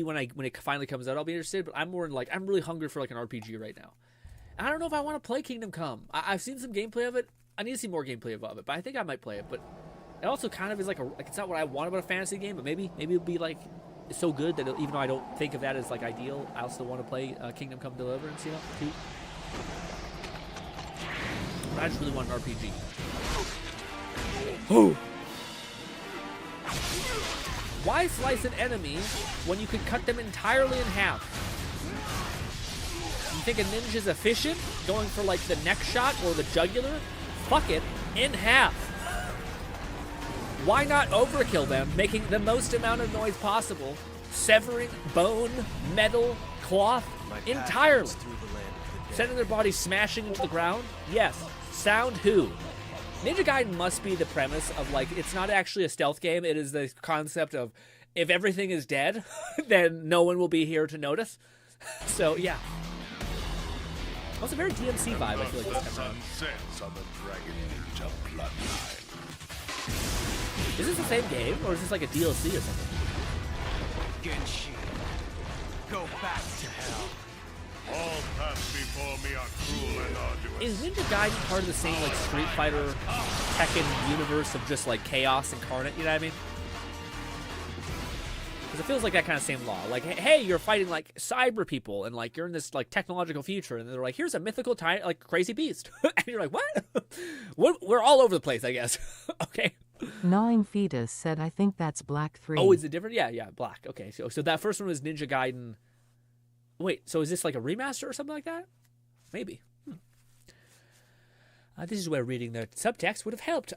when it finally comes out I'll be interested. But I'm more in like I'm really hungry for like an RPG right now. I don't know if I want to play Kingdom Come. I've seen some gameplay of it. I need to see more gameplay of it, but I think I might play it. But it also kind of is like it's not what I want about a fantasy game, but maybe it'll be like so good that even though I don't think of that as like ideal, I also want to play Kingdom Come Deliverance, you know, too. But I just really want an RPG. Why slice an enemy when you could cut them entirely in half? You think a ninja's efficient? Going for like the neck shot or the jugular? Fuck it, in half. Why not overkill them, making the most amount of noise possible, severing bone, metal, cloth entirely? Sending their bodies smashing into the ground? Yes. Sound who? Ninja Gaiden must be the premise of like, it's not actually a stealth game, it is the concept of if everything is dead, then no one will be here to notice. So yeah. That's a very DMC vibe, I feel like this time around. Is this the same game, or is this like a DLC or something? Genshin, go back to hell. All paths before me are cruel and arduous. Is Ninja Gaiden part of the same like Street Fighter Tekken universe of just like chaos incarnate, you know what I mean? Because it feels like that kind of same law. Like, hey, you're fighting like cyber people, and like you're in this like technological future, and they're like, here's a mythical like crazy beast, and you're like, what? We're all over the place, I guess. Okay. 9 Fetus said, I think that's Black 3. Oh, is it different? Yeah, Black. Okay, so that first one was Ninja Gaiden. Wait, so is this like a remaster or something like that? Maybe. This is where reading the subtext would have helped.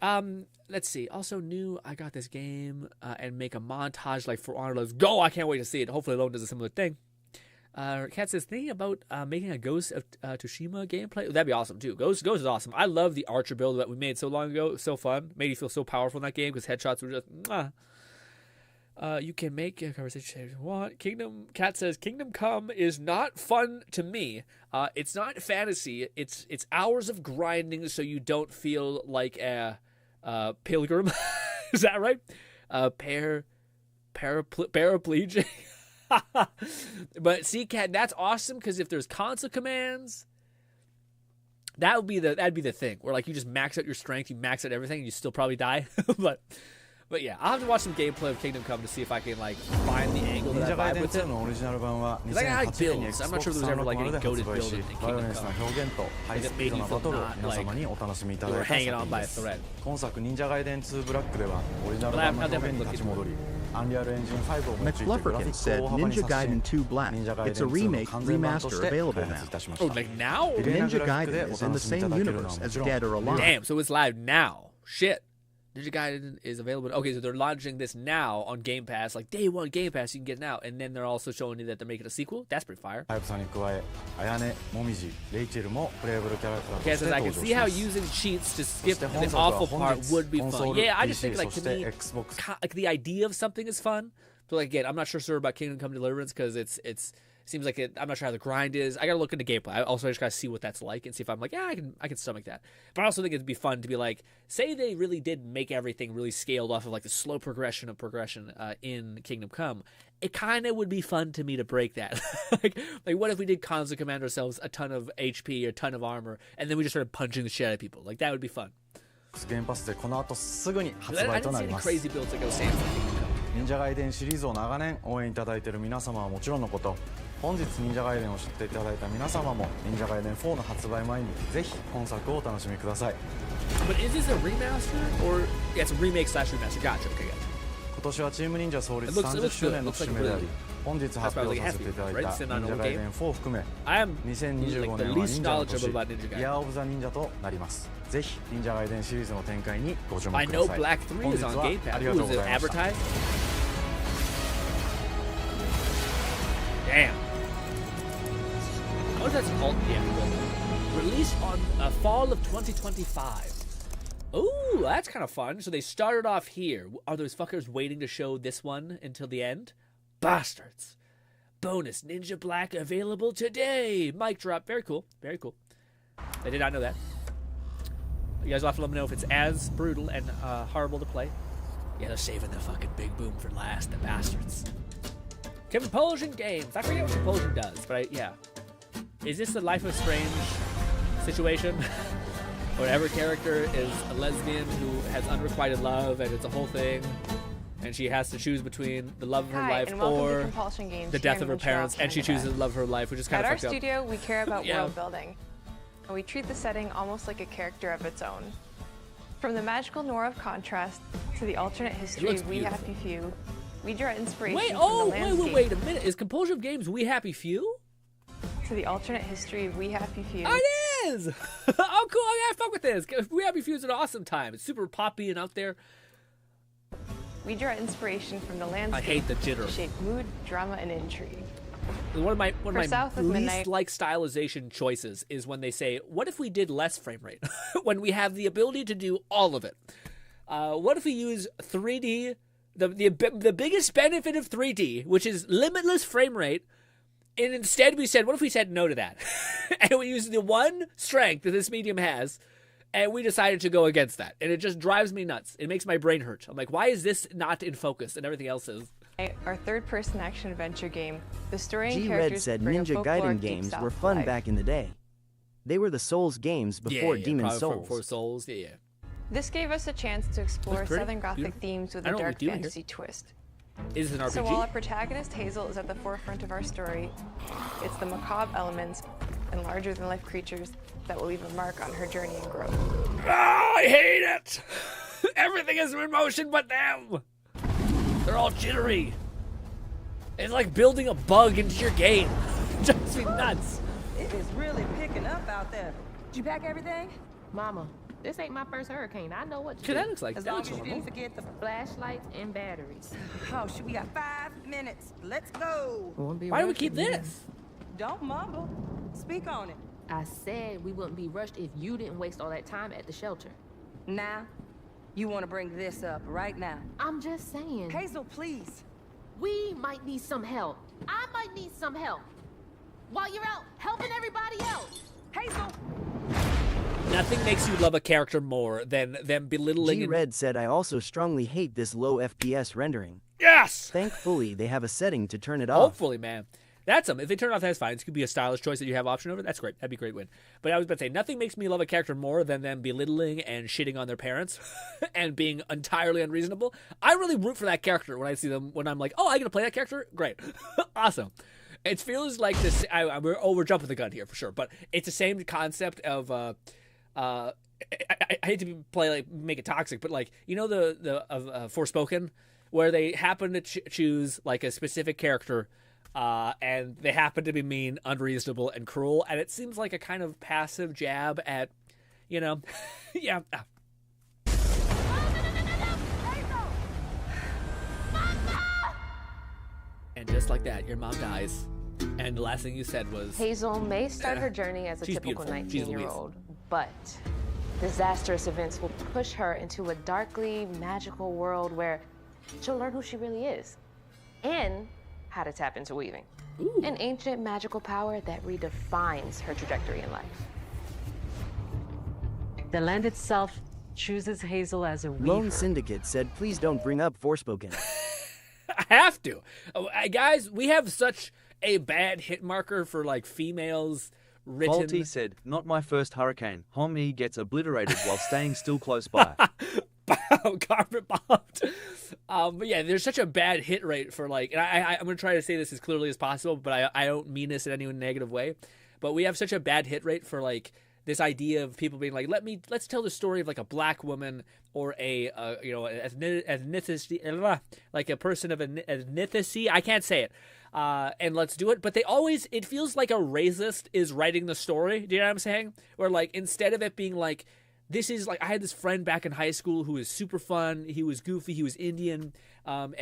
Let's see. Also new, I got this game and make a montage like For Honor. Let's go! I can't wait to see it. Hopefully Lone does a similar thing. Kat says, thinking about making a Ghost of Tsushima gameplay. That'd be awesome too. Ghost is awesome. I love the Archer build that we made so long ago. It was so fun. Made you feel so powerful in that game because headshots were just mwah. You can make a conversation if you want. Kat says, Kingdom Come is not fun to me. It's not fantasy. It's hours of grinding so you don't feel like a pilgrim. Is that right? Paraplegic. But see, Kat, that's awesome because if there's console commands, that'd be the thing where like you just max out your strength, you max out everything, and you still probably die. But yeah, I'll have to watch some gameplay of Kingdom Come to see if I can like find the angle that I vibe with it. Because I like builds. I'm not sure if there's ever like any goated build in Kingdom Come. Like it made you feel not like you were hanging on by a thread. 今作忍者ガイデン2ブラックではオリジナル版の表現に立ち戻り McFlufferkin said Ninja Gaiden 2 Black. It's a remake, remaster available now. Oh, like now? Ninja Gaiden is in the same universe as Dead or Alive. Damn, so it's live now. Shit. Ninja Gaiden is available. Okay, so they're launching this now on Game Pass, like day one Game Pass, you can get it now, and then they're also showing you that they're making a sequel. That's pretty fire. Okay, so I can see how using cheats to skip the awful part would be fun. Yeah, I just think like to me, like the idea of something is fun. But like again, I'm not sure about Kingdom Come Deliverance because it seems like I'm not sure how the grind is. I gotta look into gameplay. I just gotta see what that's like and see if I'm like, yeah, I can stomach that. But I also think it'd be fun to be like, say they really did make everything really scaled off of like the slow progression in Kingdom Come. It kind of would be fun to me to break that. like what if we did Konzo command ourselves a ton of HP, a ton of armor, and then we just started punching the shit out of people? Like that would be fun. I didn't see any crazy builds that go Sans like Kingdom Come. 忍者ガイデンシリーズを長年応援いただいている皆様はもちろんのこと、本日忍者ガイデンを知っていただいた皆様も忍者ガイデン4の発売前にぜひ本作をお楽しみください。 But is this a remaster or it's a remake slash remaster? Gotcha. Okay, gotcha. 今年はチーム忍者創立30周年の節目であり、本日発表させていただいた忍者ガイデン4を含め、2025年は忍者の年、イヤーオブザ忍者となります。ぜひ忍者ガイデンシリーズの展開にご注目ください。I know Black 3 is on Game Pass. Was it advertised? Damn. What is that called? Yeah. Released on fall of 2025. Ooh, that's kind of fun. So they started off here. Are those fuckers waiting to show this one until the end? Bastards. Bonus Ninja Black available today. Mic drop. Very cool. Very cool. I did not know that. You guys will have to let me know if it's as brutal and horrible to play. Yeah, they're saving the fucking big boom for last. The bastards. Compulsion Games. I forget what Compulsion does, but yeah. Is this a Life of Strange situation? Where every character is a lesbian who has unrequited love and it's a whole thing, and she has to choose between the love of her life or the death of her parents, and she chooses the love of her life, which is kind of fucked up. At our studio, we care about world building, and we treat the setting almost like a character of its own. From the magical noir of contrast to the alternate history of We Happy Few, we draw inspiration from the landscape. Wait a minute. Is Compulsion Games We Happy Few? To the alternate history of We Happy Few. Oh, it is! Oh, cool. I gotta fuck with this. We Happy Few is an awesome time. It's super poppy and out there. We draw inspiration from the landscape. I hate the jitter. To shape mood, drama, and intrigue. One of my least like stylization choices is when they say, what if we did less frame rate? When we have the ability to do all of it. What if we use 3D, the biggest benefit of 3D, which is limitless frame rate, and instead we said, what if we said no to that? And we used the one strength that this medium has, and we decided to go against that. And it just drives me nuts. It makes my brain hurt. I'm like, why is this not in focus and everything else is? Our third-person action adventure game, the story and G-Red characters said bring Ninja a folkloric Gaiden games deep were South fun life. back in the day. They were the Souls games before Demon Souls. Before Souls, yeah. This gave us a chance to explore pretty. Southern Gothic Beautiful. themes with I a know what dark we do fantasy here. twist. Is it an RPG? So while our protagonist Hazel is at the forefront of our story, it's the macabre elements and larger-than-life creatures that will leave a mark on her journey and growth. Oh, I hate it! Everything is in motion but them! They're all jittery. It's like building a bug into your game. It drives me nuts. It is really picking up out there. Did you pack everything? Mama, this ain't my first hurricane. I know what to Okay, do. that looks like As that long looks as you normal. didn't forget the Flashlights and batteries. Oh, shoot, we got 5 minutes. Let's go. Why do we keep this? Don't mumble. Speak on it. I said we wouldn't be rushed if you didn't waste all that time at the shelter. Now, you want to bring this up right now. I'm just saying. Hazel, please. We might need some help. I might need some help. While you're out helping everybody else. Hazel! Nothing makes you love a character more than them belittling. G-Red said, I also strongly hate this low FPS rendering. Yes! Thankfully, they have a setting to turn it off. Hopefully, man. That's them. If they turn it off, that's fine. It could be a stylish choice that you have option over. That's great. That'd be a great win. But I was about to say, nothing makes me love a character more than them belittling and shitting on their parents and being entirely unreasonable. I really root for that character when I see them, when I'm like, oh, I get to play that character? Great. Awesome. It feels like this. We're jumping the gun here for sure, but it's the same concept of. I hate to make it toxic, but like, you know, the Forspoken, where they happen to choose like a specific character, and they happen to be mean, unreasonable, and cruel, and it seems like a kind of passive jab at, you know, yeah. And just like that, your mom dies. And the last thing you said was... Hazel may start her journey as a typical 19-year-old, but disastrous events will push her into a darkly magical world where she'll learn who she really is and how to tap into weaving. Ooh. An ancient magical power that redefines her trajectory in life. The land itself chooses Hazel as a weaver. Lone Syndicate said, please don't bring up Forspoken. I have to. Guys, we have such a bad hit marker for like females written. Faulty said, not my first hurricane. Homie gets obliterated while staying still close by. Carpet bombed. But yeah, there's such a bad hit rate for like, and I'm going to try to say this as clearly as possible, but I don't mean this in any negative way. But we have such a bad hit rate for like this idea of people being like, let's tell the story of like a black woman or a ethnicity, like a person of an ethnicity. I can't say it. And let's do it. But it feels like a racist is writing the story. Do you know what I'm saying? Where like, instead of it being like, this is like, I had this friend back in high school who was super fun. He was goofy. He was Indian. And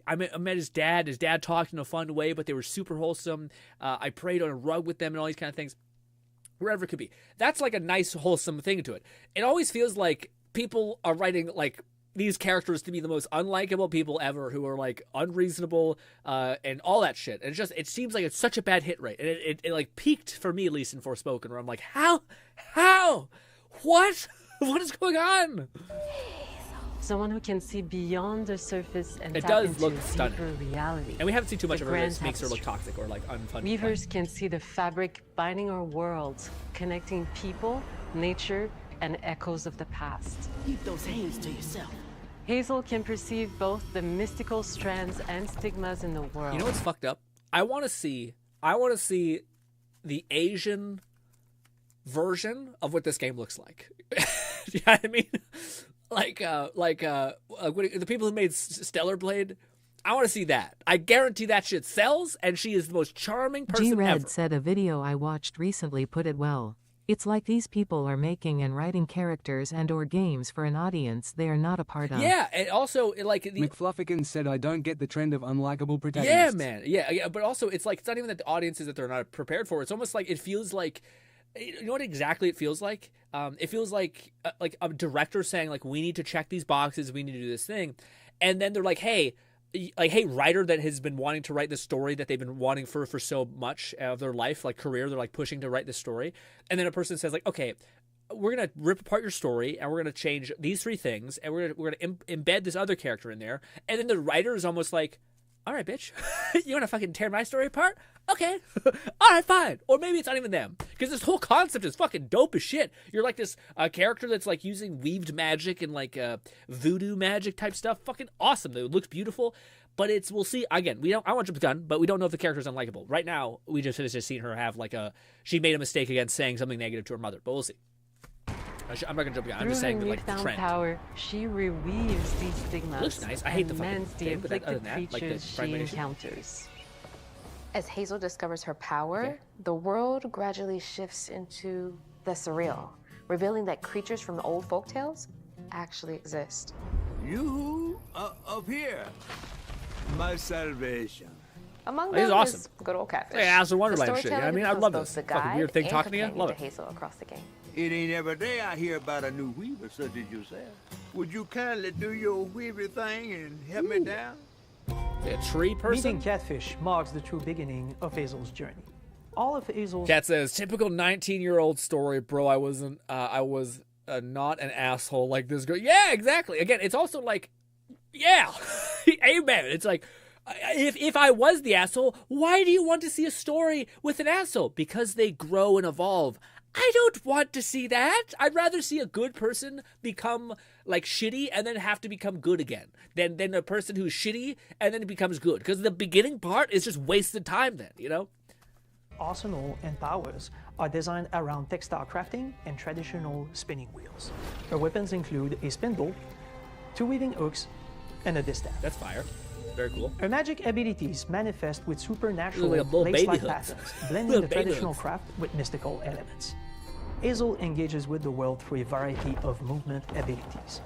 I met his dad. His dad talked in a fun way, but they were super wholesome. I prayed on a rug with them and all these kind of things. Wherever it could be. That's like a nice, wholesome thing to it. It always feels like people are writing like these characters to be the most unlikable people ever, who are like unreasonable and all that shit. And it seems like it's such a bad hit rate. And it like peaked for me, at least in Forspoken, where I'm like, how, what is going on? Someone who can see beyond the surface and it tap does into look deeper stunning. reality. And we haven't seen too much The of her grand that makes her look tapestry. toxic or like unfun. Weavers can see the fabric binding our worlds, connecting people, nature, and echoes of the past. Keep those hands to yourself. Hazel can perceive both the mystical strands and stigmas in the world. You know what's fucked up? I want to see the Asian version of what this game looks like. You know what I mean? The people who made Stellar Blade, I want to see that. I guarantee that shit sells, and she is the most charming person G-Red ever. said a video I watched recently put it well. It's like these people are making and writing characters and or games for an audience they are not a part of. Yeah, and also like McFluffican said, I don't get the trend of unlikable protagonists. Yeah, man. Yeah, but also it's like, it's not even that the audiences that they're not prepared for. It's almost like, it feels like, you know what exactly it feels like? It feels like a director saying like, we need to check these boxes, we need to do this thing, and then they're like, hey, writer that has been wanting to write this story that they've been wanting for so much of their life, like career, they're like pushing to write this story, and then a person says like, okay, we're gonna rip apart your story and we're gonna change these 3 things and we're gonna embed this other character in there, and then the writer is almost like, all right, bitch, you want to fucking tear my story apart? Okay. All right, fine. Or maybe it's not even them. Because this whole concept is fucking dope as shit. You're like this character that's like using weaved magic and like voodoo magic type stuff. Fucking awesome. It looks beautiful. But we'll see. Again, I want to jump the gun, but we don't know if the character's unlikable. Right now, we just seen her have like she made a mistake against saying something negative to her mother. But we'll see. I'm not gonna jump the gun. I'm just saying Through her like the newfound trend. power, she reweaves these stigmas. It looks nice. I hate the and fucking mends the thing, but other afflicted than that, like the creatures she fragmentation. encounters. As Hazel discovers her power, the world gradually shifts into the surreal, revealing that creatures from the old folktales actually exist. You up here, my salvation. Among He's them awesome. is good old Catfish. Yeah, Alice in The Wonderland shit. You know what I mean? I storyteller love becomes this both the fucking guide weird thing and talking to you. companion Love it. Hazel across the game. It ain't every day I hear about a new weaver such as yourself. Would you kindly do your weaver thing and help me down? A tree person? Meeting Catfish marks the true beginning of Hazel's journey. All of Hazel's... Cat says, typical 19-year-old story, bro. I was not an asshole like this girl. Yeah, exactly. Again, it's also like, yeah, amen. It's like, if I was the asshole, why do you want to see a story with an asshole? Because they grow and evolve. I don't want to see that. I'd rather see a good person become like shitty and then have to become good again than a person who's shitty and then becomes good. Because the beginning part is just wasted time then, you know? arsenal and powers are designed around textile crafting and traditional spinning wheels. Her weapons include a spindle, 2 weaving hooks, and a distaff. That's fire. Very cool. Her magic abilities manifest with supernatural like a lace-like baby patterns, blending the traditional craft with mystical elements. Hazel engages with the world through a variety of movement abilities.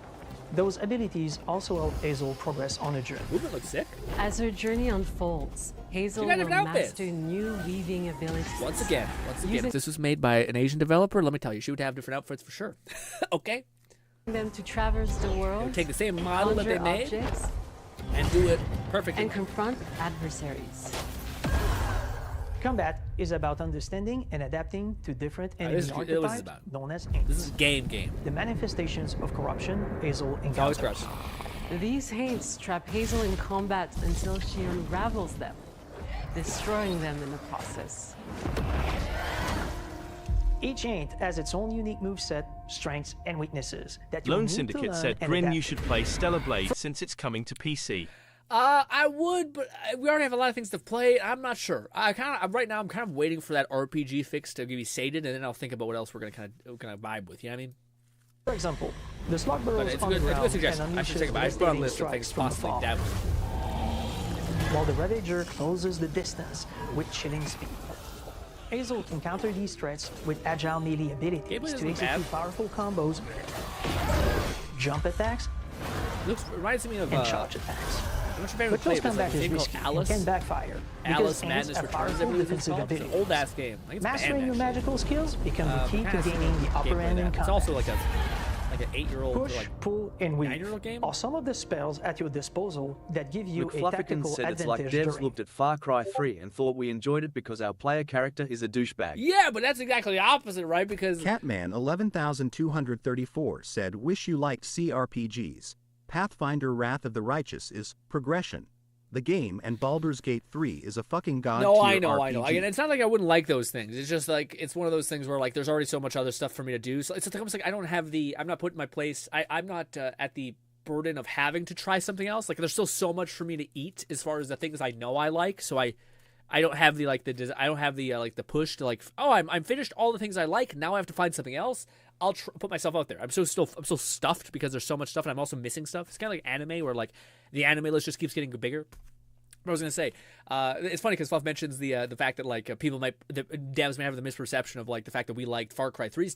Those abilities also help Hazel progress on a journey. Movement looks sick. As her journey unfolds, Hazel will master new weaving abilities. Once again, if this was made by an Asian developer, let me tell you, she would have different outfits for sure. Okay. Them to traverse the world. Take the same model that they made and do it perfectly. And confront adversaries. Combat is about understanding and adapting to different enemy archetypes known as inks. This is game. The manifestations of corruption Hazel encounters. These haints trap Hazel in combat until she unravels them, destroying them in the process. Each haint has its own unique moveset, strengths, and weaknesses that you Lone need Syndicate to learn said, and Grin, adapt you should play Stellar Blade since it's coming to PC. I would, but we already have a lot of things to play. I'm not sure. Right now I'm kind of waiting for that RPG fix to be sated, and then I'll think about what else we're gonna kind of vibe with. You know what I mean? For example, the slug burrows It's on a the good ground and suggestion. I should take it back. I put on a list of things possibly dabble. While the Ravager closes the distance with chilling speed. Hazel can counter these threats with agile melee abilities to execute powerful combos, jump attacks, reminds me of and charge attacks. What's your favorite play? Combat is risky and can backfire. Alice Madness Returns, I believe it's called. It's an old-ass game. Mastering your magical skills becomes the key to gaining the upper end in combat. It's also like an 8-year-old, push, pull, and weave 9-year-old game. Are some of the spells at your disposal that give you a McFluffington tactical said it's advantage like devs during. looked at Far Cry 3 and thought we enjoyed it because our player character is a douchebag. Yeah, but that's exactly the opposite, right? Because Catman 11,234 said, "Wish you liked CRPGs. Pathfinder: Wrath of the Righteous is progression. The game, and Baldur's Gate 3 is a fucking god tier I know. RPG. Again, it's not like I wouldn't like those things. It's just like it's one of those things where like there's already so much other stuff for me to do. So it's almost like I don't have I'm not put in my place. I'm not at the burden of having to try something else. Like there's still so much for me to eat as far as the things I know I like. So I don't have the the push to like, oh, I'm finished all the things I like. Now I have to find something else. I'll put myself out there. I'm still stuffed because there's so much stuff, and I'm also missing stuff. It's kind of like anime, where like the anime list just keeps getting bigger. What I was gonna say, it's funny because Fluff mentions the fact that like devs may have the misperception of like the fact that we liked Far Cry 3's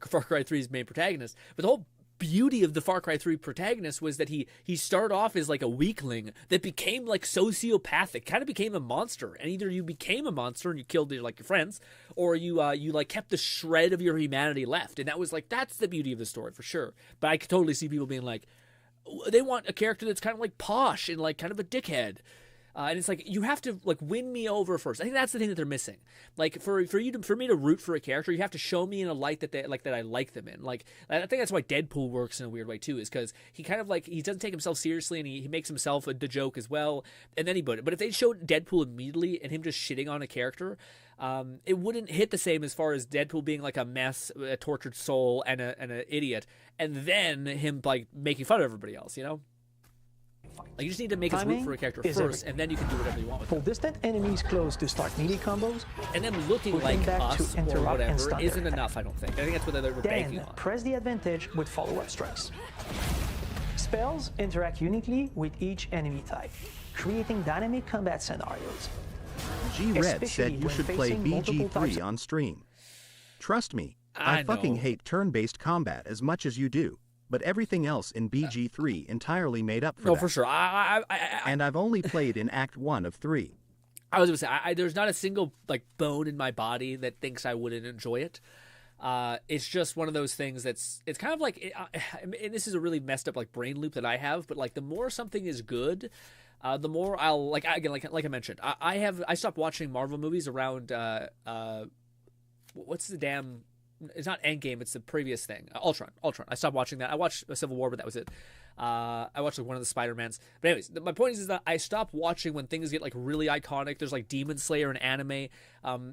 Far Cry 3's main protagonist, but the whole beauty of the Far Cry 3 protagonist was that he started off as like a weakling that became like sociopathic, kind of became a monster, and either you became a monster and you killed your friends, or you like kept the shred of your humanity left, and that's the beauty of the story for sure. But I could totally see people being like, they want a character that's kind of like posh and like kind of a dickhead. And it's like, you have to like win me over first. I think that's the thing that they're missing. Like for me to root for a character, you have to show me in a light that I like them in. Like I think that's why Deadpool works in a weird way too, is because he kind of like, he doesn't take himself seriously, and he makes himself the joke as well. And then but if they showed Deadpool immediately and him just shitting on a character, it wouldn't hit the same as far as Deadpool being like a mess, a tortured soul, and an idiot, and then him like making fun of everybody else, you know? Like you just need to make us root for a character first, and then you can do whatever you want with Pull distant enemies close to start melee combos. And then looking like us or whatever isn't enough, I don't think. I think that's what they're banking on. Press the advantage with follow-up strikes. Spells interact uniquely with each enemy type, creating dynamic combat scenarios. G-Red said you should play BG3 on stream. Trust me, I fucking hate turn-based combat as much as you do. But everything else in BG3 entirely made up for that. No, for sure. And I've only played in Act 1 of 3. I was going to say, there's not a single like bone in my body that thinks I wouldn't enjoy it. It's just one of those things it's kind of like, and this is a really messed up like brain loop that I have, but like the more something is good, the more I'll like I mentioned, I stopped watching Marvel movies around what's the damn. It's not Endgame, it's the previous thing. Ultron. I stopped watching that. I watched Civil War, but that was it. I watched like one of the Spider-Mans. But anyways, my point is that I stopped watching when things get like really iconic. There's like Demon Slayer and anime.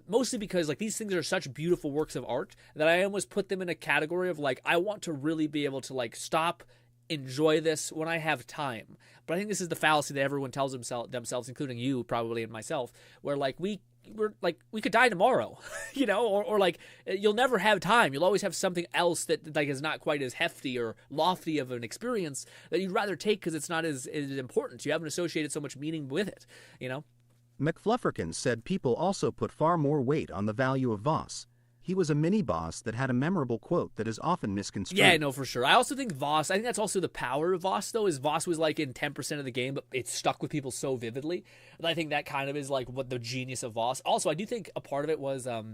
Mostly because like these things are such beautiful works of art that I almost put them in a category of like, I want to really be able to like stop, enjoy this when I have time. But I think this is the fallacy that everyone tells themselves, including you probably and myself, where like we we could die tomorrow, you know, or like you'll never have time. You'll always have something else that like is not quite as hefty or lofty of an experience that you'd rather take because it's not as important. You haven't associated so much meaning with it, you know. McFlufferkins said people also put far more weight on the value of Voss. He was a mini-boss that had a memorable quote that is often misconstrued. Yeah, no, for sure. I also think Voss, I think that's also the power of Voss, though, is Voss was like in 10% of the game, but it stuck with people so vividly. And I think that kind of is like what the genius of Voss. Also, I do think a part of it was a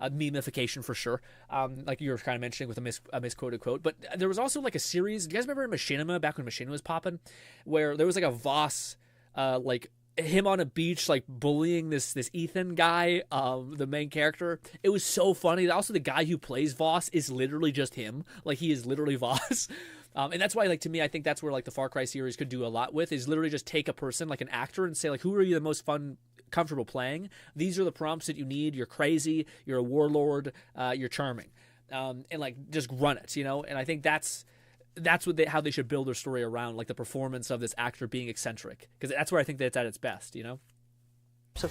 memification for sure. Like you were kind of mentioning with a misquoted quote. But there was also like a series, do you guys remember Machinima, back when Machinima was popping, where there was like a Voss, like, him on a beach like bullying this Ethan guy, the main character. It was so funny. Also, the guy who plays Voss is literally just him. Like, he is literally Voss. And that's why, like, to me, I think that's where like the Far Cry series could do a lot with, is literally just take a person like an actor and say like, who are you the most comfortable playing? These are the prompts that you need. You're crazy, you're a warlord, you're charming, and like just run it, you know. And I think that's how they should build their story around, like the performance of this actor being eccentric, because that's where I think that it's at its best, you know.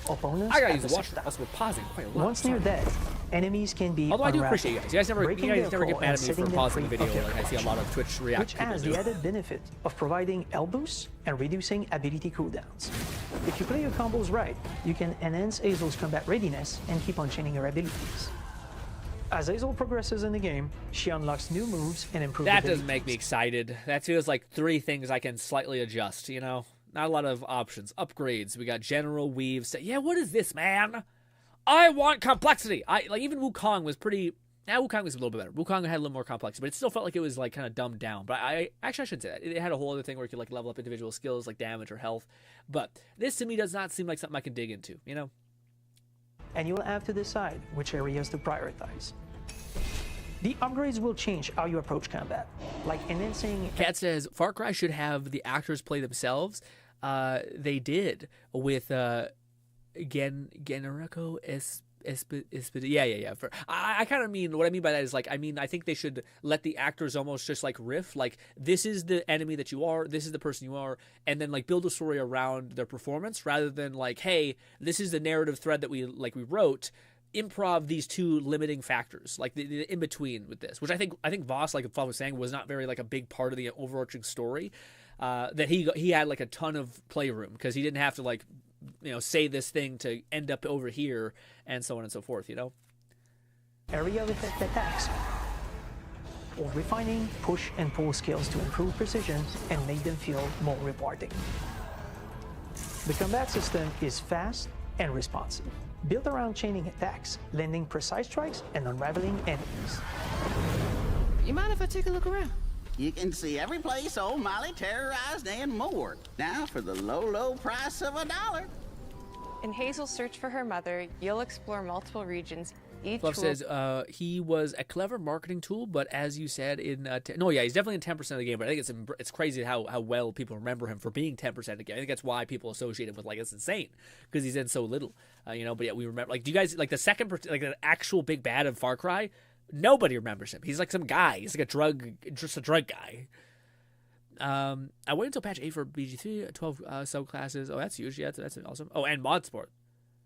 Opponents I gotta use the washroom. Also, we're pausing quite a lot. Once near dead, enemies can be although I do unraveled, appreciate you guys. You guys never get mad at me for pausing the video. Like I see a lot of Twitch react. Which has the added benefit of providing L boosts and reducing ability cooldowns. If you play your combos right, you can enhance Hazel's combat readiness and keep on chaining her abilities. As Hazel progresses in the game, she unlocks new moves and improves That abilities. doesn't make me excited. That feels like 3 things I can slightly adjust, you know? Not a lot of options. Upgrades. We got General Weaves. Yeah, what is this, man? I want complexity. Like, even Wukong was pretty... Now Wukong was a little bit better. Wukong had a little more complexity, but it still felt like it was, like, kind of dumbed down. But I shouldn't say that. It had a whole other thing where you could, like, level up individual skills, like damage or health. But this, to me, does not seem like something I can dig into, you know? And you'll have to decide which areas to prioritize. The upgrades will change how you approach combat, like enhancing... Kat says, Far Cry should have the actors play themselves. They did with Generico Yeah. I kind of mean, what I mean by that is, like, I mean, I think they should let the actors almost just, like, riff. Like, this is the enemy that you are, this is the person you are, and then, like, build a story around their performance rather than, like, hey, this is the narrative thread that we wrote. Improv these 2 limiting factors, like the in between with this, which I think Voss, like Flav was saying, was not very like a big part of the overarching story. That he had like a ton of playroom because he didn't have to, like, you know, say this thing to end up over here and so on and so forth, you know. Area of effect attacks, or refining push and pull skills to improve precision and make them feel more rewarding. The combat system is fast and responsive, built around chaining attacks, landing precise strikes, and unraveling enemies. You mind if I take a look around? You can see every place old Molly terrorized and more. Now for the low price of $1. In Hazel's search for her mother, you'll explore multiple regions. Fluff says he was a clever marketing tool, but as you said, he's definitely in 10% of the game. But I think it's crazy how well people remember him for being 10% of the game. I think that's why people associate him with, like, it's insane because he's in so little, you know. But yeah, we remember. Like, do you guys like the second, like the actual big bad of Far Cry? Nobody remembers him. He's like some guy. He's like a drug guy. I waited until patch 8 for BG3, 12 subclasses. Oh, that's huge. Yeah, that's awesome. Oh, and mod sport.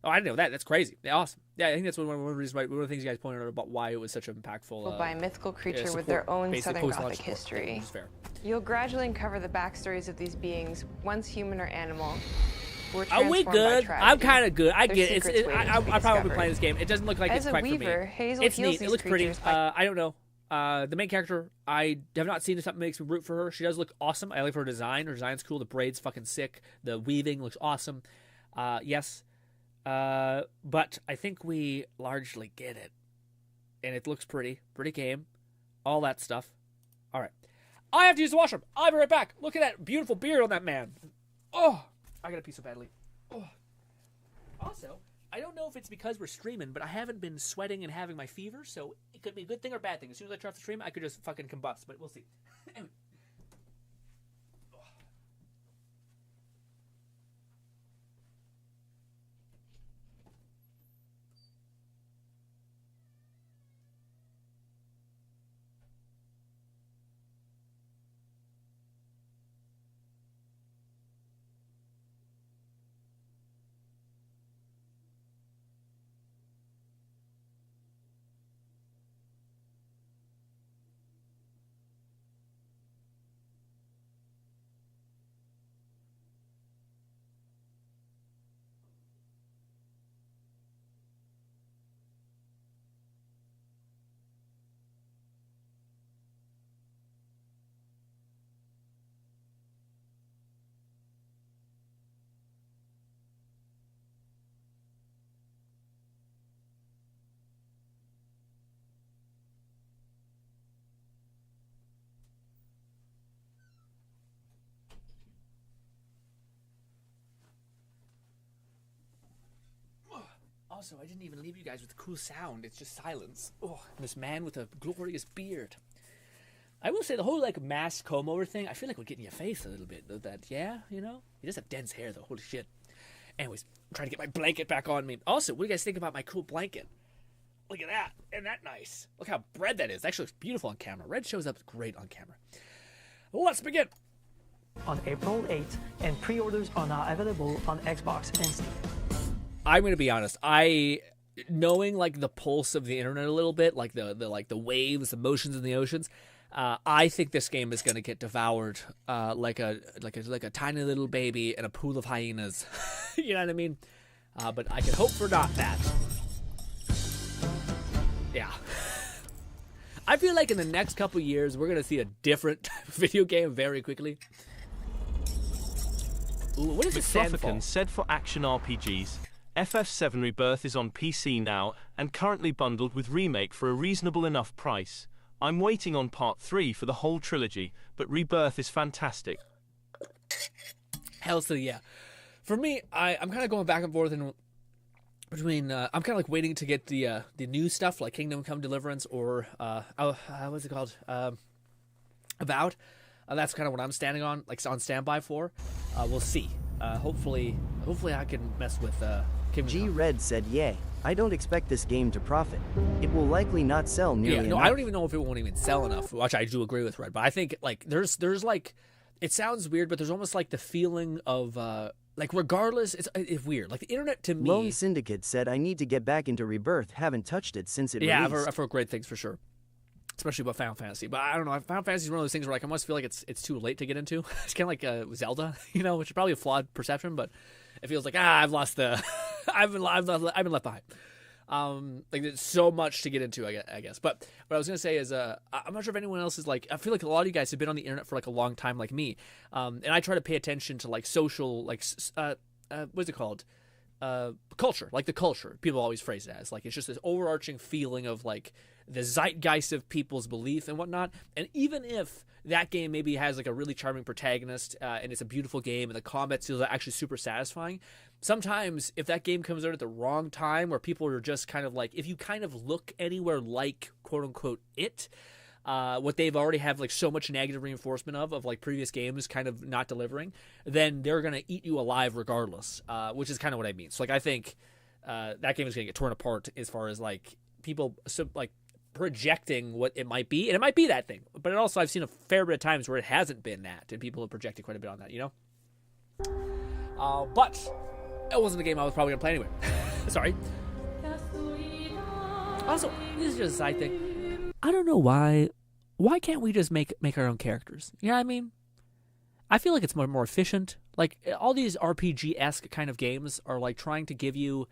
Oh, I didn't know that. That's crazy. Yeah, awesome. Yeah, I think that's one of the reasons one of the things you guys pointed out about why it was such an impactful. By a mythical creature with their own Southern Gothic history. Fair. You'll gradually uncover the backstories of these beings, once human or animal. Are we good? I'm kind of good. I get it. I probably play this game. It doesn't look like it's quite for me. Hazel it's neat. It looks pretty. I don't know. The main character, I have not seen something that makes me root for her. She does look awesome. I like her design. Her design's cool. The braid's fucking sick. The weaving looks awesome. Yes. But I think we largely get it. And it looks pretty game. All that stuff. All right. I have to use the washroom. I'll be right back. Look at that beautiful beard on that man. Oh, I gotta pee so badly. Oh. Also, I don't know if it's because we're streaming, but I haven't been sweating and having my fever, so it could be a good thing or bad thing. As soon as I turn off the stream, I could just fucking combust, but we'll see. Anyway. Also, I didn't even leave you guys with cool sound. It's just silence. Oh, this man with a glorious beard. I will say the whole like mass comb over thing, I feel like we're getting your face a little bit. That, yeah, you know? He does have dense hair though. Holy shit. Anyways, I'm trying to get my blanket back on me. Also, what do you guys think about my cool blanket? Look at that. Isn't that nice? Look how red that is. It actually looks beautiful on camera. Red shows up great on camera. Let's begin. On April 8th, and pre-orders are now available on Xbox and Steam. I'm going to be honest. Knowing like the pulse of the internet a little bit, like the waves, the motions in the oceans, I think this game is going to get devoured like a tiny little baby in a pool of hyenas. You know what I mean? But I can hope for not that. Yeah. I feel like in the next couple years, we're going to see a different type of video game very quickly. Ooh, what is this? McFlufferkin said for action RPGs, FF7 Rebirth is on PC now and currently bundled with Remake for a reasonable enough price. I'm waiting on Part 3 for the whole trilogy, but Rebirth is fantastic. Hell so yeah. For me, I'm kind of going back and forth between I'm kind of like waiting to get the new stuff like Kingdom Come Deliverance or what's it called, Avowed. That's kind of what I'm standing on, like on standby for. We'll see. Hopefully I can mess with Kingdom Come. G-Red said, "Yay! I don't expect this game to profit. It will likely not sell nearly enough." I don't even know if it won't even sell enough. Which I do agree with Red, but I think like there's like, it sounds weird, but there's almost like the feeling of like regardless, it's weird. Like the internet to me. Lone Syndicate said, "I need to get back into Rebirth. Haven't touched it since it released." Yeah, I've heard great things for sure. Especially about Final Fantasy, but I don't know. Final Fantasy is one of those things where like I almost feel like it's too late to get into. It's kind of like Zelda, you know, which is probably a flawed perception, but it feels like I've lost the, I've been left behind. Like there's so much to get into, I guess. But what I was gonna say is, I'm not sure if anyone else is like. I feel like a lot of you guys have been on the internet for like a long time, like me, and I try to pay attention to like social, like what's it called? Culture, like the culture. People always phrase it as like it's just this overarching feeling of like the zeitgeist of people's belief and whatnot. And even if that game maybe has like a really charming protagonist and it's a beautiful game and the combat feels actually super satisfying, sometimes if that game comes out at the wrong time where people are just kind of like, if you kind of look anywhere like quote unquote it, what they've already have like so much negative reinforcement of like previous games kind of not delivering, then they're going to eat you alive regardless, which is kind of what I mean. So like I think that game is going to get torn apart as far as like people like projecting what it might be, and it might be that thing, but it also I've seen a fair bit of times where it hasn't been that, and people have projected quite a bit on that, you know. But it wasn't a game I was probably gonna play anyway. Sorry. Also, this is just a side thing. I don't know why can't we just make our own characters? You know what I mean? I feel like it's more efficient. Like all these RPG-esque kind of games are like trying to give you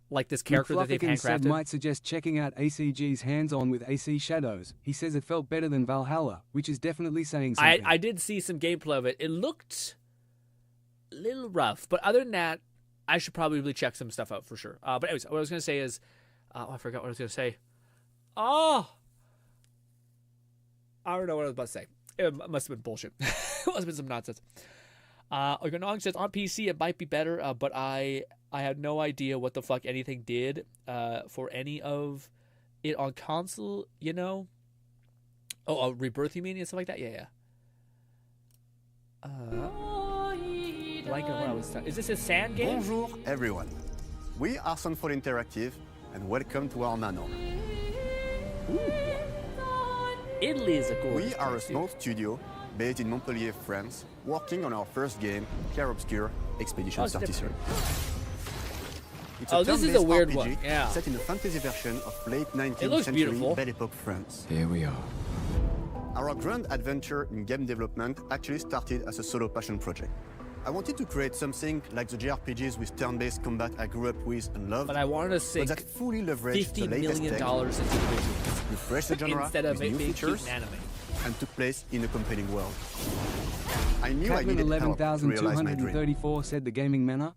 like this character that they've handcrafted. Might suggest checking out ACG's hands-on with AC Shadows. He says it felt better than Valhalla, which is definitely saying something. I did see some gameplay of it. It looked a little rough, but other than that, I should probably check some stuff out for sure. But anyways, what I was going to say is, I forgot what I was going to say. Oh! I don't know what I was about to say. It must have been bullshit. It must have been some nonsense. Ogonong says, on PC it might be better, but I had no idea what the fuck anything did for any of it on console, you know? Oh, Rebirth you mean and stuff like that? Yeah. Like what I was talking. Is this a sand game? Bonjour everyone. We are Sunfall Interactive and welcome to our manor. Ooh. Italy is a gorgeous We are a small studio based in Montpellier, France, working on our first game, Clair Obscur Expedition 33. It's a this is a weird RPG one. Yeah. set in a fantasy version of late 19th It looks century beautiful. Belle Epoque France. Here we are. Our grand adventure in game development actually started as a solo passion project. I wanted to create something like the JRPGs with turn-based combat I grew up with and loved, but I wanted to sink that fully leveraged the $50 latest million tech, into visuals refreshed the genre instead of with new making features, anime. and took place in a compelling world. I knew I Catman needed help to realize my dream. 11,234 said the gaming manor.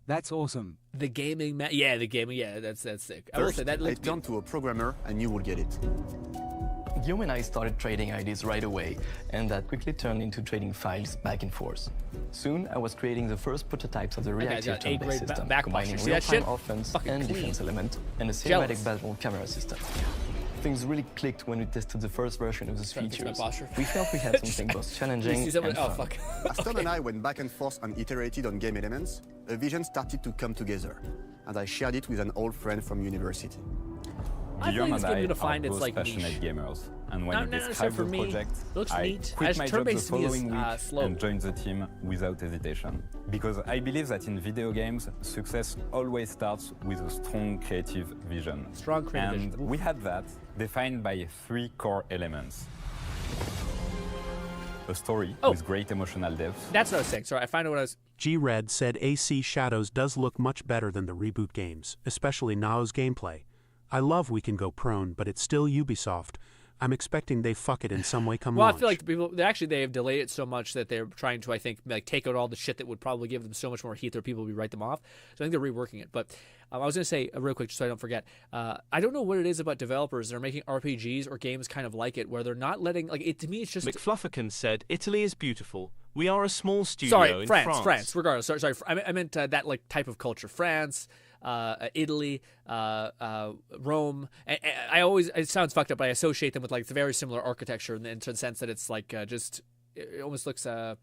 That's awesome. The gaming, that's sick. I will First, say that I looks turned to a programmer and you will get it. Guillaume and I started trading ideas right away, and that quickly turned into trading files back and forth. Soon, I was creating the first prototypes of the reactive turn-based system, combining real-time offense and defense element, and a cinematic battle camera system. Things really clicked when we tested the first version of these features. We felt we had something both challenging and fun. As Tom and I went back and forth and iterated on game elements, a vision started to come together, and I shared it with an old friend from university. Guillaume and I are both passionate gamers, and when he described the project, I quit my job the following week and joined the team without hesitation. Because I believe that in video games, success always starts with a strong creative vision. And we had that, defined by 3 core elements. A story with great emotional depth. That's what I was saying. Sorry, I found out what I was... G-Red said AC Shadows does look much better than the reboot games, especially Nao's gameplay. I love We Can Go Prone, but it's still Ubisoft. I'm expecting they fuck it in some way come launch. I feel like they have delayed it so much that they're trying to, I think, like take out all the shit that would probably give them so much more heat that people would write them off. So I think they're reworking it. But I was going to say real quick, just so I don't forget, I don't know what it is about developers that are making RPGs or games kind of like it, where they're not letting, like, it to me it's just... McFlufferkin said, Italy is beautiful. We are a small studio in France. France, regardless. Sorry, I meant that like type of culture. France... Italy, Rome. I always, it sounds fucked up, but I associate them with like the very similar architecture in the sense that it's like just, it almost looks, it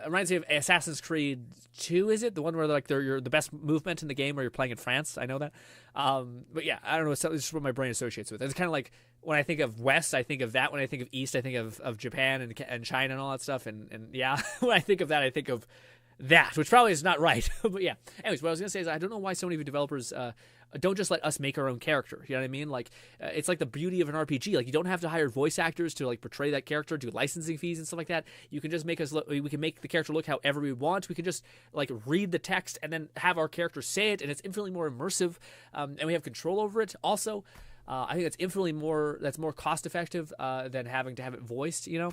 reminds me of Assassin's Creed 2, is it? The one where like you're the best movement in the game where you're playing in France. I know that. But yeah, I don't know. It's just what my brain associates with. It's kind of like when I think of West, I think of that. When I think of East, I think of Japan and China and all that stuff. And yeah, when I think of that, I think of that, which probably is not right. But yeah. Anyways, what I was going to say is I don't know why so many developers don't just let us make our own character. You know what I mean? Like, it's like the beauty of an RPG. Like, you don't have to hire voice actors to, like, portray that character, do licensing fees and stuff like that. You can just make us look, we can make the character look however we want. We can just, like, read the text and then have our character say it, and it's infinitely more immersive, and we have control over it. Also, I think that's more cost-effective than having to have it voiced, you know?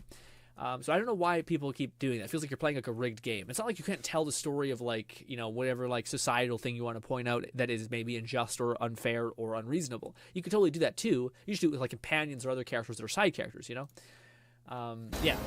So I don't know why people keep doing that. It feels like you're playing like a rigged game. It's not like you can't tell the story of like, you know, whatever like societal thing you want to point out that is maybe unjust or unfair or unreasonable. You can totally do that too. You should do it with like companions or other characters that are side characters, you know? Yeah.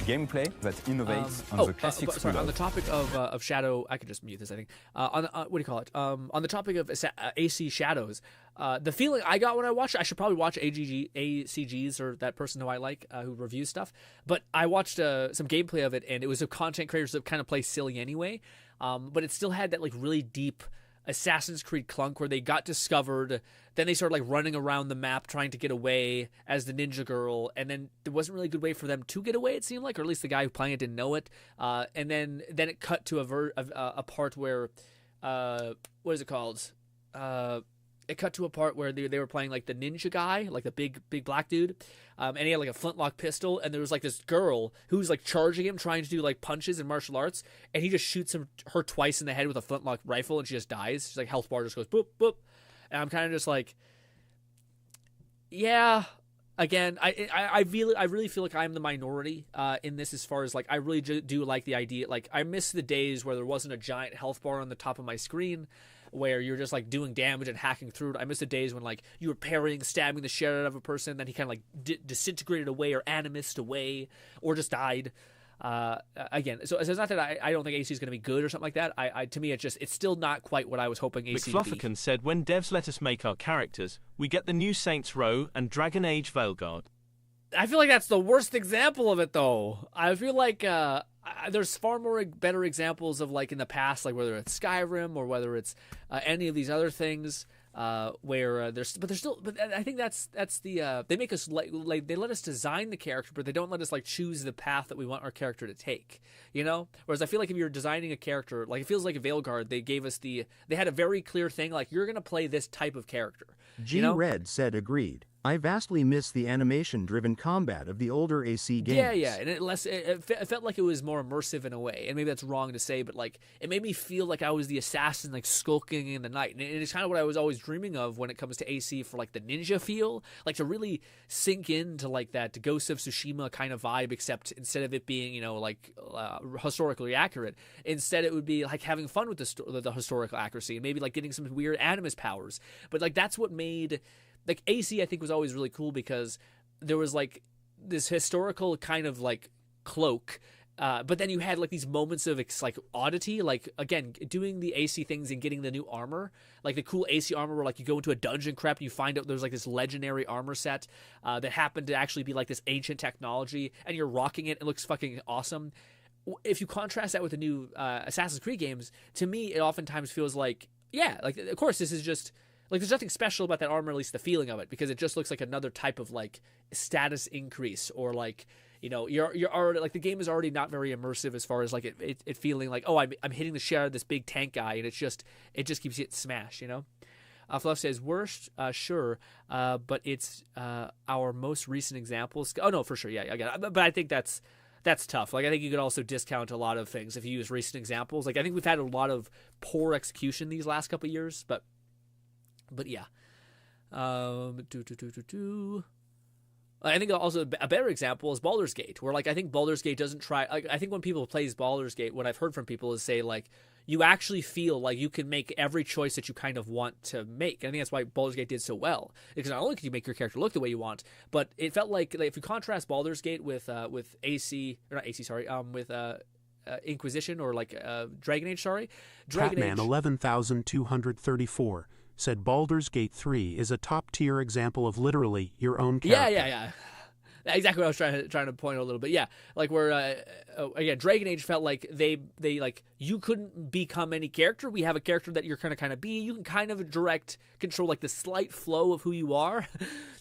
Gameplay that innovates on the classic sorry, on the topic of Shadow, I could just mute this, I think. What do you call it? On the topic of AC Shadows, the feeling I got when I watched it, I should probably watch ACGs or that person who I like who reviews stuff. But I watched some gameplay of it, and it was of content creators that kind of play silly anyway. But it still had that like really deep Assassin's Creed clunk where they got discovered, then they started like running around the map trying to get away as the ninja girl, and then there wasn't really a good way for them to get away, it seemed like, or at least the guy who playing it didn't know it. And then it cut to a part where what is it called? It cut to a part where they were playing like the ninja guy, like the big black dude, and he had like a flintlock pistol, and there was like this girl who's like charging him, trying to do like punches in martial arts, and he just shoots her twice in the head with a flintlock rifle, and she just dies. She's like health bar just goes boop boop, and I'm kind of just like, yeah. Again, I really feel like I'm the minority in this as far as like I really do like the idea. Like I miss the days where there wasn't a giant health bar on the top of my screen, where you're just like doing damage and hacking through it. I miss the days when like you were parrying, stabbing the shit out of a person, then he kind of like disintegrated away or animised away or just died. Again, so it's not that I don't think AC is going to be good or something like that. To me, it's still not quite what I was hoping AC to be. McFlufferkin said, when devs let us make our characters, we get the new Saints Row and Dragon Age Veilguard. I feel like that's the worst example of it, though. I feel like there's far more better examples of like in the past, like whether it's Skyrim or whether it's any of these other things where but I think that's the they make us like they let us design the character, but they don't let us like choose the path that we want our character to take, you know. Whereas I feel like if you're designing a character, like it feels like a Veilguard, they had a very clear thing, like you're gonna play this type of character. G-Red said agreed. I vastly miss the animation-driven combat of the older AC games. Yeah, and it felt like it was more immersive in a way, and maybe that's wrong to say, but like it made me feel like I was the assassin, like skulking in the night, and it's kind of what I was always dreaming of when it comes to AC for like the ninja feel, like to really sink into like that Ghost of Tsushima kind of vibe, except instead of it being, you know, like historically accurate, instead it would be like having fun with the historical accuracy and maybe like getting some weird animus powers, but like that's what made like AC I think was always really cool because there was like this historical kind of like cloak, but then you had like these moments of like oddity, like again doing the AC things and getting the new armor, like the cool AC armor where like you go into a dungeon crap and you find out there's like this legendary armor set that happened to actually be like this ancient technology, and you're rocking it. It looks fucking awesome. If you contrast that with the new Assassin's Creed games, to me it oftentimes feels like, yeah, like of course this is just like there's nothing special about that armor, at least the feeling of it, because it just looks like another type of like status increase, or like, you know, you're already like the game is already not very immersive as far as like it feeling like, oh, I'm hitting the share of this big tank guy, and it just keeps getting smashed, you know. Fluff says worst, sure, but it's our most recent examples. Oh no, for sure, yeah, I get it. But I think that's tough. Like I think you could also discount a lot of things if you use recent examples. Like I think we've had a lot of poor execution these last couple of years, but yeah. I think also a better example is Baldur's Gate, where like I think Baldur's Gate doesn't try. Like, I think when people play Baldur's Gate, what I've heard from people is say like you actually feel like you can make every choice that you kind of want to make. And I think that's why Baldur's Gate did so well, because not only can you make your character look the way you want, but it felt like if you contrast Baldur's Gate with AC, or not AC, sorry, with Inquisition or like Dragon Age, sorry, Catman 11,234 said Baldur's Gate 3 is a top-tier example of literally your own character. Yeah. Exactly what I was trying to point out a little bit. Yeah, like where again, Dragon Age felt like they like you couldn't become any character. We have a character that you're kind of be. You can kind of direct control like the slight flow of who you are.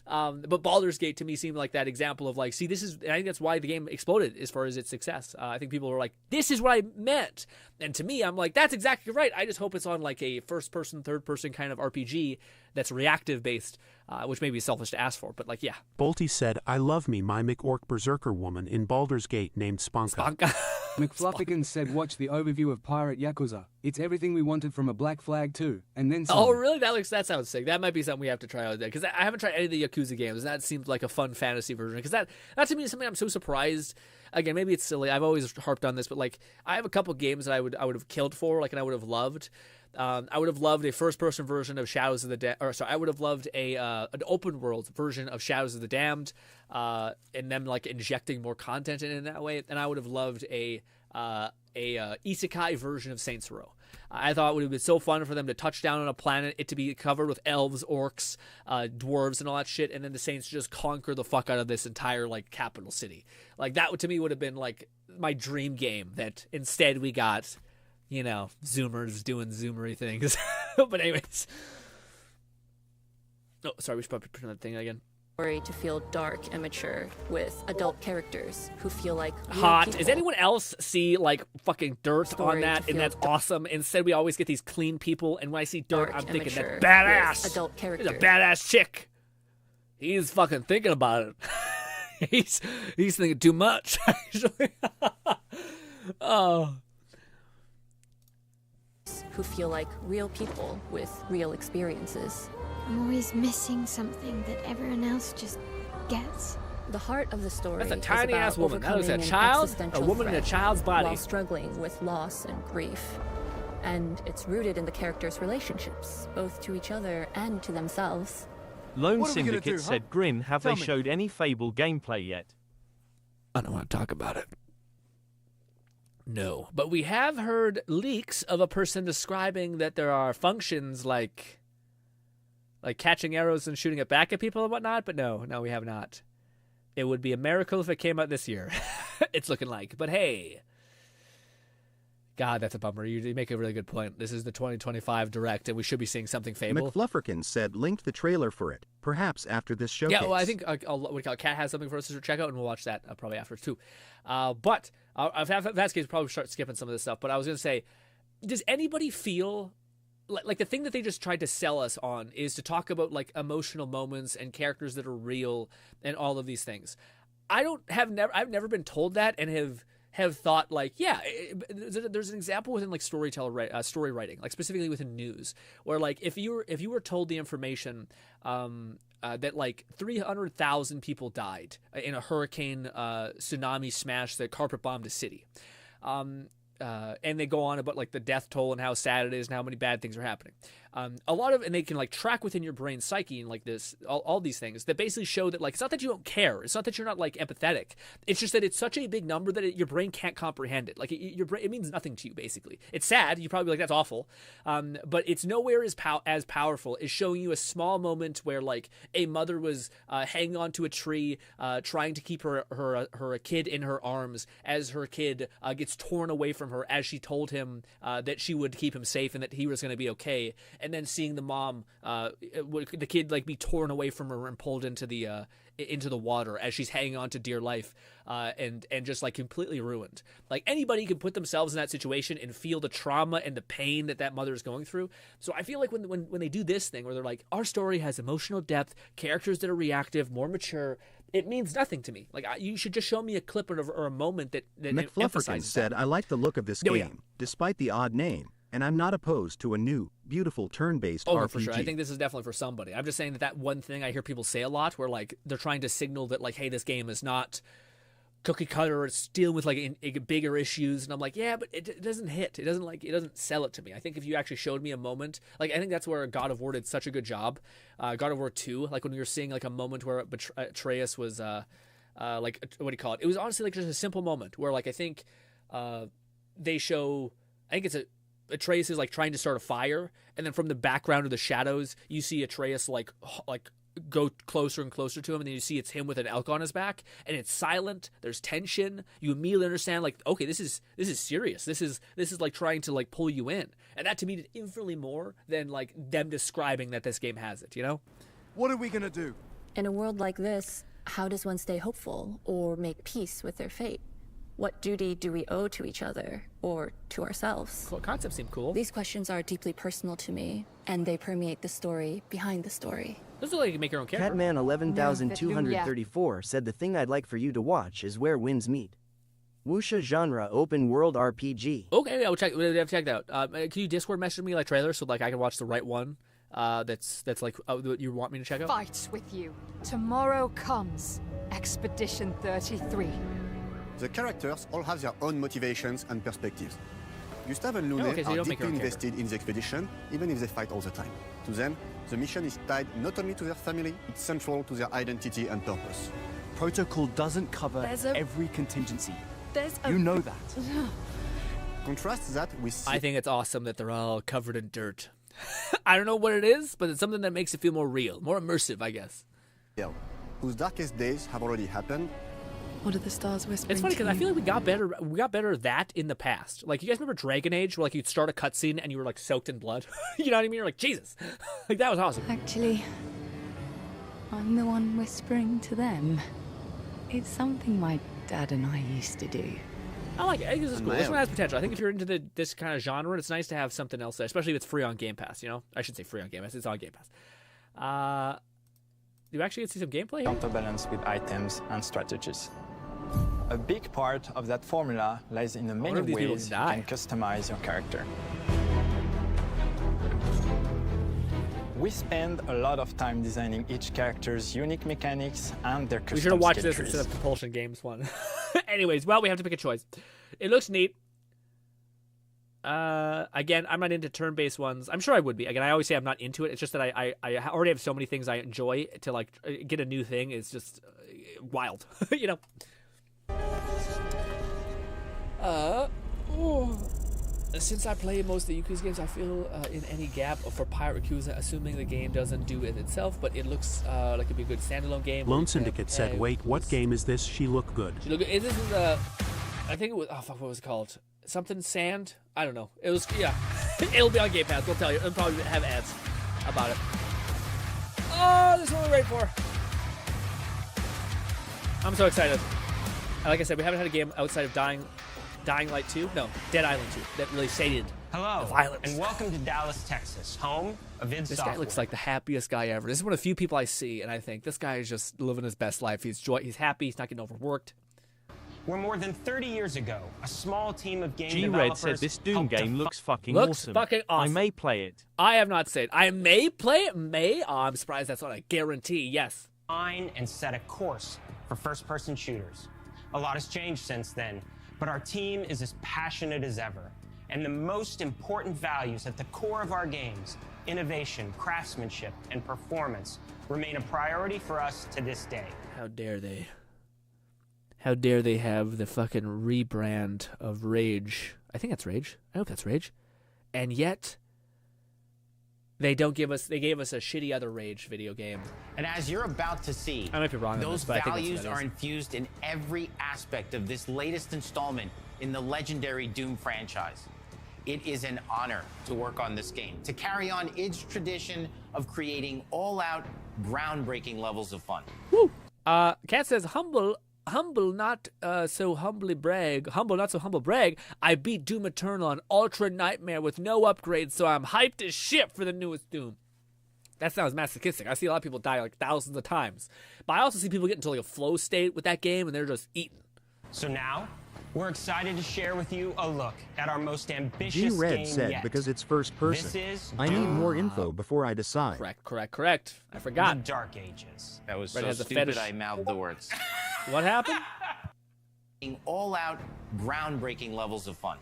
But Baldur's Gate to me seemed like that example of like, see, this is. I think that's why the game exploded as far as its success. I think people were like, this is what I meant, and to me, I'm like, that's exactly right. I just hope it's on like a first-person, third-person kind of RPG that's reactive based, which may be selfish to ask for, but like, yeah. Bolty said, I love me my McOrc Berserker woman in Baldur's Gate named Spanka. McFluffykins said watch the overview of Pirate Yakuza. It's everything we wanted from a Black Flag too, and then some. Oh really? That sounds sick. That might be something we have to try out there, because I haven't tried any of the Yakuza games. That seems like a fun fantasy version, because that to me is something I'm so surprised. Again, maybe it's silly. I've always harped on this, but like I have a couple games that I would have killed for, like, and I would have loved. I would have loved a first-person version of Shadows of the I would have loved an open-world version of Shadows of the Damned, and them like injecting more content in that way. And I would have loved a isekai version of Saints Row. I thought it would have been so fun for them to touch down on a planet, it to be covered with elves, orcs, dwarves, and all that shit, and then the Saints just conquer the fuck out of this entire like capital city. Like that to me would have been like my dream game. That instead we got, you know, Zoomers doing Zoomery things. But anyways. Oh, sorry, we should probably put that thing again. To feel dark and mature with adult characters who feel like hot. Does anyone else see like fucking dirt on that, and that's awesome? Instead, we always get these clean people, and when I see dirt, I'm thinking that badass. Adult characters. He's a badass chick. He's fucking thinking about it. he's thinking too much. Actually. Oh. Who feel like real people with real experiences. I'm always missing something that everyone else just gets. The heart of the story. That's a tiny ass woman. That was a child, a woman in a child's body, while struggling with loss and grief. And it's rooted in the characters' relationships, both to each other and to themselves. Lone Syndicate said, Grin, have they showed any Fable gameplay yet? I don't want to talk about it. No, but we have heard leaks of a person describing that there are functions like catching arrows and shooting it back at people and whatnot, but no, we have not. It would be a miracle if it came out this year. It's looking like, but hey. God, that's a bummer. You make a really good point. This is the 2025 Direct, and we should be seeing something Fable. McFlufferkin said linked the trailer for it, perhaps after this showcase. Yeah, well, I think Kat has something for us to check out, and we'll watch that probably after too. But Vasquez will probably start skipping some of this stuff, but I was going to say, does anybody feel like the thing that they just tried to sell us on is to talk about like emotional moments and characters that are real and all of these things? I've never been told that, and have thought like, yeah, there's an example within like story writing, like specifically within news, where like if you were told the information that like 300,000 people died in a hurricane tsunami smash that carpet bombed a city. and they go on about like the death toll and how sad it is and how many bad things are happening. And they can like track within your brain psyche and like this, all these things that basically show that like, it's not that you don't care. It's not that you're not like empathetic. It's just that it's such a big number that your brain can't comprehend it. Like your brain, it means nothing to you basically. It's sad. You probably be like, that's awful. But it's nowhere as powerful as showing you a small moment where like a mother was hanging onto a tree, trying to keep her kid in her arms as her kid gets torn away from her as she told him that she would keep him safe and that he was going to be okay. And then seeing the mom, the kid like be torn away from her and pulled into the water as she's hanging on to dear life, and just like completely ruined. Like anybody could put themselves in that situation and feel the trauma and the pain that mother is going through. So I feel like when they do this thing where they're like, our story has emotional depth, characters that are reactive, more mature, it means nothing to me. Like you should just show me a clip or a moment that McFlufferkin said, I like the look of this game, despite the odd name. And I'm not opposed to a new, beautiful turn-based RPG. For sure. I think this is definitely for somebody. I'm just saying that one thing I hear people say a lot where, like, they're trying to signal that, like, hey, this game is not cookie cutter, it's dealing with, like, bigger issues. And I'm like, yeah, but it doesn't hit. It doesn't sell it to me. I think if you actually showed me a moment, like, I think that's where God of War did such a good job. God of War 2, like, when we were seeing, like, a moment where Atreus was, like, what do you call it? It was honestly, like, just a simple moment where, like, I think they show, I think it's Atreus is like trying to start a fire, and then from the background of the shadows, you see Atreus like go closer and closer to him, and then you see it's him with an elk on his back, and it's silent. There's tension. You immediately understand, like, okay, this is serious. This is like trying to like pull you in, and that to me did infinitely more than like them describing that this game has it. You know? What are we gonna do? In a world like this, how does one stay hopeful or make peace with their fate? What duty do we owe to each other or to ourselves? Cool. Concepts seem cool. These questions are deeply personal to me, and they permeate the story behind the story. This is like you can make your own character. Catman 11,234 said the thing I'd like for you to watch is Where Winds Meet. Wuxia genre open world RPG. Okay, I'll check. We'll have to check that out. Can you Discord message me like trailers so like I can watch the right one? That's like you want me to check out. Fight with you. Tomorrow comes. Expedition 33. The characters all have their own motivations and perspectives. Gustave and Lune are deeply invested in the expedition, even if they fight all the time. To them, the mission is tied not only to their family, it's central to their identity and purpose. Protocol doesn't cover every contingency. You know that. Contrast that with... I think it's awesome that they're all covered in dirt. I don't know what it is, but it's something that makes it feel more real, more immersive, I guess. Whose darkest days have already happened. What are the stars whispering? It's funny because I feel like we got better at that in the past. Like, you guys remember Dragon Age, where like you'd start a cutscene and you were like soaked in blood? You know what I mean? You're like, Jesus. Like, that was awesome. Actually, I'm the one whispering to them. It's something my dad and I used to do. I like it. I think this is cool. This one has potential. I think if you're into this kind of genre, it's nice to have something else there, especially if it's free on Game Pass, you know? I should say free on Game Pass. It's on Game Pass. Do you actually get to see some gameplay here? Counterbalance with items and strategies. A big part of that formula lies in the many ways you can customize your character. We spend a lot of time designing each character's unique mechanics and their custom We should have watched this trees. instead of Propulsion Games one. Anyways, well, we have to pick a choice. It looks neat. Again, I'm not into turn-based ones. I'm sure I would be. Again, I always say I'm not into it. It's just that I already have so many things I enjoy. To like get a new thing is just wild, you know. Since I play most of the Yakuza games, I feel in any gap for Pirate Yakuza, assuming the game doesn't do it itself, but it looks like it'd be a good standalone game. Lone Syndicate said, "Wait, what game is this? She looked good." She looked good. This is I think it was. Oh fuck, what was it called? Something Sand? I don't know. It was It'll be on Game Pass. We'll tell you. It'll probably have ads about it. Oh, this is what we're waiting for. I'm so excited. Like I said, we haven't had a game outside of Dying Light 2? No, Dead Island 2 that really sated the violence. And welcome to Dallas, Texas, home of id This Software. guy looks like the happiest guy ever. This is one of the few people I see, and I think this guy is just living his best life. He's happy. He's not getting overworked. Where more than 30 years ago, a small team of game G-Red developers said this Doom game looks fucking awesome. Fucking awesome. I may play it. I have not said. I may play it. May? Oh, I'm surprised that's not a guarantee. Yes. And set a course for first-person shooters. A lot has changed since then, but our team is as passionate as ever. And the most important values at the core of our games, innovation, craftsmanship, and performance, remain a priority for us to this day. How dare they? How dare they have the fucking rebrand of Rage? I think that's Rage. I hope that's Rage. And yet, they gave us a shitty other Rage video game. And as you're about to see, I might be wrong on those this, but values are infused in every aspect of this latest installment in the legendary Doom franchise. It is an honor to work on this game, to carry on its tradition of creating all-out, groundbreaking levels of fun. Woo! Cat says, humble not so humble brag. I beat Doom Eternal on Ultra Nightmare with no upgrades, so I'm hyped as shit for the newest Doom. That sounds masochistic. I see a lot of people die like thousands of times. But I also see people get into like a flow state with that game, and they're just eating. So now, we're excited to share with you a look at our most ambitious G-Red game said yet. Because it's first person. This is I need more info before I decide. Correct. I forgot. The Dark Ages. That was so stupid I mouthed the words. What happened? All-out, groundbreaking levels of fun.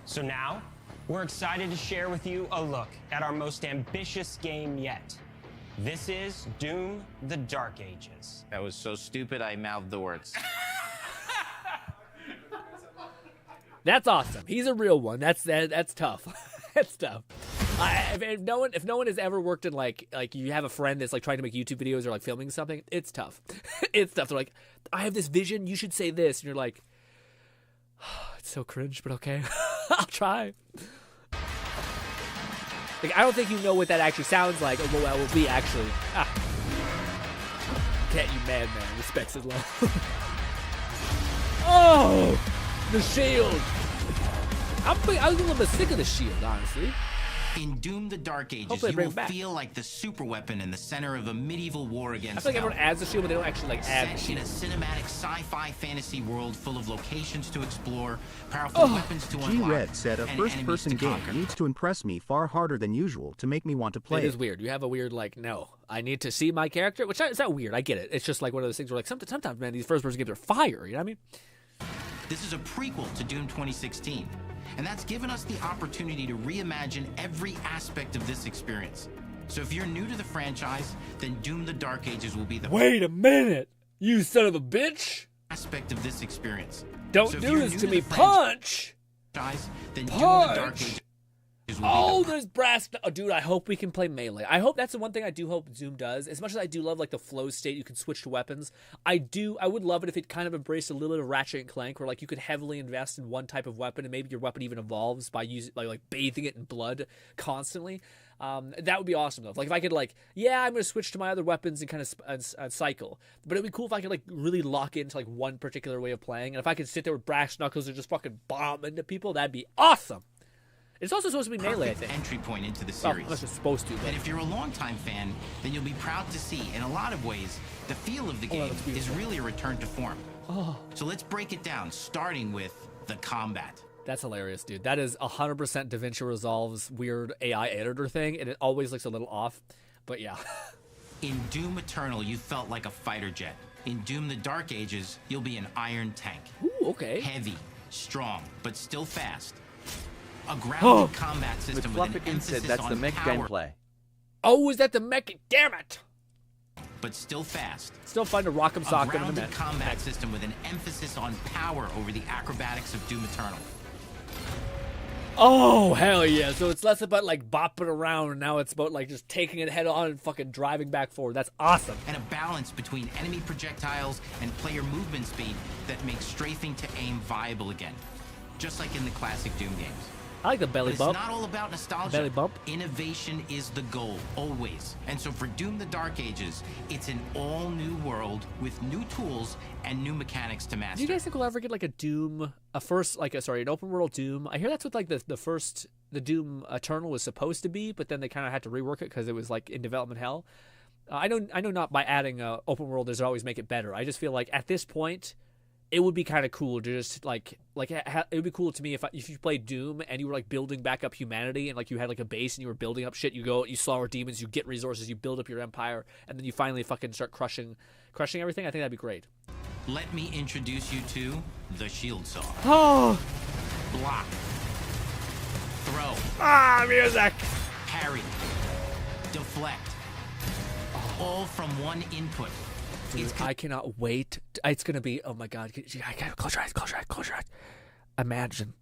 So now, we're excited to share with you a look at our most ambitious game yet. This is Doom: The Dark Ages. That was so stupid I mouthed the words. That's awesome. He's a real one. That's tough. That's tough. If no one has ever worked in like you have a friend that's like trying to make YouTube videos or like filming something, it's tough. It's tough. They're like, I have this vision. You should say this, and you're like, oh, it's so cringe, but okay, I'll try. Like I don't think you know what that actually sounds like, or what that will be actually. Can't you mad man? Respects his love. Oh, the shield. I was a little bit sick of the shield, honestly. In Doom: The Dark Ages, you will feel like the super weapon in the center of a medieval war against I feel like everyone adds the shield, but they don't actually like add the Set shield. in a cinematic sci-fi fantasy world full of locations to explore, powerful weapons to unlock, G-Red said a and first-person enemies to game conquer. needs to impress me far harder than usual to make me want to play It is weird. You have a weird like, no, I need to see my character, which is not weird. I get it. It's just like one of those things where like sometimes, man, these first-person games are fire. You know what I mean? This is a prequel to Doom 2016, and that's given us the opportunity to reimagine every aspect of this experience. So if you're new to the franchise, then Doom: The Dark Ages will be the Wait a minute, you son of a bitch! aspect of this experience. Don't So if do you're this new to me. the Punch! franchise, then Doom: The Dark Punch! Ages will be Oh, there's brass. Oh, dude, I hope we can play melee. I hope that's the one thing I do hope Zoom does. As much as I do love like the flow state, you can switch to weapons. I would love it if it kind of embraced a little bit of Ratchet and Clank, where like you could heavily invest in one type of weapon, and maybe your weapon even evolves by using like bathing it in blood constantly. That would be awesome though. Like if I could like, yeah, I'm gonna switch to my other weapons and kind of cycle. But it'd be cool if I could like really lock into like one particular way of playing, and if I could sit there with brass knuckles and just fucking bomb into people, that'd be awesome. It's also supposed to be melee, I think. entry point into the Oh, series. unless it's supposed to. But And if you're a longtime fan, then you'll be proud to see, in a lot of ways, the feel of the game is really a return to form. Oh. So let's break it down, starting with the combat. That's hilarious, dude. That is 100% DaVinci Resolve's weird AI editor thing, and it always looks a little off. But yeah. In Doom Eternal, you felt like a fighter jet. In Doom: The Dark Ages, you'll be an iron tank. Ooh, okay. Heavy, strong, but still fast. A grounded combat system with an emphasis on power, Oh, is that the mech? Damn it! but still fast. Still fun to rock 'em, sock 'em, A and grounded mech. combat system with an emphasis on power over the acrobatics of Doom Eternal. Oh, hell yeah. So it's less about like bopping around, and now it's about like just taking it head on and fucking driving back forward. That's awesome. And a balance between enemy projectiles and player movement speed that makes strafing to aim viable again. Just like in the classic Doom games. I like the belly But bump. It's not all about nostalgia. Belly bump. Innovation is the goal, always. And so for Doom: The Dark Ages, it's an all-new world with new tools and new mechanics to master. Do you guys think we'll ever get like a Doom, an open world Doom? I hear that's what like the Doom Eternal was supposed to be, but then they kind of had to rework it because it was like in development hell. I know not by adding open world does it always make it better. I just feel like at this point, it would be kind of cool to just like it would be cool to me if you played Doom and you were like building back up humanity, and like you had like a base and you were building up shit. You slaughter demons, you get resources, you build up your empire, and then you finally fucking start crushing everything. I think that'd be great. Let me introduce you to the shield saw. Oh! Block. Throw. Ah, music! Parry. Deflect. All from one input. Dude, I cannot wait. It's gonna be, oh my god. Close your eyes, close your eyes, close your eyes. Imagine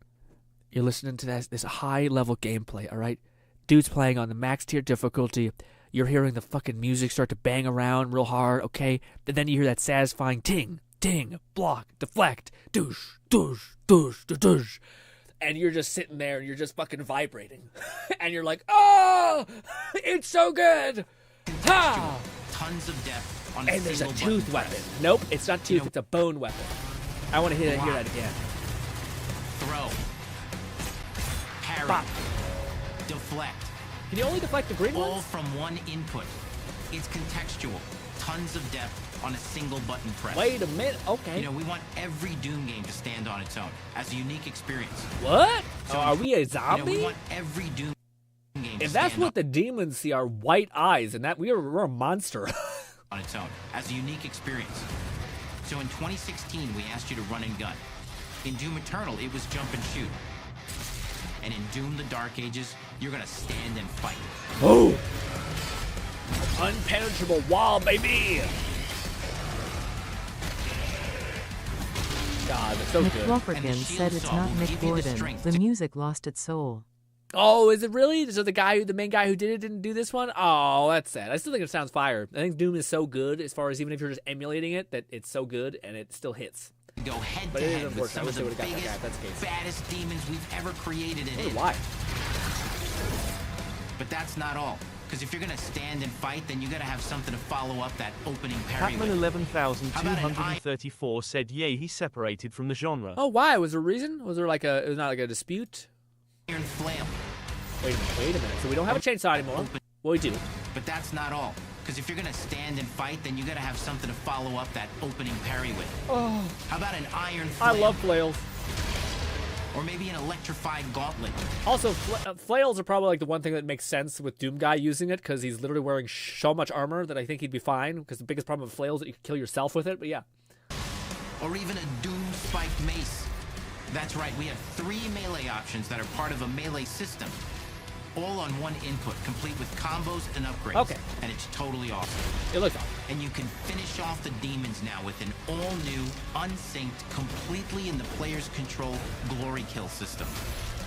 you're listening to this high level gameplay, alright? Dude's playing on the max tier difficulty. You're hearing the fucking music start to bang around real hard, okay? And then you hear that satisfying ting, ting, block, deflect, douche, douche, douche, douche, douche. And you're just sitting there and you're just fucking vibrating. And you're like, oh, it's so good. Ha! Tons of depth on a and there's a single tooth weapon. Nope, it's not tooth, it's a bone weapon. I want to hear that again. Throw. Parry. Bop. Deflect. Can you only deflect the green All ones? from one input. It's contextual. Tons of depth on a single button press. Wait a minute, okay. You know, we want every Doom game to stand on its own as a unique experience. What? So are we a zombie? You know, we want every Doom game to if that's stand what the demons see are white eyes, and that we're a monster. on its own as a unique experience. So in 2016, we asked you to run and gun. In Doom Eternal, it was jump and shoot. And in Doom the Dark Ages, you're gonna stand and fight. Oh! Unpenetrable wall, baby! God, that's so good. McLaughlin said it's not Mick Gordon. The music lost its soul. Oh, is it really? So the main guy who did it didn't do this one? Oh, that's sad. I still think it sounds fire. I think Doom is so good as far as even if you're just emulating it, that it's so good and it still hits. Go head but to it is head with some of the biggest, baddest demons we've ever created in it. Why? But that's not all. Because if you're gonna stand and fight, then you gotta have something to follow up that opening parry with. Catman 11,234 said, "Yay, he separated from the genre." Oh, why? Was there a reason? Was there like it was not like a dispute? Iron flail. Wait a minute. So we don't have a chainsaw anymore. Well, we do. But that's not all. Because if you're gonna stand and fight, then you gotta have something to follow up that opening parry with. Oh. How about an iron flail? I love flails. Or maybe an electrified gauntlet. Also, flails are probably like the one thing that makes sense with Doom Guy using it, because he's literally wearing so much armor that I think he'd be fine, because the biggest problem with flails is that you can kill yourself with it, but yeah. Or even a Doom spiked mace. That's right, we have 3 melee options that are part of a melee system. All on one input, complete with combos and upgrades. Okay. And it's totally awesome. It looks awesome. And you can finish off the demons now with an all-new, unsynced, completely in the player's control glory kill system.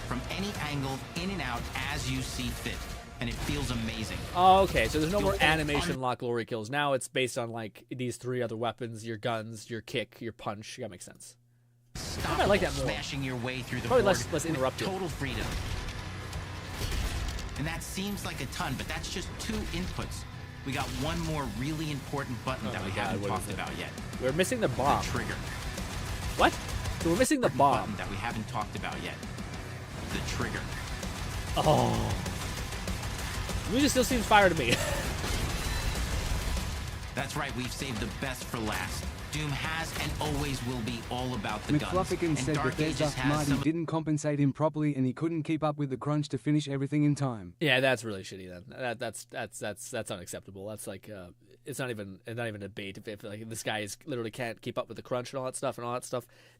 From any angle, in and out, as you see fit. And it feels amazing. Oh, okay, so there's no more animation lock glory kills. Now it's based on like these 3 other weapons, your guns, your kick, your punch. That makes sense. I like that more. Smashing your way through the probably board less interrupted. Total freedom. And that seems like a ton, but that's just 2 inputs. We got one more really important button that we haven't talked about yet. We're missing the bomb. The trigger. What? So we're missing the bomb. Button that we haven't talked about yet. The trigger. Oh. The music still seems fire to me. That's right, we've saved the best for last. Doom has and always will be all about the guns. McLaughlin said Bethesda Marty didn't compensate him properly and he couldn't keep up with the crunch to finish everything in time. Yeah, that's really shitty then. That's unacceptable. That's like it's not even a debate if like this guy literally can't keep up with the crunch and all that stuff.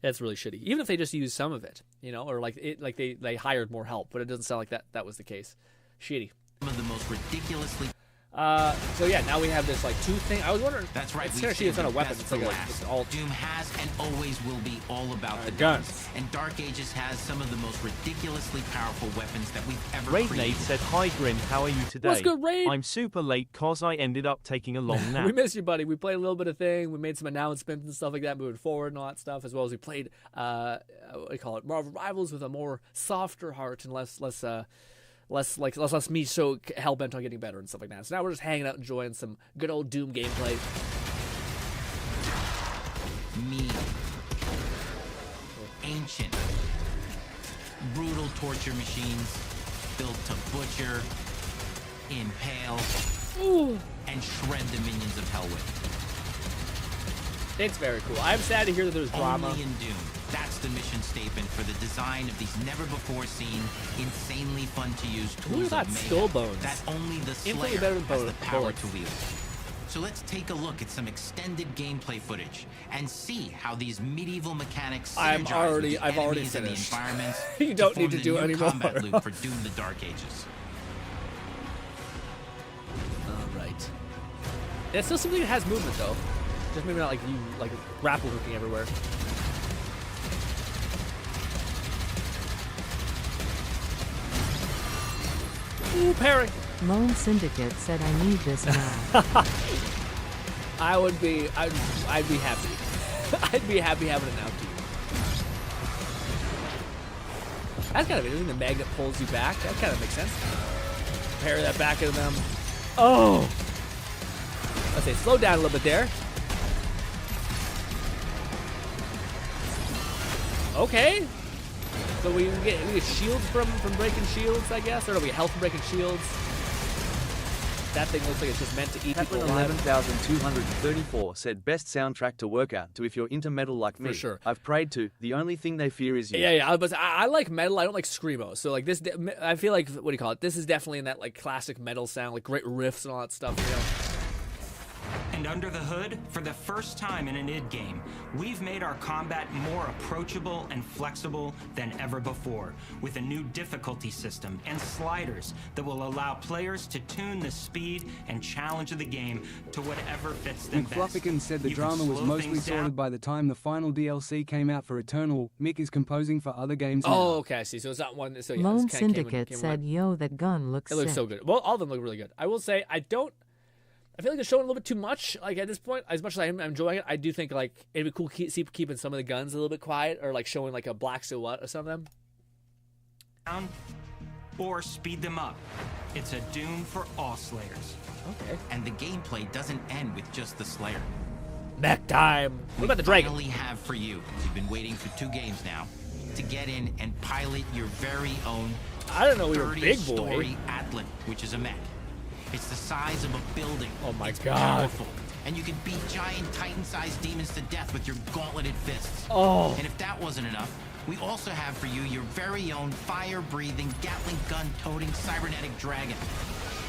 That's really shitty. Even if they just use some of it, you know, or like they hired more help, but it doesn't sound like that was the case. Shitty. Some of the most ridiculously. So yeah, now we have this like tooth thing. I was wondering. That's right. It's kind of shitty. It's not a weapon. It's like all. Doom has and always will be all about the guns. And Dark Ages has some of the most ridiculously powerful weapons that we've ever Raid created. Nate said, "Hi Grin, how are you today? What's good, Raid? I'm super late cause I ended up taking a long nap." We missed you, buddy. We played a little bit of thing. We made some announcements and stuff like that, moving forward and all that stuff, as well as we played what do you call it, Marvel Rivals with a more softer heart and less me so hell-bent on getting better and stuff like that. So now we're just hanging out enjoying some good old Doom gameplay. Mean. Ancient. Brutal torture machines built to butcher, impale, and shred the minions of hell with. It's very cool. I'm sad to hear that there's drama. Only in Doom. That's the mission statement for the design of these never-before-seen, insanely fun-to-use tools of mayhem Skull Bones? that only the Infinitely Slayer better than has the power bullets. to wield. So let's take a look at some extended gameplay footage and see how these medieval mechanics synergize with the enemies and the environments. You don't need to do it anymore. Combat loop for Doom: The Dark Ages. All right. It's still something that has movement though. Just maybe not like you like grapple hooking everywhere. Ooh, parry. Lone Syndicate said I need this now. I'd be happy. I'd be happy having it now too. That's kind of interesting. The magnet pulls you back. That kind of makes sense. Parry that back into them. Oh! Let's say slow down a little bit there. Okay. So we get shields from breaking shields, I guess, or do we get health from breaking shields? That thing looks like it's just meant to eat people alive. 11,234 said best soundtrack to work out to if you're into metal like me. For sure. I've prayed to. The only thing they fear is you. Yeah. But I like metal. I don't like screamo. So like this, I feel like what do you call it? This is definitely in that like classic metal sound, like great riffs and all that stuff. You know. And under the hood, for the first time in an id game, we've made our combat more approachable and flexible than ever before, with a new difficulty system and sliders that will allow players to tune the speed and challenge of the game to whatever fits them best. McFluffican said the drama was mostly sorted by the time the final DLC came out for Eternal. Mick is composing for other games now. Oh, okay, I see. So it's not one. So yeah, Lone Syndicate said, "Yo, that gun looks sick." It looks so good. Well, all of them look really good. I will say, I feel like they're showing a little bit too much. Like at this point, as much as I'm enjoying it, I do think like it'd be cool keeping some of the guns a little bit quiet, or like showing like a black silhouette or something. Or speed them up. It's a Doom for all Slayers. Okay. And the gameplay doesn't end with just the Slayer. Mech time. What about the dragon? We finally have for you. You've been waiting for 2 games now to get in and pilot your very own. I don't know. We were big boy. 30-story Atlan, which is a mech. It's the size of a building. Oh my God. Powerful. And you can beat giant Titan-sized demons to death with your gauntleted fists. Oh. And if that wasn't enough, we also have for you your very own fire-breathing, Gatling gun-toting cybernetic dragon.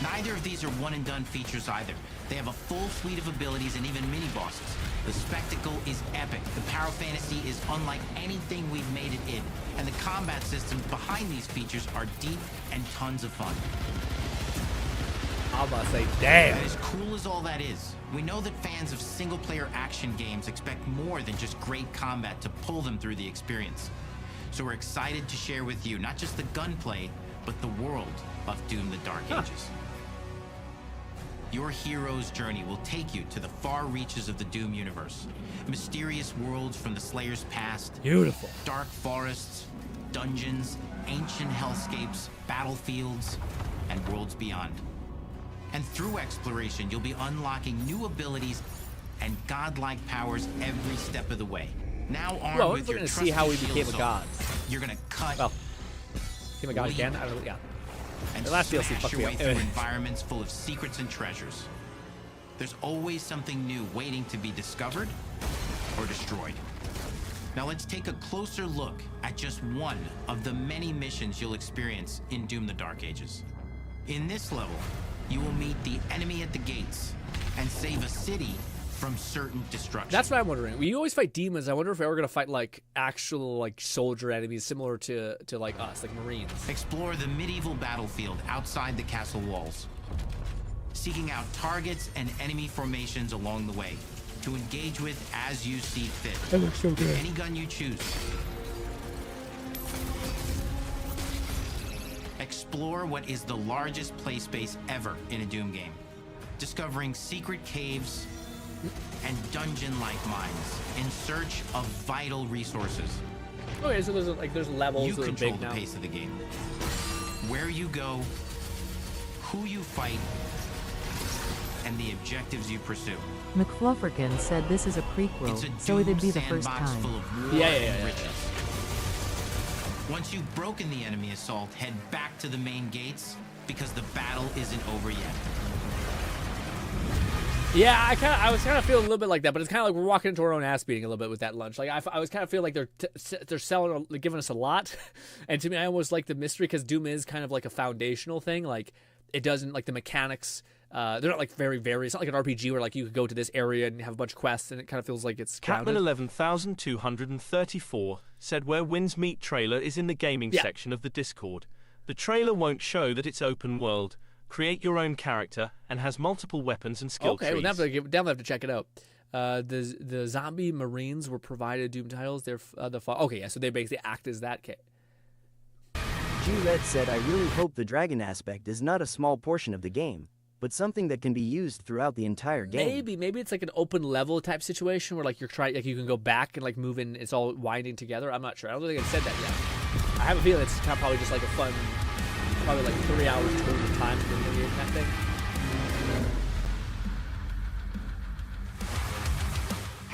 Neither of these are one-and-done features either. They have a full suite of abilities and even mini-bosses. The spectacle is epic. The power fantasy is unlike anything we've made at id. And the combat systems behind these features are deep and tons of fun. I'm about to say, damn. And as cool as all that is, we know that fans of single-player action games expect more than just great combat to pull them through the experience. So we're excited to share with you not just the gunplay, but the world of Doom: The Dark Ages. Your hero's journey will take you to the far reaches of the Doom universe. Mysterious worlds from the Slayer's past. Beautiful. Dark forests, dungeons, ancient hellscapes, battlefields, and worlds beyond. And through exploration, you'll be unlocking new abilities and godlike powers every step of the way. Now armed with your trusty see how we became a god. You're gonna cut. Well, became a god again. I don't know. Yeah. And the last DLC smash fucked your me way up. through environments full of secrets and treasures. There's always something new waiting to be discovered or destroyed. Now let's take a closer look at just one of the many missions you'll experience in Doom: The Dark Ages. In this level, you will meet the enemy at the gates and save a city from certain destruction. That's what I'm wondering. We always fight demons. I wonder if we're gonna fight like actual like soldier enemies similar to like us, like Marines. Explore the medieval battlefield outside the castle walls, seeking out targets and enemy formations along the way to engage with as you see fit. That looks so good. Any gun you choose. Explore what is the largest play space ever in a Doom game, discovering secret caves and dungeon-like mines in search of vital resources. Okay, so there's levels you that are control big the now. pace of the game. Where you go, who you fight, and the objectives you pursue. McFlufferkin said this is a prequel, so it'd be the first time. Full of war and riches. Once you've broken the enemy assault, head back to the main gates because the battle isn't over yet. Yeah, I was kind of feeling a little bit like that, but it's kind of like we're walking into our own ass beating a little bit with that lunch. Like I was kind of feeling like they're selling, they're giving us a lot, and to me, I almost like the mystery because Doom is kind of like a foundational thing. Like it doesn't like the mechanics they're not like very. It's not like an RPG where like you could go to this area and have a bunch of quests, and it kind of feels like it's crowded. Catman 11,234 said where Wins Meet trailer is in the gaming section of the Discord. The trailer won't show that it's open world. Create your own character and has multiple weapons and skill trees. Okay, we'll definitely have to check it out. The zombie marines were provided Doom titles. They're okay, yeah. So they basically act as that kit. G-Red said, I really hope the dragon aspect is not a small portion of the game, but something that can be used throughout the entire game. Maybe it's like an open level type situation where like you can go back and like move in. It's all winding together. I'm not sure. I don't think I said that yet. I have a feeling it's probably just like a fun, probably like 3 hours total time for that thing.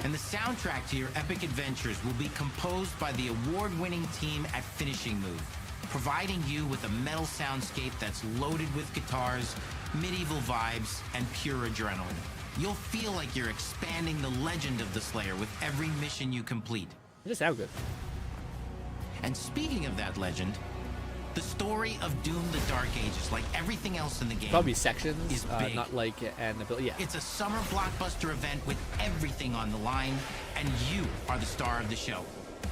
And the soundtrack to your epic adventures will be composed by the award-winning team at Finishing Move, providing you with a metal soundscape that's loaded with guitars, medieval vibes, and pure adrenaline. You'll feel like you're expanding the legend of the Slayer with every mission you complete. It just sounds good. And speaking of that legend, the story of Doom the Dark Ages, like everything else in the game, probably sections, is big. Not like an ability. Yeah. It's a summer blockbuster event with everything on the line, and you are the star of the show.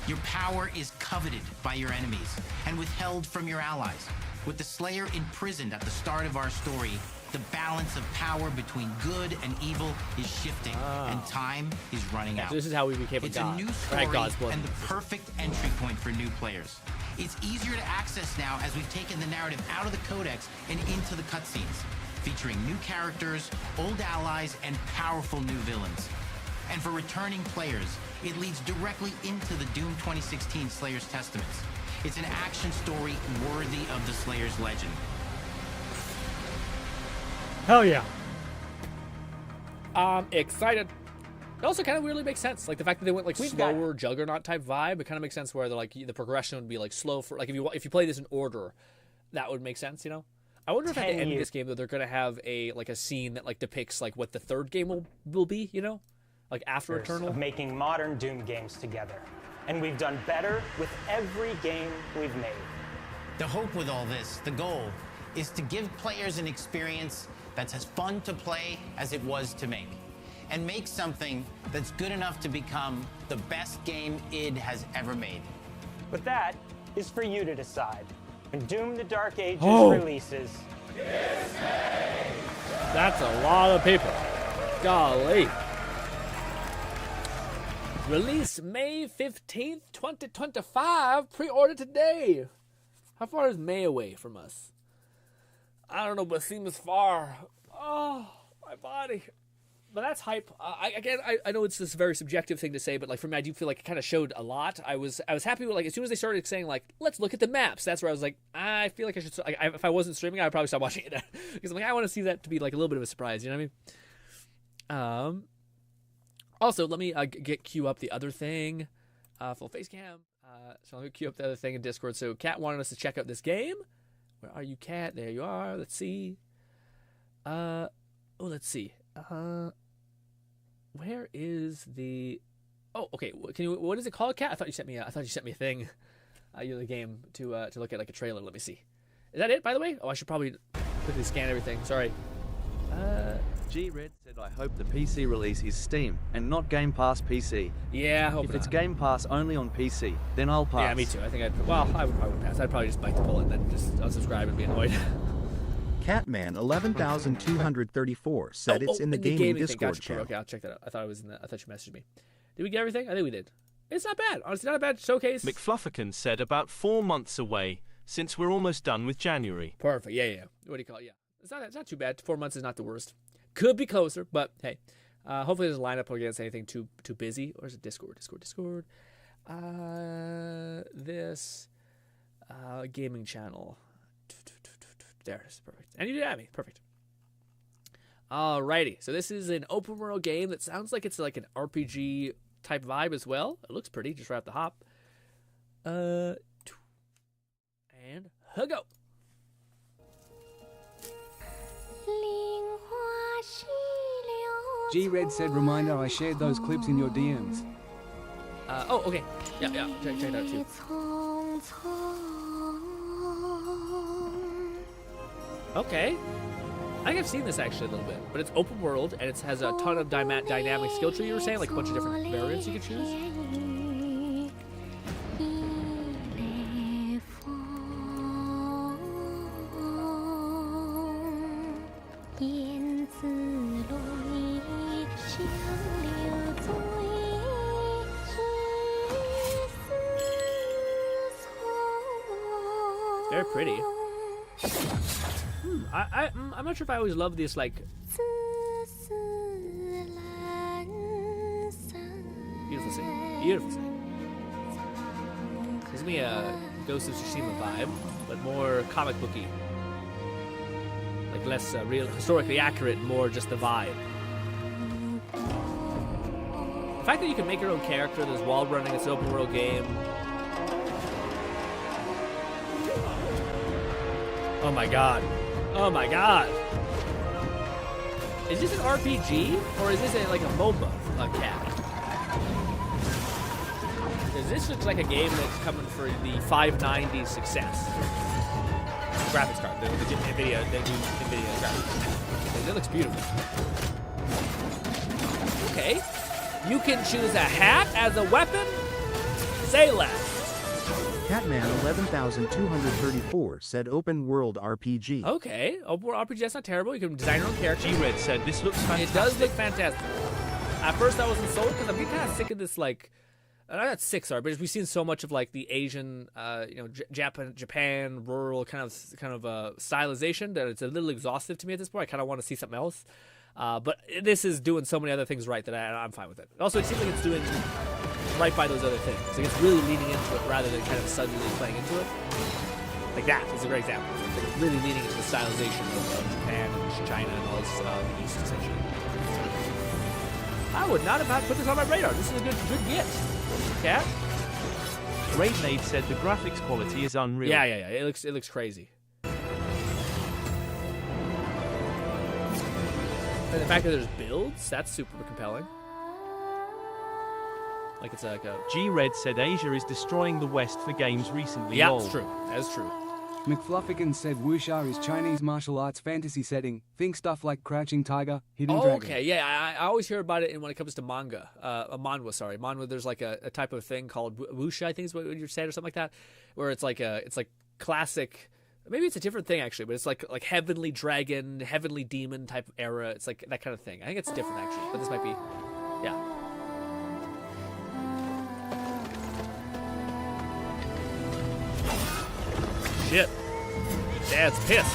Your power is coveted by your enemies and withheld from your allies. With the Slayer imprisoned at the start of our story, the balance of power between good and evil is shifting, and time is running out. So this is how we became a god. It's a new story and the perfect entry point for new players. It's easier to access now as we've taken the narrative out of the codex and into the cutscenes, featuring new characters, old allies, and powerful new villains. And for returning players, it leads directly into the Doom 2016 Slayer's Testaments. It's an action story worthy of the Slayer's legend. Hell yeah. I'm excited. It also kind of weirdly makes sense. Like the fact that they went like slower Juggernaut type vibe, it kind of makes sense where they're like the progression would be like slow for like if you play this in order, that would make sense, you know? I wonder if at the end of this game though they're gonna have a scene that like depicts like what the third game will be, you know? Like after Eternal. Of making modern Doom games together. And we've done better with every game we've made. The hope with all this, the goal, is to give players an experience that's as fun to play as it was to make. And make something that's good enough to become the best game id has ever made. But that is for you to decide. When Doom the Dark Ages releases... That's a lot of people. Golly. Release May 15th, 2025. Pre-order today. How far is May away from us? I don't know, but it seems far. Oh, my body. But that's hype. I know it's this very subjective thing to say, but like for me, I do feel like it kind of showed a lot. I was happy with like as soon as they started saying like let's look at the maps. That's where I was like I feel like I should. If I wasn't streaming, I would probably stop watching it because I'm like I want to see that to be like a little bit of a surprise. You know what I mean? Also, let me queue up the other thing, full face cam. So let me queue up the other thing in Discord. So Kat wanted us to check out this game. Where are you, Kat? There you are. Let's see. Let's see. Where is the? Oh, okay. What is it called, Kat? I thought you sent me a thing. The game to look at like a trailer. Let me see. Is that it? By the way? Oh, I should probably quickly scan everything. Sorry. G-Red said, I hope the PC release is Steam and not Game Pass PC. Yeah, I hope If it's Game Pass only on PC, then I'll pass. Yeah, me too. I think I would probably pass. I'd probably just bite the bullet and then just unsubscribe and be annoyed. Catman 11,234 said it's in the gaming Discord channel. Okay, I'll check that out. I thought you messaged me. Did we get everything? I think we did. It's not bad. Honestly, not a bad showcase. McFlufferkin said about 4 months away, since we're almost done with January. Perfect. Yeah. What do you call it? Yeah. It's not too bad. 4 months is not the worst. Could be closer, but hey. Hopefully it doesn't line up against anything too busy. Or is it Discord? This gaming channel. There it is. Perfect. And you did have me. Perfect. Alrighty. So this is an open world game that sounds like it's like an RPG type vibe as well. It looks pretty just right off the hop. And go. G-Red said, reminder, I shared those clips in your DMs. Okay. Yeah. Check that out too. Okay. I think I've seen this actually a little bit, but it's open world and it has a ton of dynamic skill tree. You were saying like a bunch of different variants you could choose. Very pretty. I'm not sure if I always love this, like... Beautiful scene. Beautiful scene. Gives me a Ghost of Tsushima vibe, but more comic booky. Like less real, historically accurate, more just the vibe. The fact that you can make your own character, there's wall running, it's an open world game. Oh my god. Oh my god. Is this an RPG or is this like a MOBA Cat? Because this looks like a game that's coming for the 590 success. Graphics card, the NVIDIA, the new NVIDIA graphics. That looks beautiful. Okay. You can choose a hat as a weapon? Say less. Catman 11,234 said open world RPG. Okay, open world RPG, that's not terrible. You can design your own character. G-Red said this looks fantastic. It does look fantastic. At first I wasn't sold because I'm getting kind of sick of this, like, not sick, sorry, but we've seen so much of like the Asian, Japan rural kind of stylization that it's a little exhaustive to me at this point. I kind of want to see something else. But this is doing so many other things right that I'm fine with it. Also, it seems like it's doing right by those other things. Like it's really leaning into it rather than kind of suddenly playing into it. Like that is a great example. Like it's really leaning into the stylization of Japan and China and all this, the East, essentially. I would not have had to put this on my radar. This is a good get. Cat? Great Nade said the graphics quality is unreal. Yeah. It looks crazy. And the fact that there's builds, that's super compelling. Like it's like a... G-Red said Asia is destroying the West for games recently. Yeah, that's true. That's true. McFluffican said wuxia is Chinese martial arts fantasy setting. Think stuff like Crouching Tiger, Hidden Dragon. Okay, yeah, I always hear about it when it comes to manga. Manhwa, sorry. Manhwa, there's like a type of thing called wuxia, I think is what you said, or something like that, where it's like classic... Maybe it's a different thing, actually, but it's like heavenly dragon, heavenly demon type of era. It's like that kind of thing. I think it's different, actually, but this might be... Yeah. Shit. Dad's pissed.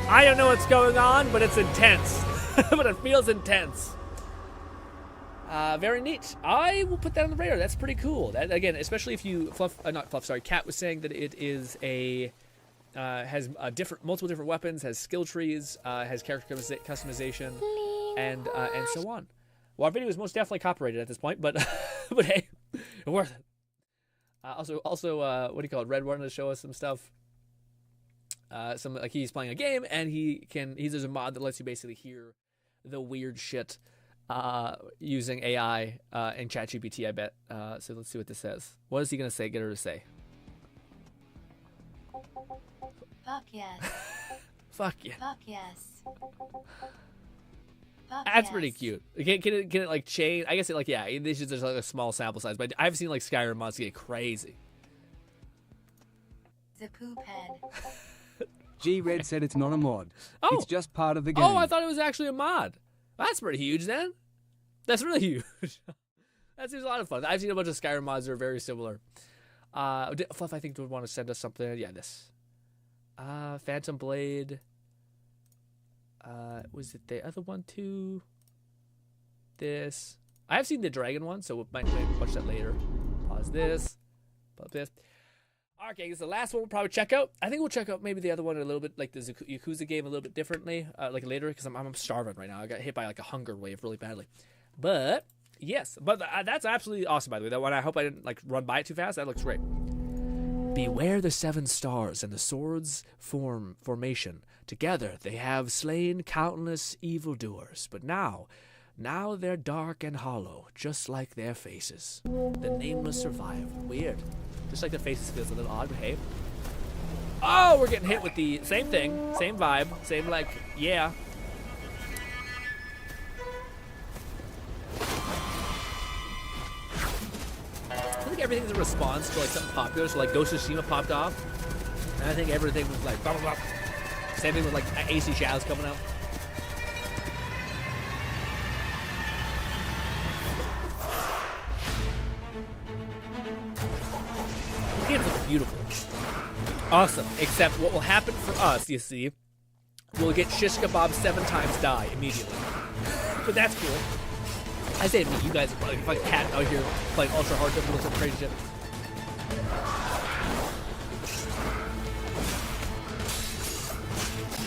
I don't know what's going on, but it's intense. But it feels intense. Very neat. I will put that on the radar. That's pretty cool. That, again, especially if you... Cat was saying that it is a... has multiple different weapons, has skill trees, has character customization, and so on. Well, our video is most definitely copyrighted at this point, but but hey, worth it. Also, what do you call it? Red wanted to show us some stuff. Some like he's playing a game and there's a mod that lets you basically hear the weird shit using AI and ChatGPT. I bet. So let's see what this says. What is he gonna say? Get her to say. Fuck yes. Fuck yeah. Fuck yes. Fuck That's yes. pretty cute. Can it like change? I guess it like there's like a small sample size, but I've seen like Skyrim mods get crazy. The poop head. G-Red said it's not a mod. Oh. It's just part of the game. Oh, I thought it was actually a mod. That's pretty huge then. That's really huge. That seems a lot of fun. I've seen a bunch of Skyrim mods that are very similar. Fluff, I think, would want to send us something. Yeah, this. Phantom Blade. Was it the other one too? This. I have seen the dragon one, so we might watch that later. Pause this. Pause this. Okay, this is the last one we'll probably check out. I think we'll check out maybe the other one a little bit, like the Yakuza game a little bit differently, like later, because I'm starving right now. I got hit by like a hunger wave really badly. But, yes. But that's absolutely awesome, by the way. That one, I hope I didn't like run by it too fast. That looks great. Beware the 7 stars and the swords formation. Together they have slain countless evildoers. But now, Now they're dark and hollow, just like their faces. The nameless survive. Weird. Just like their faces feels a little odd, but hey. Oh, we're getting hit with the same thing, same vibe, same like, yeah. I think everything's a response to like something popular. So like Ghost of Tsushima popped off, and I think everything was like blah blah blah. Same thing with like AC Shadows coming out. The games look beautiful. Awesome. Except what will happen for us, you see, we'll get shish kebab 7 times die immediately. But that's cool. I say to me, you guys are probably like a cat out here playing ultra hard difficult some crazy shit.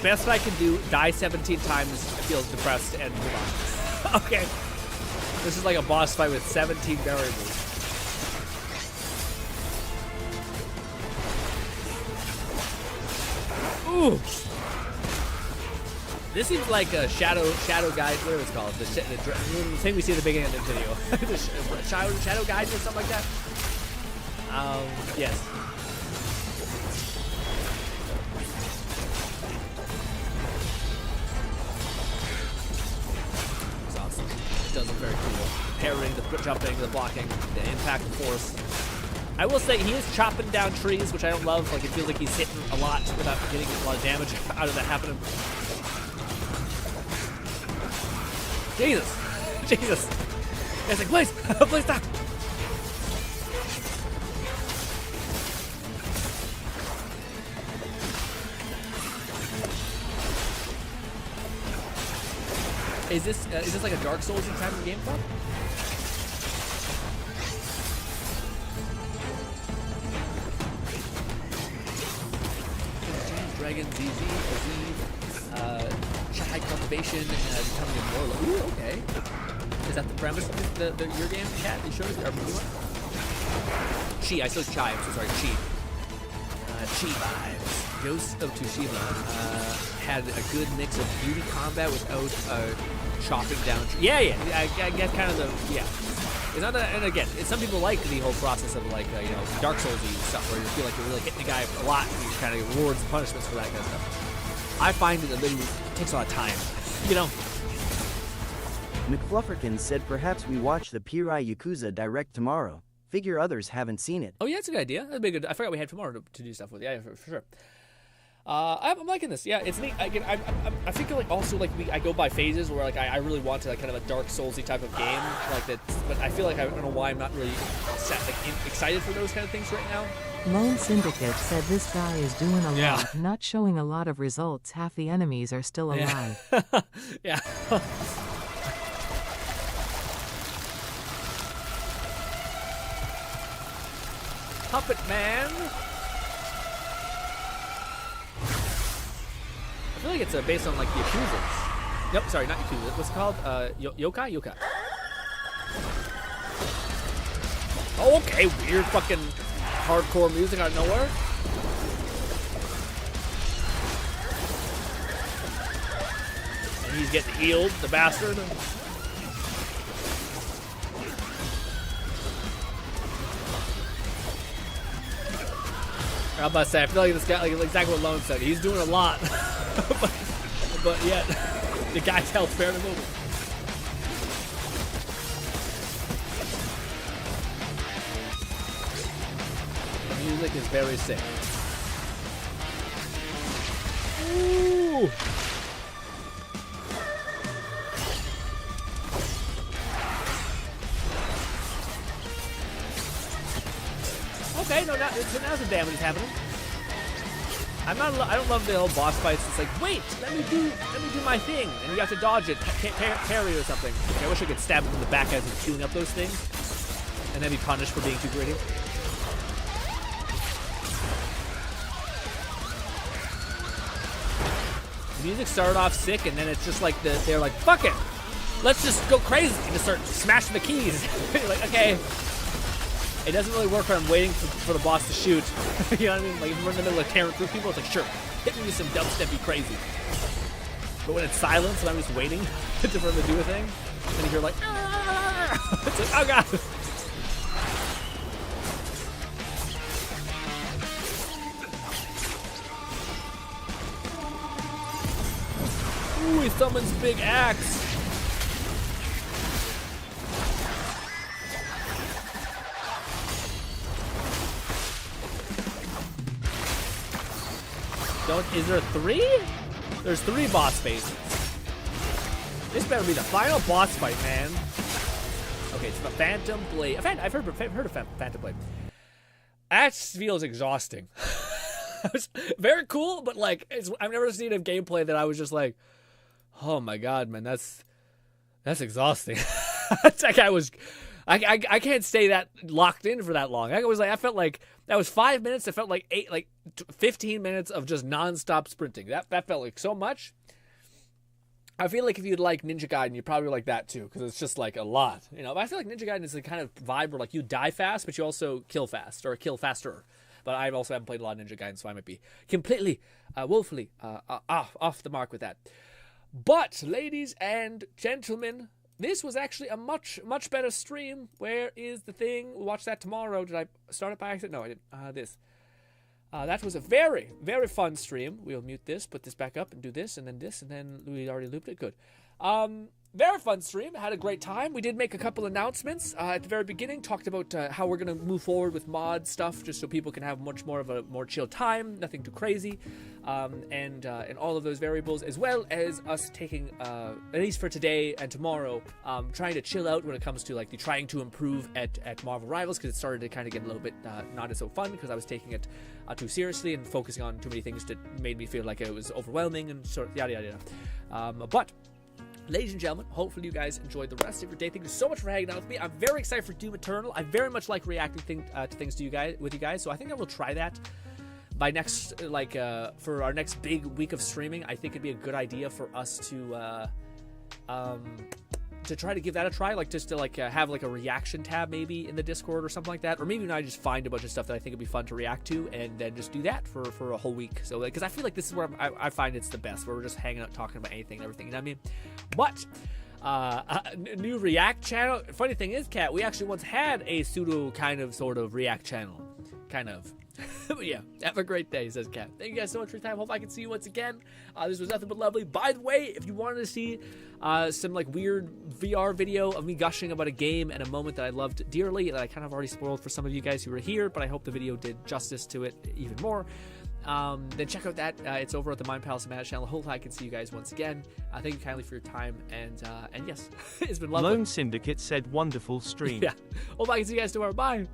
Best I can do, die 17 times, feel depressed, and move on. Okay. This is like a boss fight with 17 variables. Ooh. This seems like a shadow guide, whatever it's called. The thing we see at the beginning of the video. The shadow guide or something like that. Yes. It's awesome. It does look very cool. Parrying, the jumping, the blocking, the impact, the force. I will say he is chopping down trees, which I don't love. Like it feels like he's hitting a lot without getting a lot of damage out of that happening. Jesus! Jesus! It's like, please! Please stop! Is this like a Dark Souls type of game club? Dragon, ZZ, Aziz, Chai Cultivation, and becoming immortal. Ooh, okay. Is that the premise of your game, Cat? You showed us the RPG one? Chi, I saw Chai, I'm so sorry, Chi. Chi vibes. Ghost of Tsushima had a good mix of beauty combat without chopping down. Yeah, I get kind of the, yeah. It's not that, and again, some people like the whole process of like, you know, Dark Souls-y stuff where you feel like you're really hitting the guy a lot and you kind of get rewards and punishments for that kind of stuff. I find it a little, it takes a lot of time, you know? McFlufferkin said perhaps we watch the Pirai Yakuza Direct tomorrow. Figure others haven't seen it. Oh yeah, that's a good idea. That'd be good. I forgot we had tomorrow to do stuff with. Yeah, for sure. I'm liking this. Yeah, it's neat. Again, I think like also like I go by phases where like I really want to like kind of a Dark Souls-y type of game like that, but I feel like I don't know why I'm not really excited for those kind of things right now. Lone Syndicate said this guy is doing a lot, not showing a lot of results. Half the enemies are still alive. Yeah. Puppet Man. I feel like it's based on like the Yakuzas. Nope, sorry, not Yakuza. What's it called? Yokai? Yokai. Oh, okay, weird fucking hardcore music out of nowhere. And he's getting healed, the bastard. I'm about to say, I feel like this guy, like exactly what Lone said, he's doing a lot. but yet, the guy's health barely moving. The music is very sick. Ooh. Okay, no, now the damage is happening. I don't love the old boss fights. It's like, wait, let me do my thing, and you have to dodge it, parry or something. Okay, I wish I could stab him in the back as he's queuing up those things, and then be punished for being too gritty. The music started off sick, and then it's just like they're like, fuck it, let's just go crazy and just start smashing the keys. You're like, okay. It doesn't really work when I'm waiting for the boss to shoot. You know what I mean? Like if we're in the middle of tearing through people, it's like, sure, hit me with some dubstep, be crazy. But when it's silence and I'm just waiting for them to do a thing, And then you're like, it's like, oh god. Ooh, he summons big axe. Is there 3? There's 3 boss phases. This better be the final boss fight, man. Okay, it's the Phantom Blade. I've heard of Phantom Blade. That feels exhausting. It's very cool, but like, I've never seen a gameplay that I was just like, oh my god, man, that's exhausting. It's like I can't stay that locked in for that long. I felt like that was 5 minutes. It felt like 15 minutes of just nonstop sprinting. That felt like so much. I feel like if you'd like Ninja Gaiden, you'd probably like that too, because it's just like a lot, you know. But I feel like Ninja Gaiden is the kind of vibe where like you die fast, but you also kill fast or kill faster. But I also haven't played a lot of Ninja Gaiden, so I might be completely, woefully off the mark with that. But ladies and gentlemen, this was actually a much better stream. Where is the thing? We'll watch that tomorrow. Did I start it by accident? No, I didn't. That was a very fun stream. We'll mute this, put this back up, and do this, and then we already looped it. Good. Very fun stream. Had a great time. We did make a couple announcements at the very beginning. Talked about how we're going to move forward with mod stuff, just so people can have much more of a more chill time, nothing too crazy, and all of those variables, as well as us taking, at least for today and tomorrow, trying to chill out when it comes to like trying to improve at Marvel Rivals, because it started to kind of get a little bit not as so fun because I was taking it too seriously and focusing on too many things that made me feel like it was overwhelming and sort of yada yada. But ladies and gentlemen, hopefully you guys enjoyed the rest of your day. Thank you so much for hanging out with me. I'm very excited for Doom Eternal. I very much like reacting to things with you guys, so I think I will try that by next, for our next big week of streaming. I think it'd be a good idea for us to try to give that a try, like just to have like a reaction tab maybe in the Discord or something like that, or maybe I just find a bunch of stuff that I think would be fun to react to, and then just do that for a whole week. So because I feel like this is where I find it's the best, where we're just hanging out talking about anything and everything, you know what I mean? But new React channel. Funny thing is, Kat, we actually once had a pseudo kind of sort of React channel, kind of. But yeah, have a great day, says Kat. Thank you guys so much for your time. Hope I can see you once again. This was nothing but lovely. By the way, if you wanted to see some like weird VR video of me gushing about a game and a moment that I loved dearly, that I kind of already spoiled for some of you guys who were here, but I hope the video did justice to it even more, then check out that. It's over at the Mind Palace Manage channel. Hope I can see you guys once again. Thank you kindly for your time, and yes, it's been lovely. Lone Syndicate said wonderful stream. Yeah. Hope I can see you guys tomorrow. Bye.